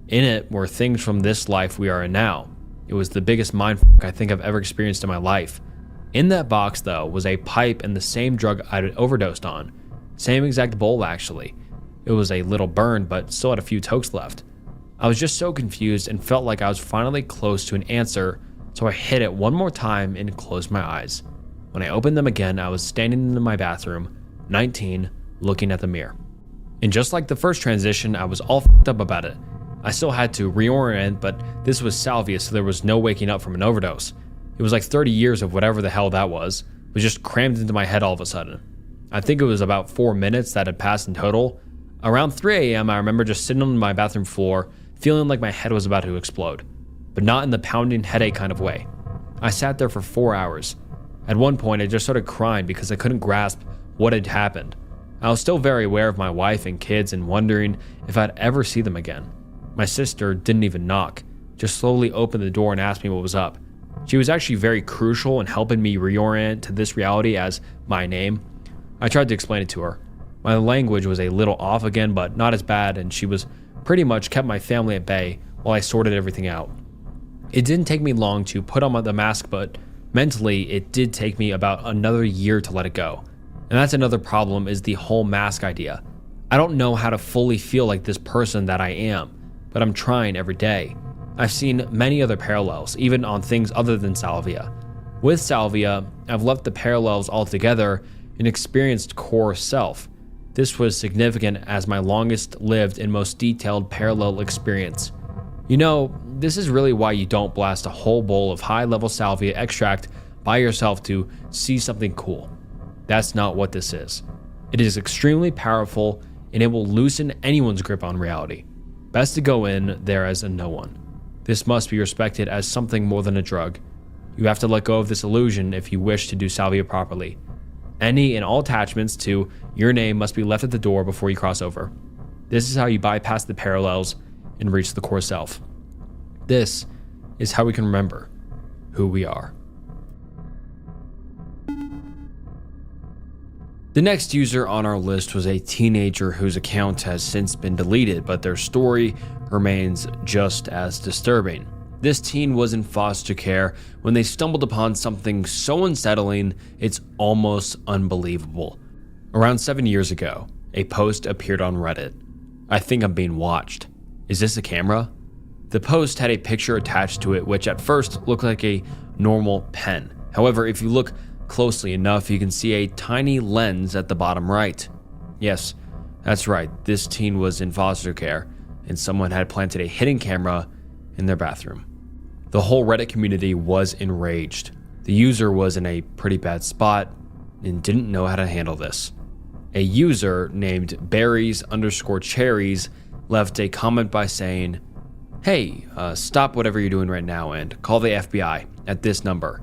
[SPEAKER 1] In it were things from this life we are in now. It was the biggest mindfuck I think I've ever experienced in my life. In that box, though, was a pipe and the same drug I'd overdosed on. Same exact bowl, actually. It was a little burned, but still had a few tokes left. I was just so confused and felt like I was finally close to an answer, so I hit it one more time and closed my eyes. When I opened them again, I was standing in my bathroom, 19, looking at the mirror. And just like the first transition, I was all f***ed up about it. I still had to reorient, but this was salvia, so there was no waking up from an overdose. It was like 30 years of whatever the hell that was just crammed into my head all of a sudden. I think it was about 4 minutes that had passed in total. Around 3 a.m., I remember just sitting on my bathroom floor, feeling like my head was about to explode, but not in the pounding headache kind of way. I sat there for 4 hours. At one point, I just started crying because I couldn't grasp what had happened. I was still very aware of my wife and kids and wondering if I'd ever see them again. My sister didn't even knock, just slowly opened the door and asked me what was up. She was actually very crucial in helping me reorient to this reality as my name. I tried to explain it to her. My language was a little off again, but not as bad, and she was pretty much kept my family at bay while I sorted everything out. It didn't take me long to put on the mask, but mentally it did take me about another year to let it go. And that's another problem, is the whole mask idea. I don't know how to fully feel like this person that I am, but I'm trying every day.
[SPEAKER 2] I've seen many other parallels, even on things other than salvia. With salvia, I've left the parallels altogether and experienced core self. This was significant as my longest lived and most detailed parallel experience. You know, this is really why you don't blast a whole bowl of high-level salvia extract by yourself to see something cool. That's not what this is. It is extremely powerful and it will loosen anyone's grip on reality. Best to go in there as a no one. This must be respected as something more than a drug. You have to let go of this illusion if you wish to do salvia properly. Any and all attachments to your name must be left at the door before you cross over. This is how you bypass the parallels and reach the core self. This is how we can remember who we are. The next user on our list was a teenager whose account has since been deleted, but their story remains just as disturbing. This teen was in foster care when they stumbled upon something so unsettling, it's almost unbelievable. Around 7 years ago, a post appeared on Reddit. I think I'm being watched. Is this a camera? The post had a picture attached to it, which at first looked like a normal pen. However, if you look closely enough, you can see a tiny lens at the bottom right. Yes, that's right. This teen was in foster care, and someone had planted a hidden camera in their bathroom. The whole Reddit community was enraged. The user was in a pretty bad spot and didn't know how to handle this. A user named berries_cherries left a comment by saying, "Hey, stop whatever you're doing right now and call the FBI at this number.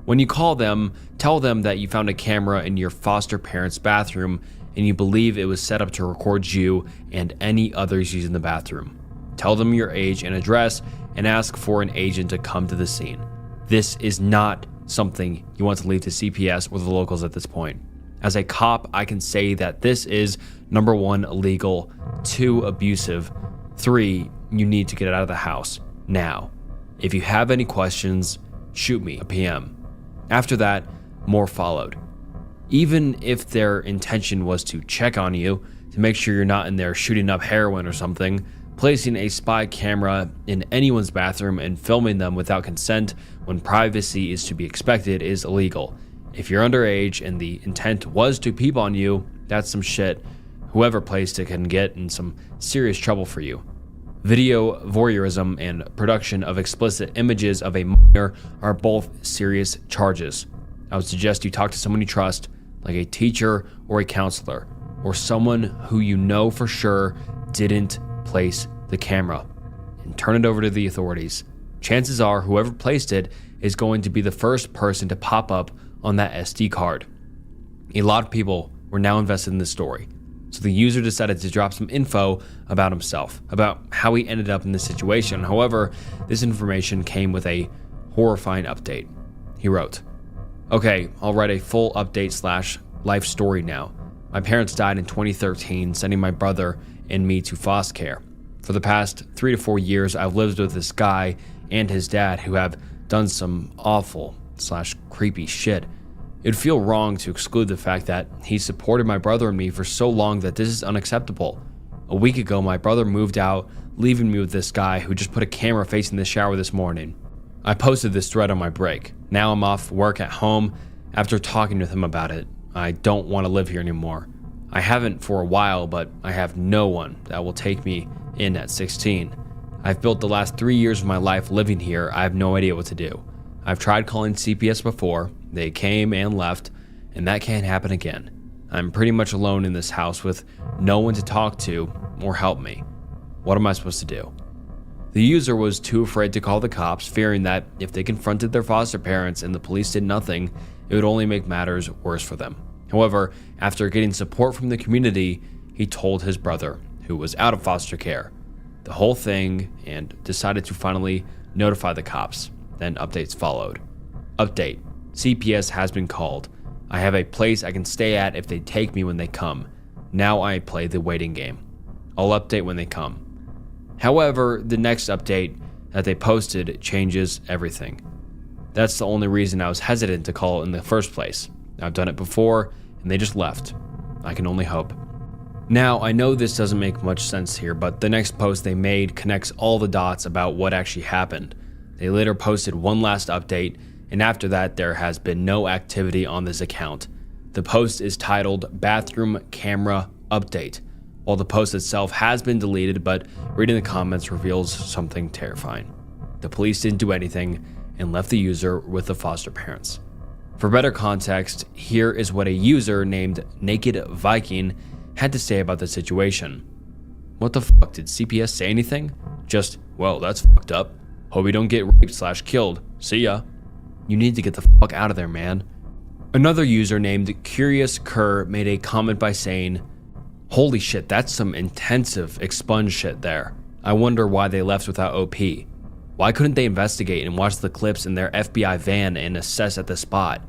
[SPEAKER 2] When you call them, tell them that you found a camera in your foster parents' bathroom and you believe it was set up to record you and any others using the bathroom. Tell them your age and address and ask for an agent to come to the scene. This is not something you want to leave to CPS or the locals at this point. As a cop, I can say that this is number 1, illegal, 2, abusive, 3, you need to get out of the house now. If you have any questions, shoot me a PM." After that, more followed. Even if their intention was to check on you, to make sure you're not in there shooting up heroin or something, placing a spy camera in anyone's bathroom and filming them without consent when privacy is to be expected is illegal. If you're underage and the intent was to peep on you, that's some shit whoever placed it can get in some serious trouble for you. Video voyeurism and production of explicit images of a minor are both serious charges. I would suggest you talk to someone you trust, like a teacher or a counselor, or someone who you know for sure didn't place the camera, and turn it over to the authorities. Chances are whoever placed it is going to be the first person to pop up on that SD card. A lot of people were now invested in this story, so the user decided to drop some info about himself, about how he ended up in this situation. However, this information came with a horrifying update. He wrote, "Okay, I'll write a full update / life story now. My parents died in 2013, sending my brother and me to foster care. For the past 3 to 4 years, I've lived with this guy and his dad who have done some awful / creepy shit. It'd feel wrong to exclude the fact that he supported my brother and me for so long that this is unacceptable. A week ago, my brother moved out, leaving me with this guy who just put a camera facing the shower this morning. I posted this thread on my break. Now I'm off work at home. After talking with him about it, I don't want to live here anymore. I haven't for a while, but I have no one that will take me in at 16. I've built the last 3 years of my life living here. I have no idea what to do. I've tried calling CPS before. They came and left, and that can't happen again. I'm pretty much alone in this house with no one to talk to or help me. What am I supposed to do?" The user was too afraid to call the cops, fearing that if they confronted their foster parents and the police did nothing, it would only make matters worse for them. However, after getting support from the community, he told his brother, who was out of foster care, the whole thing and decided to finally notify the cops. Then updates followed. Update: CPS has been called. I have a place I can stay at if they take me when they come. Now I play the waiting game. I'll update when they come. However, the next update that they posted changes everything. That's the only reason I was hesitant to call in the first place. I've done it before, and they just left. I can only hope.
[SPEAKER 1] Now, I know this doesn't make much sense here, but the next post they made connects all the dots about what actually happened. They later posted one last update, and after that, there has been no activity on this account. The post is titled Bathroom Camera Update. While the post itself has been deleted, but reading the comments reveals something terrifying. The police didn't do anything and left the user with the foster parents. For better context, here is what a user named Naked Viking had to say about the situation. What the fuck, did CPS say anything? Just, well, that's fucked up. Hope you don't get raped/killed. See ya. You need to get the fuck out of there, man. Another user named Curious Kerr made a comment by saying, holy shit, that's some intensive expunge shit there. I wonder why they left without OP. Why couldn't they investigate and watch the clips in their FBI van and assess at the spot?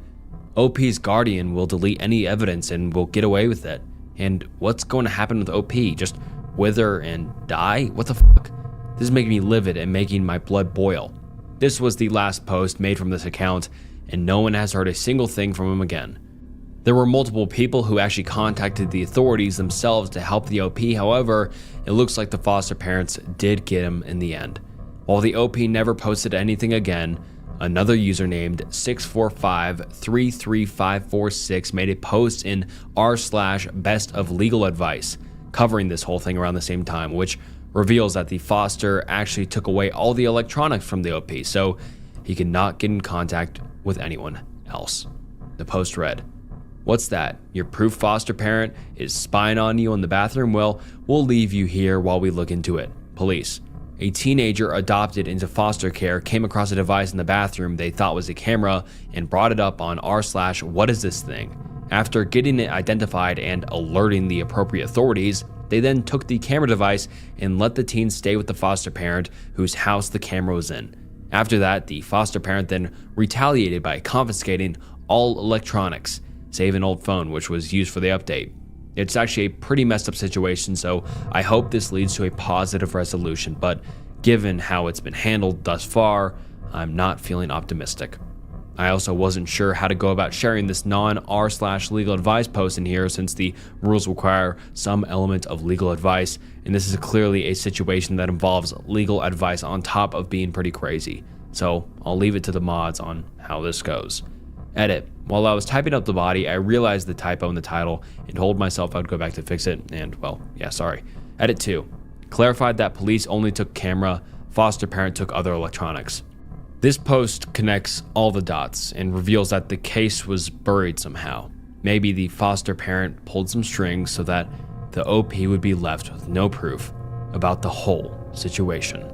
[SPEAKER 1] OP's guardian will delete any evidence and will get away with it. And what's going to happen with OP? Just wither and die? What the fuck? This is making me livid and making my blood boil. This was the last post made from this account, and no one has heard a single thing from him again. There were multiple people who actually contacted the authorities themselves to help the OP, however, it looks like the foster parents did get him in the end. While the OP never posted anything again, another user named 645-33546 made a post in r/best of legal advice, covering this whole thing around the same time, which reveals that the foster actually took away all the electronics from the OP, so he could not get in contact with anyone else. The post read, "What's that? Your proof foster parent is spying on you in the bathroom? Well, we'll leave you here while we look into it. Police. A teenager adopted into foster care came across a device in the bathroom they thought was a camera and brought it up on r/what is this thing? After getting it identified and alerting the appropriate authorities, they then took the camera device and let the teen stay with the foster parent whose house the camera was in. After that, the foster parent then retaliated by confiscating all electronics, save an old phone which was used for the update. It's actually a pretty messed up situation, so I hope this leads to a positive resolution, but given how it's been handled thus far, I'm not feeling optimistic. I also wasn't sure how to go about sharing this non-r/legal advice post in here, since the rules require some element of legal advice, and this is clearly a situation that involves legal advice on top of being pretty crazy. So I'll leave it to the mods on how this goes. Edit. While I was typing up the body, I realized the typo in the title and told myself I'd go back to fix it, and well, yeah, sorry. Edit 2. Clarified that police only took camera, foster parent took other electronics. This post connects all the dots and reveals that the case was buried somehow. Maybe the foster parent pulled some strings so that the OP would be left with no proof about the whole situation.